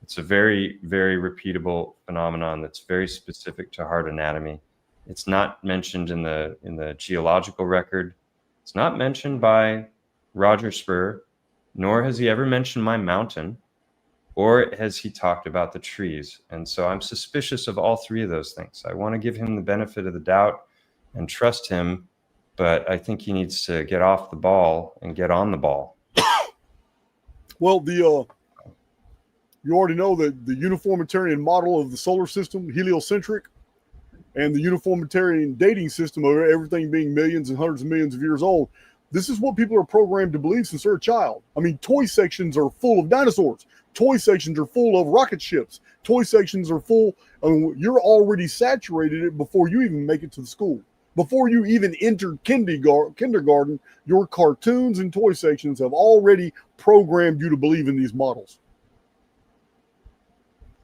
It's a very, very repeatable phenomenon that's very specific to heart anatomy. It's not mentioned in the geological record. It's not mentioned by Roger Spur, nor has he ever mentioned my mountain, or has he talked about the trees. And so I'm suspicious of all three of those things. I want to give him the benefit of the doubt and trust him, but I think he needs to get off the ball and get on the ball. Well, you already know that the uniformitarian model of the solar system, heliocentric, and the uniformitarian dating system of everything being millions and hundreds of millions of years old, this is what people are programmed to believe since they're a child. I mean, toy sections are full of dinosaurs. Toy sections are full of rocket ships. Toy sections are full. I mean, you're already saturated it before you even make it to the school. Before you even enter kindergarten, your cartoons and toy sections have already programmed you to believe in these models.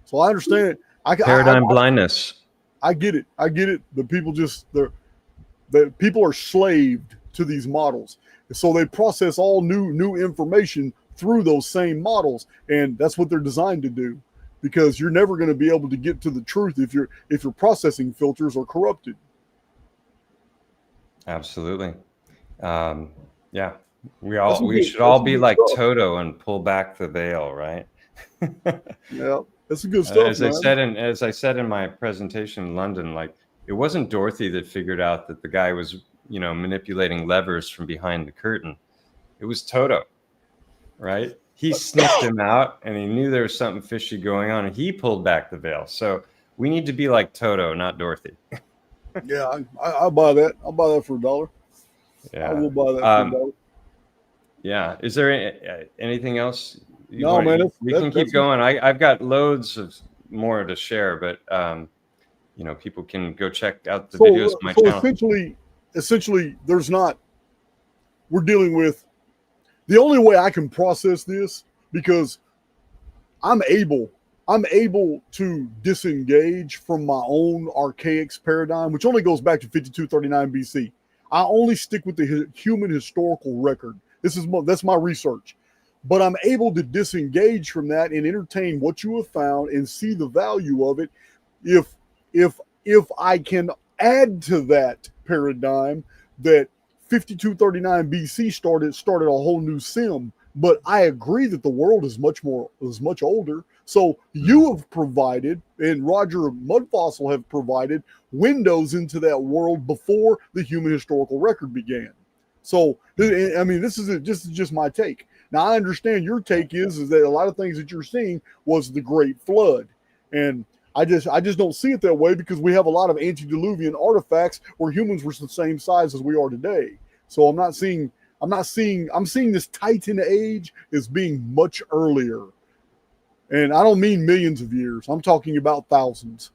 So I understand it. Paradigm blindness. I get it. The people the people are slaved to these models. So they process all new information through those same models, and that's what they're designed to do, because you're never going to be able to get to the truth if your processing filters are corrupted. Absolutely. Yeah. We should all be like stuff. Toto and pull back the veil, right? Yeah, that's good stuff. As I said in my presentation in London, like, it wasn't Dorothy that figured out that the guy was, manipulating levers from behind the curtain. It was Toto, right? He sniffed him out, and he knew there was something fishy going on, and he pulled back the veil. So we need to be like Toto, not Dorothy. Yeah, I'll buy that. I'll buy that for $1. Yeah, I will buy that for $1. Yeah. Is there anything else? Man. We can keep going. I've got loads of more to share, but people can go check out the videos on my channel. Essentially, there's not. We're dealing with the only way I can process this, because I'm able to disengage from my own Archaix paradigm, which only goes back to 5239 BC. I only stick with the human historical record. That's my research. But I'm able to disengage from that and entertain what you have found and see the value of it if I can add to that paradigm that 5239 BC started a whole new sim. But I agree that the world is much older. So you have provided, and Roger Mudfossil have provided, windows into that world before the human historical record began. So, I mean, this is just my take. Now, I understand your take is that a lot of things that you're seeing was the Great Flood. And I just don't see it that way, because we have a lot of antediluvian artifacts where humans were the same size as we are today. So I'm seeing this Titan age as being much earlier. And I don't mean millions of years. I'm talking about thousands.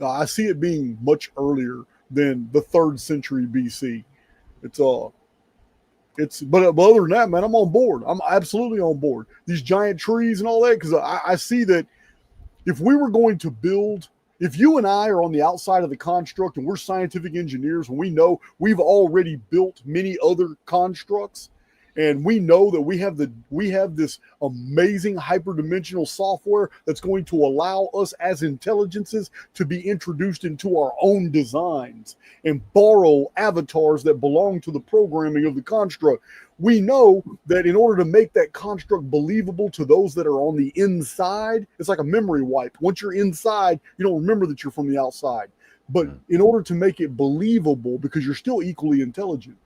I see it being much earlier than the 3rd century BC. But other than that, man, I'm on board. I'm absolutely on board. These giant trees and all that, because I see that if we were going to build, if you and I are on the outside of the construct and we're scientific engineers and we know we've already built many other constructs, and we know that we have this amazing hyperdimensional software that's going to allow us as intelligences to be introduced into our own designs and borrow avatars that belong to the programming of the construct. We know that in order to make that construct believable to those that are on the inside, it's like a memory wipe. Once you're inside, you don't remember that you're from the outside. But in order to make it believable, because you're still equally intelligent,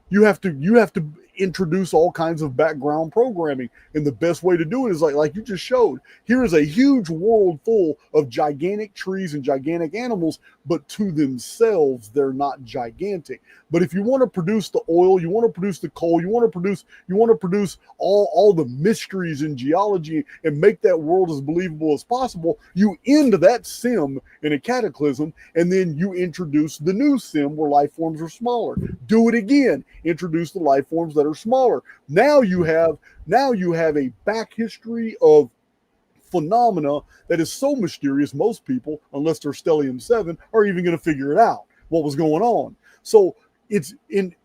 you have to introduce all kinds of background programming, and the best way to do it is like you just showed. Here is a huge world full of gigantic trees and gigantic animals, but to themselves they're not gigantic. But if you want to produce the oil, you want to produce the coal, you want to produce all the mysteries in geology and make that world as believable as possible, you end that sim in a cataclysm, and then you introduce the new sim where life forms are smaller. Do it again. Introduce the life forms that are smaller. Now you have a back history of phenomena that is so mysterious, most people, unless they're Stellium7, are even going to figure it out, what was going on. So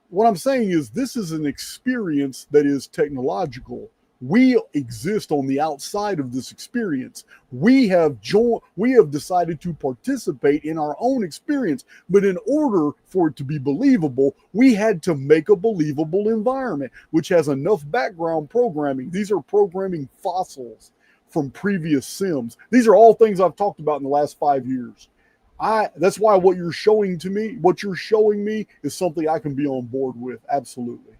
what I'm saying is, this is an experience that is technological. We exist on the outside of this experience. We have decided to participate in our own experience, but in order for it to be believable, we had to make a believable environment, which has enough background programming. These are programming fossils from previous sims. These are all things I've talked about in the last 5 years. That's why what you're showing me is something I can be on board with. Absolutely.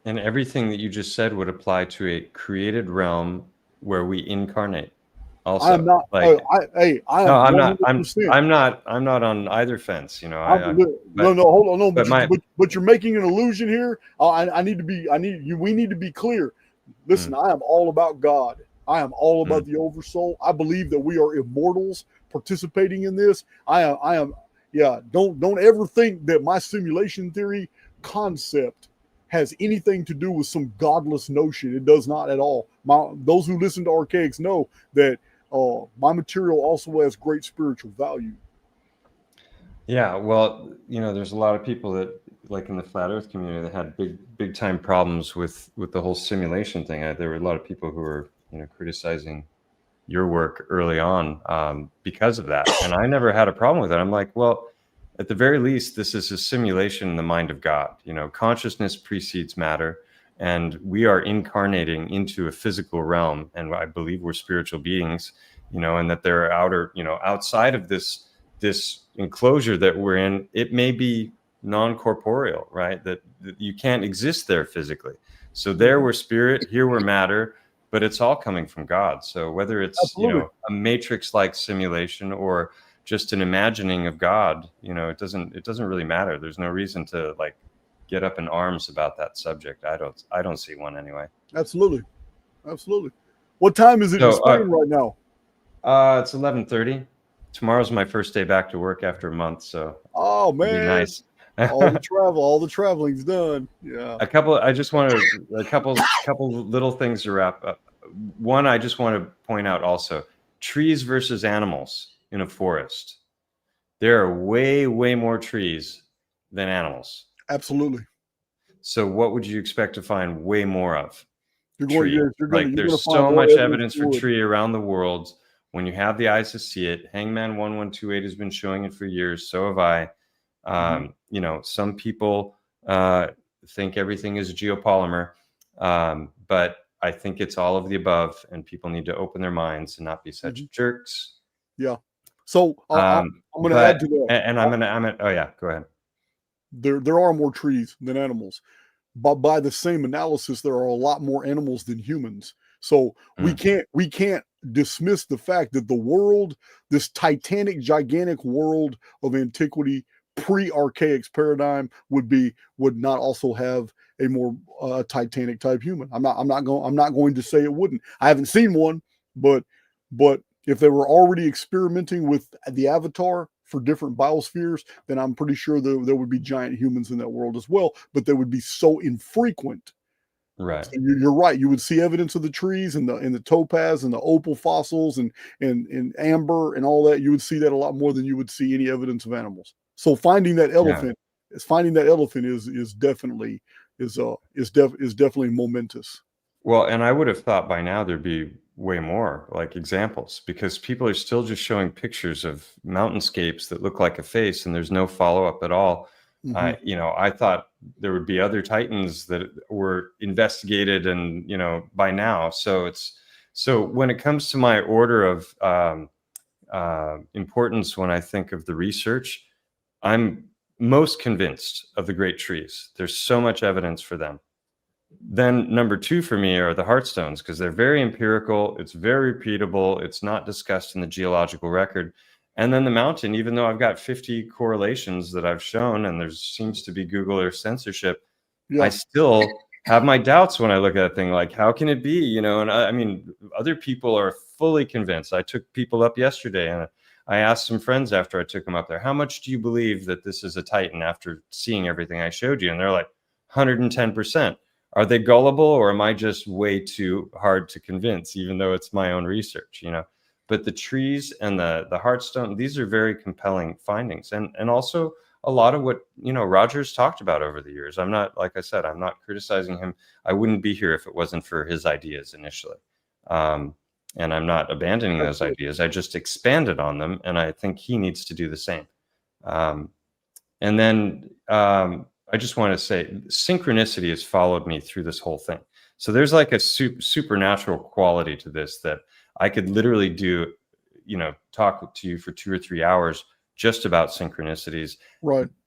And everything that you just said would apply to a created realm where we incarnate. Also, I'm not. Like, I'm not. 100%. I'm not on either fence. You know. No, hold on. No, but but you're making an illusion here. We need to be clear. Listen, I am all about God. I am all about the oversoul. I believe that we are immortals participating in this. I am. Yeah. Don't ever think that my simulation theory concept has anything to do with some godless notion. It does not at all. Those who listen to Archaix know that my material also has great spiritual value. Yeah, well, you know, there's a lot of people that, like in the flat Earth community, that had big time problems with the whole simulation thing. There were a lot of people who were, you know, criticizing your work early on because of that, and I never had a problem with it. I'm like, well, at the very least, this is a simulation in the mind of God. You know, consciousness precedes matter, and we are incarnating into a physical realm. And I believe we're spiritual beings, you know, and that there are outside of this enclosure that we're in, it may be non-corporeal, right? That you can't exist there physically. So there we're spirit, here we're matter, but it's all coming from God. So whether it's, Absolutely. you know, a matrix-like simulation or just an imagining of God, you know, it doesn't really matter. There's no reason to like get up in arms about that subject. I don't see one anyway. Absolutely. What time is it in Spain right now? It's 11:30. Tomorrow's my first day back to work after a month, so oh man, it'll be nice. all the traveling's done. Yeah. A couple little things to wrap up. One, I just want to point out also, trees versus animals in a forest. There are way more trees than animals. Absolutely. So what would you expect to find way more of? There's so much evidence for tree around the world. When you have the eyes to see it, Hangman 1128 has been showing it for years. So have I. You know, some people think everything is geopolymer, but I think it's all of the above, and people need to open their minds and not be such jerks. Yeah. So I'm going to add to that, and I'm going. Oh yeah, go ahead. There are more trees than animals, but by the same analysis, there are a lot more animals than humans. So we can't dismiss the fact that the world, this titanic, gigantic world of antiquity, pre-Archaix paradigm, would not also have a more titanic type human. I'm not going to say it wouldn't. I haven't seen one, but if they were already experimenting with the avatar, for different biospheres, then I'm pretty sure there would be giant humans in that world as well, but they would be so infrequent. Right. So you're right. You would see evidence of the trees and the topaz and the opal fossils and amber and all that. You would see that a lot more than you would see any evidence of animals. So finding that elephant is definitely definitely momentous. Well, and I would have thought by now there'd be way more like examples, because people are still just showing pictures of mountainscapes that look like a face, and there's no follow-up at all. I thought there would be other titans that were investigated, and by now. So when it comes to my order of importance, when I think of the research, I'm most convinced of the great trees. There's so much evidence for them. Then number 2 for me are the heartstones, because they're very empirical. It's very repeatable. It's not discussed in the geological record. And then the mountain, even though I've got 50 correlations that I've shown, and there seems to be Google or censorship, I still have my doubts when I look at that thing. Like, how can it be? And I mean, other people are fully convinced. I took people up yesterday, and I asked some friends after I took them up there, how much do you believe that this is a Titan after seeing everything I showed you? And they're like, 110%. Are they gullible, or am I just way too hard to convince, even though it's my own research, But the trees and the heartstone, these are very compelling findings. And also a lot of what, Roger's talked about over the years. I'm not, like I said, I'm not criticizing him. I wouldn't be here if it wasn't for his ideas initially. And I'm not abandoning those ideas. I just expanded on them, and I think he needs to do the same. And then I just want to say synchronicity has followed me through this whole thing. So there's like a supernatural quality to this that I could literally do, talk to you for 2 or 3 hours just about synchronicities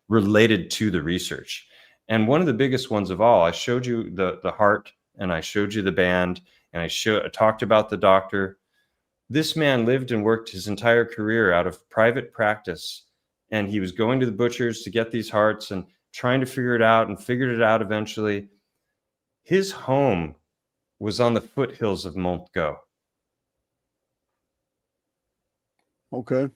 related to the research. And one of the biggest ones of all, I showed you the heart, and I showed you the band, and I talked about the doctor. This man lived and worked his entire career out of private practice, and he was going to the butchers to get these hearts and trying to figure it out, and figured it out eventually. His home was on the foothills of Mont Go. Okay.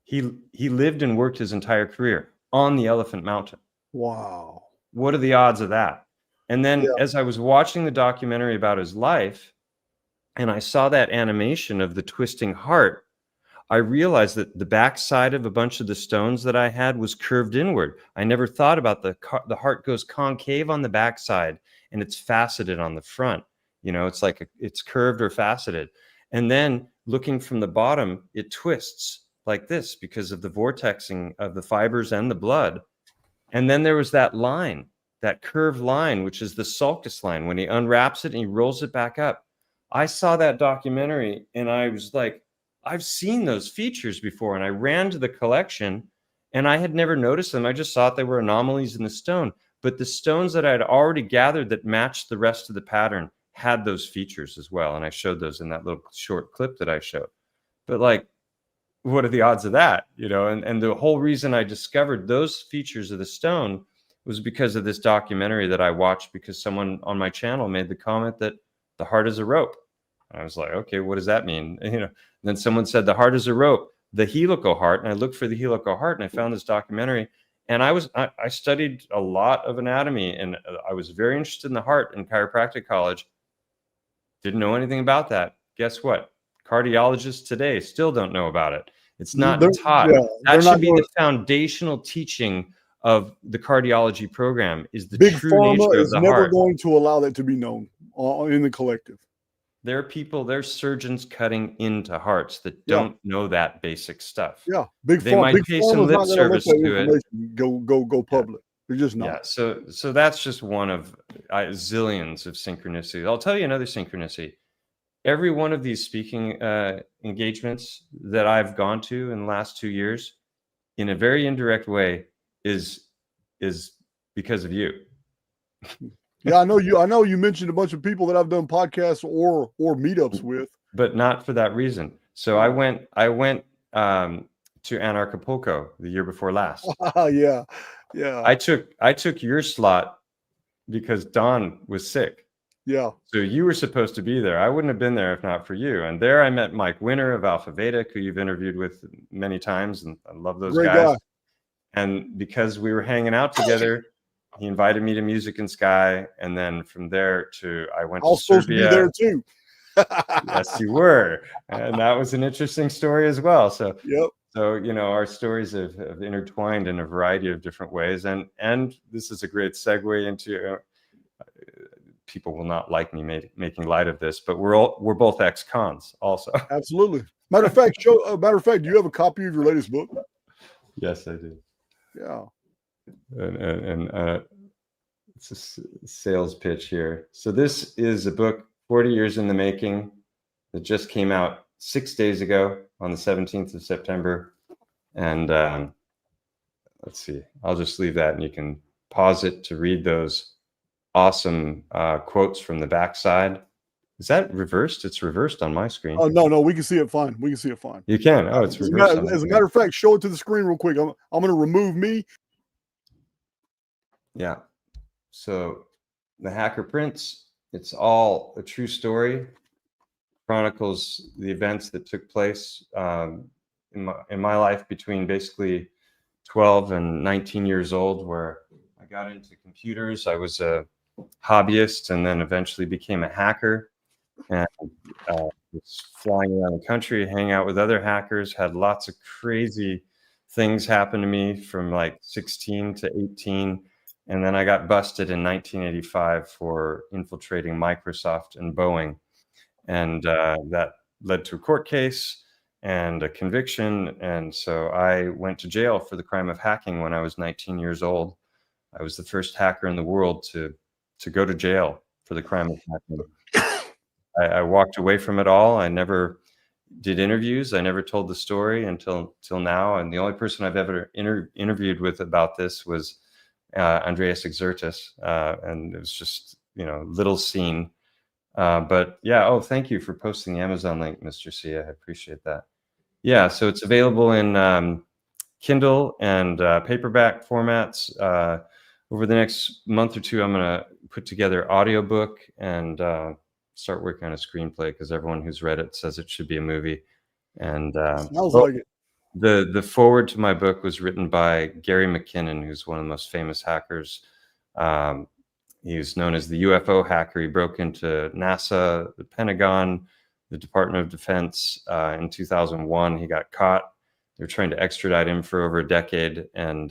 He lived and worked his entire career on the Elephant Mountain. Wow. What are the odds of that? And then as I was watching the documentary about his life, and I saw that animation of the twisting heart, I realized that the backside of a bunch of the stones that I had was curved inward. I never thought about the heart goes concave on the backside, and it's faceted on the front. It's like it's curved or faceted. And then looking from the bottom, it twists like this because of the vortexing of the fibers and the blood. And then there was that line, that curved line, which is the sulcus line. When he unwraps it and he rolls it back up, I saw that documentary, and I was like, I've seen those features before. And I ran to the collection, and I had never noticed them. I just thought they were anomalies in the stone. But the stones that I had already gathered that matched the rest of the pattern had those features as well. And I showed those in that little short clip that I showed. But like, what are the odds of that? And the whole reason I discovered those features of the stone was because of this documentary that I watched, because someone on my channel made the comment that the heart is a rope. And I was like, okay, what does that mean? And then someone said the heart is a rope, the helical heart. And I looked for the helical heart, and I found this documentary. And I studied a lot of anatomy, and I was very interested in the heart in chiropractic college. Didn't know anything about that. Guess what? Cardiologists today still don't know about it. It's not taught. That should be the foundational teaching of the cardiology program, is the Big true Pharma nature of is the never heart. going to allow that to be known in the collective. There are people, there's surgeons cutting into hearts that don't know that basic stuff. Yeah, They might pay some lip service to it. Go public. They're just not. Yeah, so that's just one of zillions of synchronicities. I'll tell you another synchronicity. Every one of these speaking engagements that I've gone to in the last 2 years, in a very indirect way, is because of you. Yeah, I know you mentioned a bunch of people that I've done podcasts or meetups with, but not for that reason. So I went to Anarchapulco the year before last. yeah. I took your slot because Don was sick. Yeah. So you were supposed to be there. I wouldn't have been there if not for you. And there I met Mike Winter of Alpha Vedic, who you've interviewed with many times, and I love those Great guys. guy. And because we were hanging out together, he invited me to Music and Sky, and then from there I went I was to supposed Serbia. to be there too. Yes, you were, and that was an interesting story as well. So, Yep. so our stories have intertwined in a variety of different ways, and this is a great segue into. People will not like me making light of this, but we're both ex-cons also. Absolutely. Matter of fact, do you have a copy of your latest book? Yes, I do. Yeah. And it's a sales pitch here. So this is a book 40 years in the making that just came out 6 days ago on the 17th of September. And let's see, I'll just leave that and you can pause it to read those awesome quotes from the backside. Is that reversed? It's reversed on my screen. Oh, no, we can see it fine. We can see it fine. You can. Oh, it's reversed. As a matter of fact, show it to the screen real quick. I'm going to remove me. Yeah. So the Hacker Prince, it's all a true story. Chronicles the events that took place in my life between basically 12 and 19 years old, where I got into computers. I was a hobbyist and then eventually became a hacker, and was flying around the country, hanging out with other hackers, had lots of crazy things happen to me from like 16 to 18. And then I got busted in 1985 for infiltrating Microsoft and Boeing. And that led to a court case and a conviction. And so I went to jail for the crime of hacking when I was 19 years old. I was the first hacker in the world to go to jail for the crime of hacking. I walked away from it all. I never did interviews. I never told the story until now. And the only person I've ever interviewed with about this was Andreas Exertus. And it was just, little scene. But yeah, oh, thank you for posting the Amazon link, Mr. C. I appreciate that. Yeah, so it's available in Kindle and paperback formats. Over the next month or two, I'm going to put together audiobook and start working on a screenplay, because everyone who's read it says it should be a movie. And Sounds like it. The foreword to my book was written by Gary McKinnon, who's one of the most famous hackers. He's known as the UFO hacker. He broke into NASA, the Pentagon, the Department of Defense in 2001. He got caught. They were trying to extradite him for over a decade, and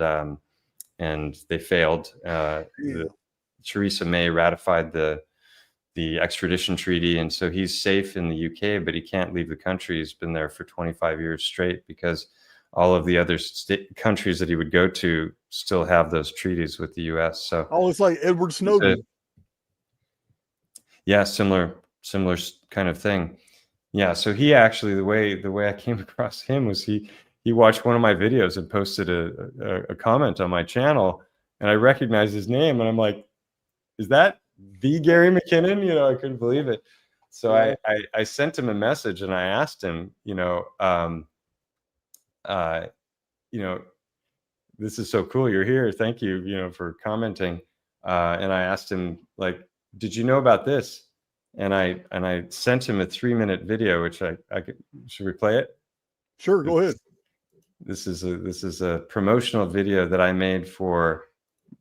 they failed. Theresa May ratified the extradition treaty, and so he's safe in the UK, but he can't leave the country. He's been there for 25 years straight, because all of the other countries that he would go to still have those treaties with the US. So it's like Edward Snowden. Yeah, similar kind of thing. Yeah, so he actually, the way I came across him was he watched one of my videos and posted a comment on my channel, and I recognized his name, and I'm like, is that the Gary McKinnon? I couldn't believe it. So Yeah. I sent him a message and I asked him, this is so cool you're here. Thank you, for commenting. And I asked him, like, did you know about this? And I sent him a 3-minute video, which I should we play it? Sure, go ahead. This is a promotional video that I made for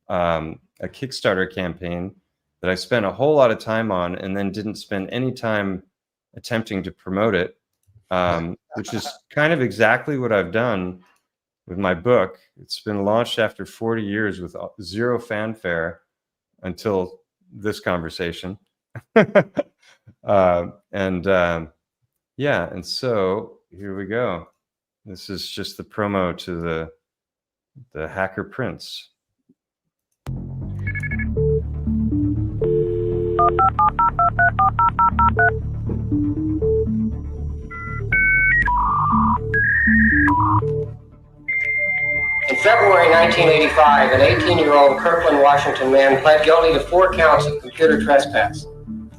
a Kickstarter campaign that I spent a whole lot of time on, and then didn't spend any time attempting to promote it, which is kind of exactly what I've done with my book. It's been launched after 40 years with zero fanfare until this conversation. And so here we go. This is just the promo to the Hacker Prince. In February 1985, an 18-year-old Kirkland, Washington man pled guilty to 4 counts of computer trespass.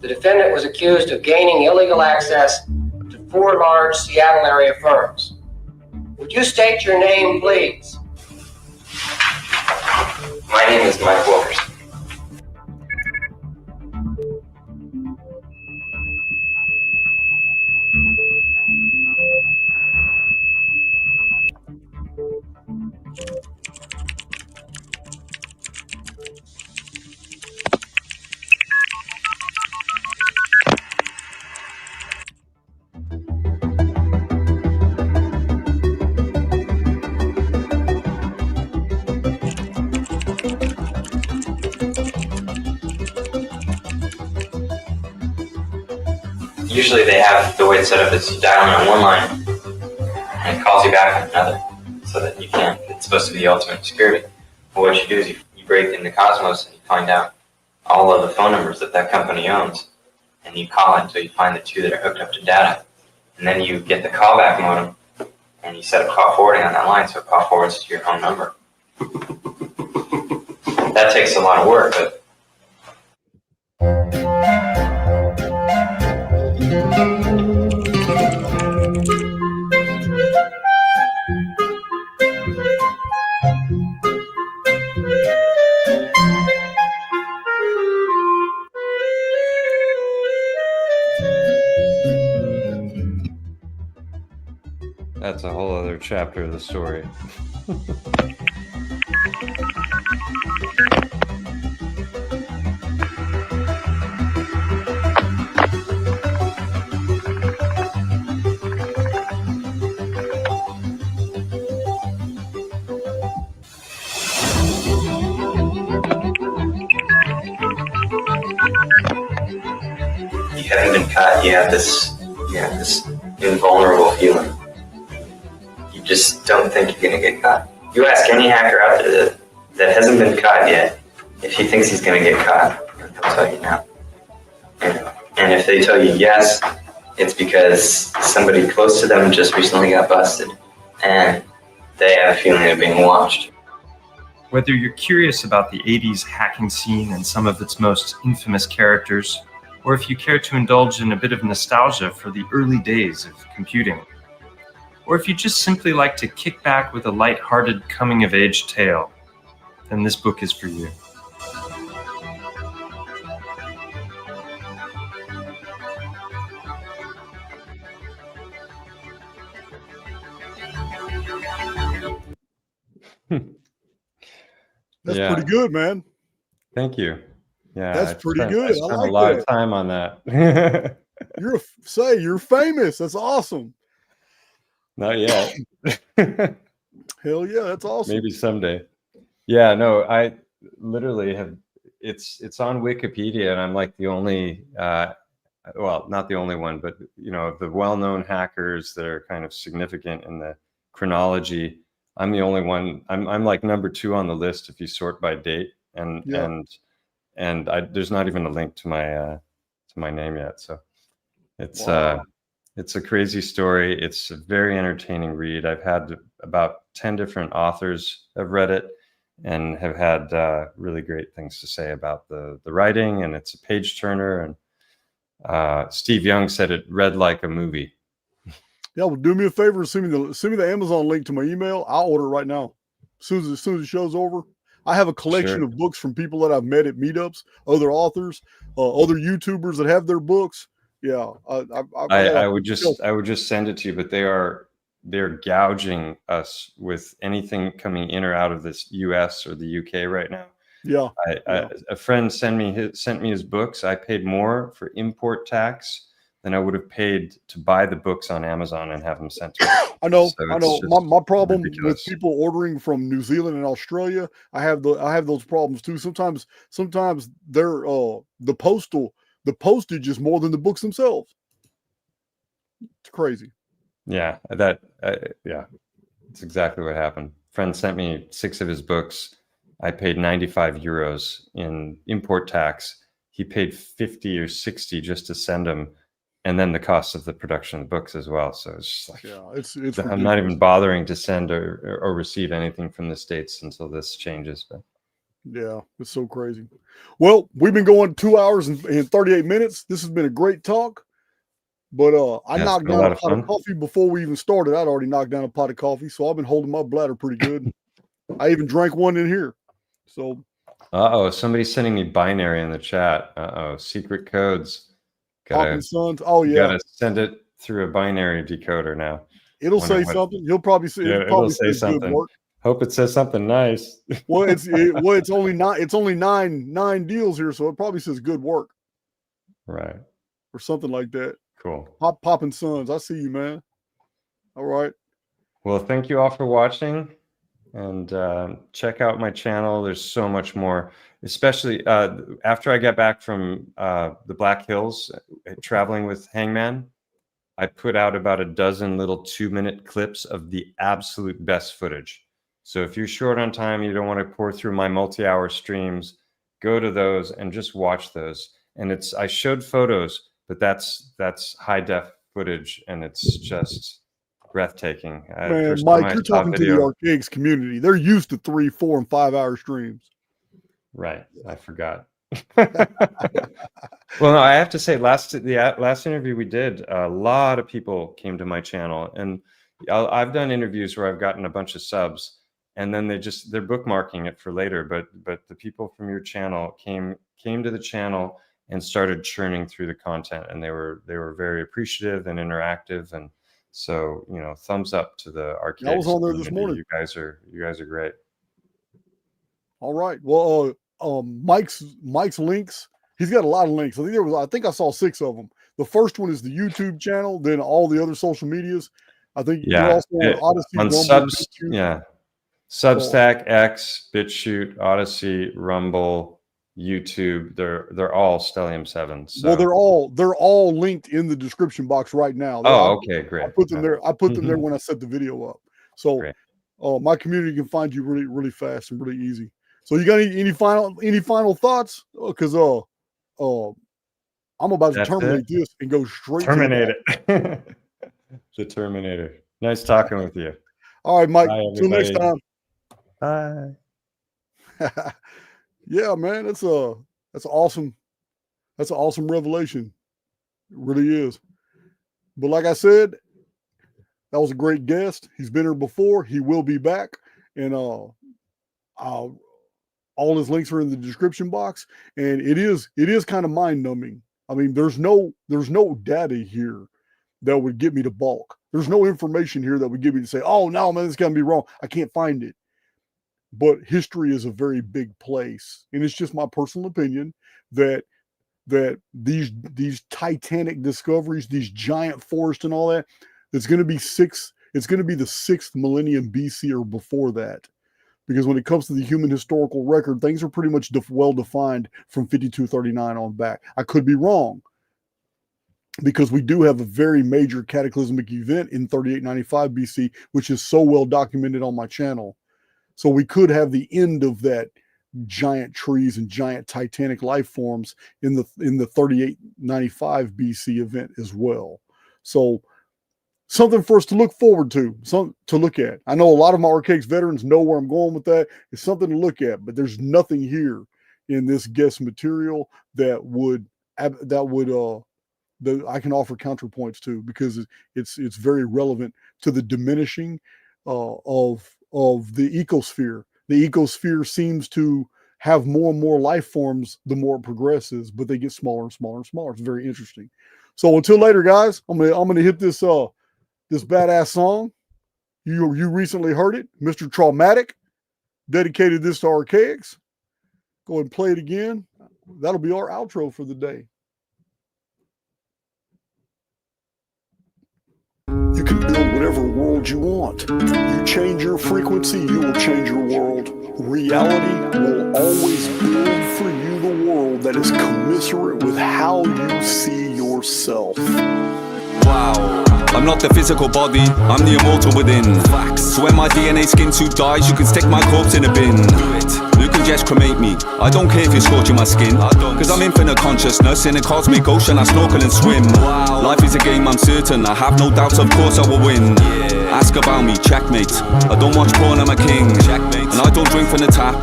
The defendant was accused of gaining illegal access to 4 large Seattle area firms. Would you state your name, please? My name is Mike Wilkerson. usually they have the way it's set up is you dial in on one line and it calls you back on another, so that you can't. It's supposed to be the ultimate security. But what you do is you break into Cosmos and you find out all of the phone numbers that that company owns, and you call it until you find the two that are hooked up to data, and then you get the callback modem and you set up call forwarding on that line, so it call forwards to your home number. That takes a lot of work, but That's a whole other chapter of the story. you haven't been caught. You have this invulnerable feeling. You just don't think you're going to get caught. You ask any hacker out there that hasn't been caught yet if he thinks he's going to get caught, he'll tell you no. And if they tell you yes, it's because somebody close to them just recently got busted and they have a feeling they're being watched. Whether you're curious about the 80s hacking scene and some of its most infamous characters, or if you care to indulge in a bit of nostalgia for the early days of computing, or if you just simply like to kick back with a light-hearted coming-of-age tale, then this book is for you. That's Yeah. pretty good, man. Thank you. Yeah, That's pretty good. I spent like a lot that. of time on that. You're famous. That's awesome. Not yet. Hell yeah, that's awesome. Maybe someday. Yeah, no, I literally have. It's on Wikipedia, and I'm like the only. Well, not the only one, but the well-known hackers that are kind of significant in the chronology. I'm the only one. I'm like number 2 on the list if you sort by date, and there's not even a link to my name yet. So it's it's a crazy story. It's a very entertaining read. I've had about 10 different authors have read it and have had really great things to say about the writing, and it's a page turner. And Steve Young said it read like a movie. Yeah, well, do me a favor, send me the Amazon link to my email. I'll order it right now. As soon as the show's over. I have a collection of books from people that I've met at meetups, other authors, other YouTubers that have their books. Yeah, I would just send it to you, but they're gouging us with anything coming in or out of this US or the UK right now. Yeah. A friend sent me his books. I paid more for import tax than I would have paid to buy the books on Amazon and have them sent to me. I know. So My problem ridiculous. with people ordering from New Zealand and Australia, I have those problems too. Sometimes they're the postage is more than the books themselves. It's crazy. Yeah, yeah, it's exactly what happened. Friend sent me 6 of his books. I paid 95 euros in import tax. He paid 50 or 60 just to send them, and then the cost of the production of the books as well. So it's just like, yeah, it's I'm ridiculous. not even bothering to send or receive anything from the States until this changes. But yeah, it's so crazy. Well, we've been going 2 hours and 38 minutes. This has been a great talk. But I knocked down a pot of coffee before we even started. I'd already knocked down a pot of coffee, so I've been holding my bladder pretty good. I even drank one in here. So, somebody's sending me binary in the chat. Secret codes. Poppin' Sons. Oh yeah, gotta send it through a binary decoder now. It'll say something. He'll probably say. Yeah, it'll say something. Good work. Hope it says something nice. Well, it's only nine deals here, so it probably says good work. Right. Or something like that. Cool. Poppin' Sons. I see you, man. All right. Well, thank you all for watching. And check out my channel. There's so much more, especially after I get back from the Black Hills, traveling with Hangman. I put out about a dozen little 2-minute clips of the absolute best footage. So if you're short on time, you don't want to pour through my multi-hour streams, go to those and just watch those. And I showed photos, but that's high def footage, and it's just breathtaking. Man, Mike, you're talking to the Archaix community. They're used to 3, 4, and 5 hour streams. Right. I forgot. Well, no, I have to say, the last interview we did, a lot of people came to my channel, and I've done interviews where I've gotten a bunch of subs, and then they're bookmarking it for later. But the people from your channel came to the channel and started churning through the content, and they were very appreciative and interactive, and so thumbs up to the Archaix. I was on there this morning. You guys are great. All right. Well, Mike's links. He's got a lot of links. I think I saw 6 of them. The first one is the YouTube channel, then all the other social medias. I think you're also on Odyssey, on Rumble, Substack, X, BitChute, Odyssey, Rumble, YouTube. They're all Stellium7. So. Well, they're all linked in the description box right now. Okay, great. I put them there. I put them there when I set the video up. So my community can find you really, really fast and really easy. So you got any final thoughts? Because I'm about to terminate this and go straight terminate it. The Terminator. Nice talking with you. All right, Mike. Till next time. Bye. Yeah, man, that's an awesome revelation. It really is. But like I said, that was a great guest. He's been here before. He will be back, and all his links are in the description box. And it is kind of mind numbing. I mean, there's no data here that would get me to balk. There's no information here that would get me to say, oh no, man, this gotta be wrong. I can't find it. But history is a very big place, and it's just my personal opinion that these titanic discoveries, these giant forests and all that, it's going to be the 6th millennium BC or before that. Because when it comes to the human historical record, things are pretty much well defined from 5239 on back. I could be wrong, because we do have a very major cataclysmic event in 3895 BC, which is so well documented on my channel. So we could have the end of that giant trees and giant titanic life forms in the 3895 BC event as well. So something for us to look forward to, something to look at. I know a lot of my Archaix veterans know where I'm going with that. It's something to look at, but there's nothing here in this guest material that I can offer counterpoints to, because it's very relevant to the diminishing of the ecosphere. The ecosphere seems to have more and more life forms the more it progresses, but they get smaller and smaller and smaller. It's very interesting. So until later, guys, I'm gonna hit this badass song. You recently heard it, Mr. Traumatic. Dedicated this to Archaix. Go ahead and play it again. That'll be our outro for the day. You can build whatever world you want. You change your frequency, you will change your world. Reality will always build for you the world that is commensurate with how you see yourself. Wow. I'm not the physical body, I'm the immortal within. Facts. So when my DNA skin suit dies, you can stick my corpse in a bin. Do it. You can just cremate me, I don't care if you're scorching my skin. Cause I'm infinite consciousness in a cosmic ocean, I snorkel and swim. Wow. Life is a game, I'm certain, I have no doubts, of course I will win. Yeah. Ask about me, checkmate. I don't watch porn, I'm a king. Checkmate. And I don't drink from the tap,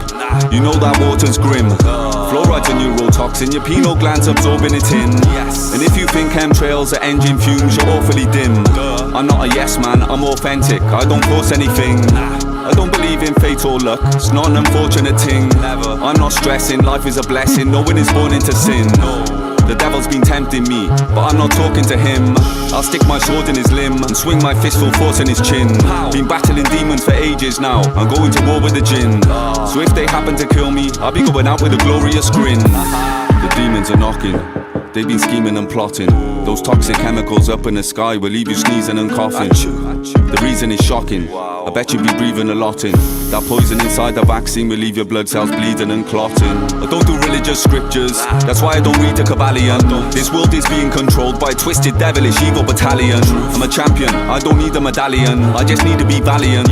you know that water's grim. Fluoride's a neurotoxin, your pineal gland's absorbing it in. Yes. And if you think chemtrails are engine fumes, you're awfully dim. I'm not a yes man, I'm authentic, I don't force anything. I don't believe in fate or luck, it's not an unfortunate thing. Never. I'm not stressing, life is a blessing, no one is born into sin. No. The devil's been tempting me, but I'm not talking to him. I'll stick my sword in his limb and swing my fist full force in his chin. Been battling demons for ages now, I'm going to war with the jinn. So if they happen to kill me, I'll be going out with a glorious grin. The demons are knocking, they've been scheming and plotting. Those toxic chemicals up in the sky will leave you sneezing and coughing. The reason is shocking. I bet you'll be breathing a lot in. That poison inside the vaccine will leave your blood cells bleeding and clotting. I don't do religious scriptures, that's why I don't read the Kabbalion. This world is being controlled by a twisted, devilish, evil battalion. I'm a champion, I don't need a medallion, I just need to be valiant.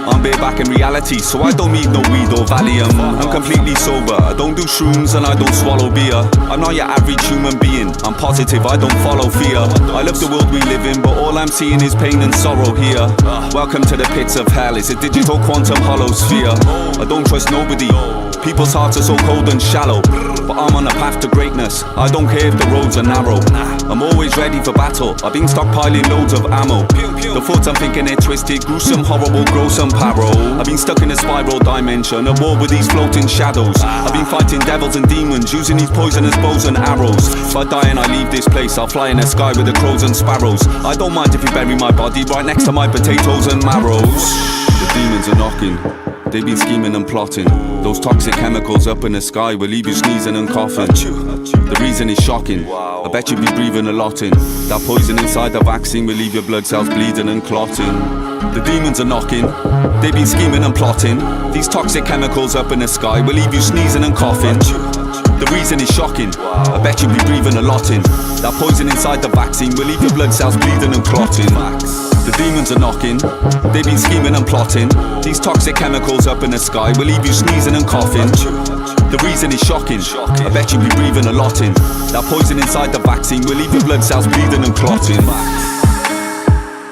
I'm bareback in reality, so I don't need no weed or Valium. I'm completely sober, I don't do shrooms and I don't swallow beer. I'm not your average human being, I'm positive, I don't follow fear. I love the world we live in, but all I'm seeing is pain and sorrow here. Welcome to the pits of hell, it's a digital quantum hollow sphere. I don't trust nobody, people's hearts are so cold and shallow. But I'm on a path to greatness, I don't care if the roads are narrow. I'm always ready for battle, I've been stockpiling loads of ammo. The thoughts I'm thinking are twisted, gruesome, horrible, gross and paro. I've been stuck in a spiral dimension, at war with these floating shadows. I've been fighting devils and demons, using these poisonous bows and arrows. If I die and I leave this place, I'll fly in the sky with the crows and sparrows. I don't mind if you bury my body right next to my potatoes and marrows. The demons are knocking, they've been scheming and plotting. Those toxic chemicals up in the sky will leave you sneezing and coughing. The reason is shocking, I bet you'll be breathing a lot in. That poison inside the vaccine will leave your blood cells bleeding and clotting. The demons are knocking, they've been scheming and plotting. These toxic chemicals up in the sky will leave you sneezing and coughing. The reason is shocking, I bet you'll be breathing a lot in. That poison inside the vaccine will leave your blood cells bleeding and clotting. The demons are knocking, they've been scheming and plotting. These toxic chemicals up in the sky will leave you sneezing and coughing. The reason is shocking, I bet you'll be breathing a lot in. That poison inside the vaccine will leave your blood cells bleeding and clotting.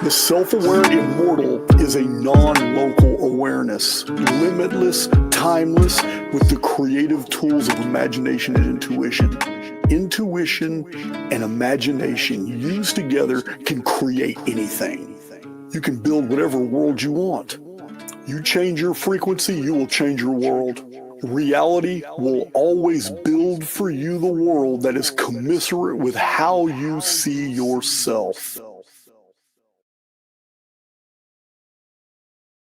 The self-aware immortal is a non-local awareness, limitless, timeless, with the creative tools of imagination and intuition. Intuition and imagination used together can create anything. You can build whatever world you want. You change your frequency, you will change your world. Reality will always build for you the world that is commensurate with how you see yourself.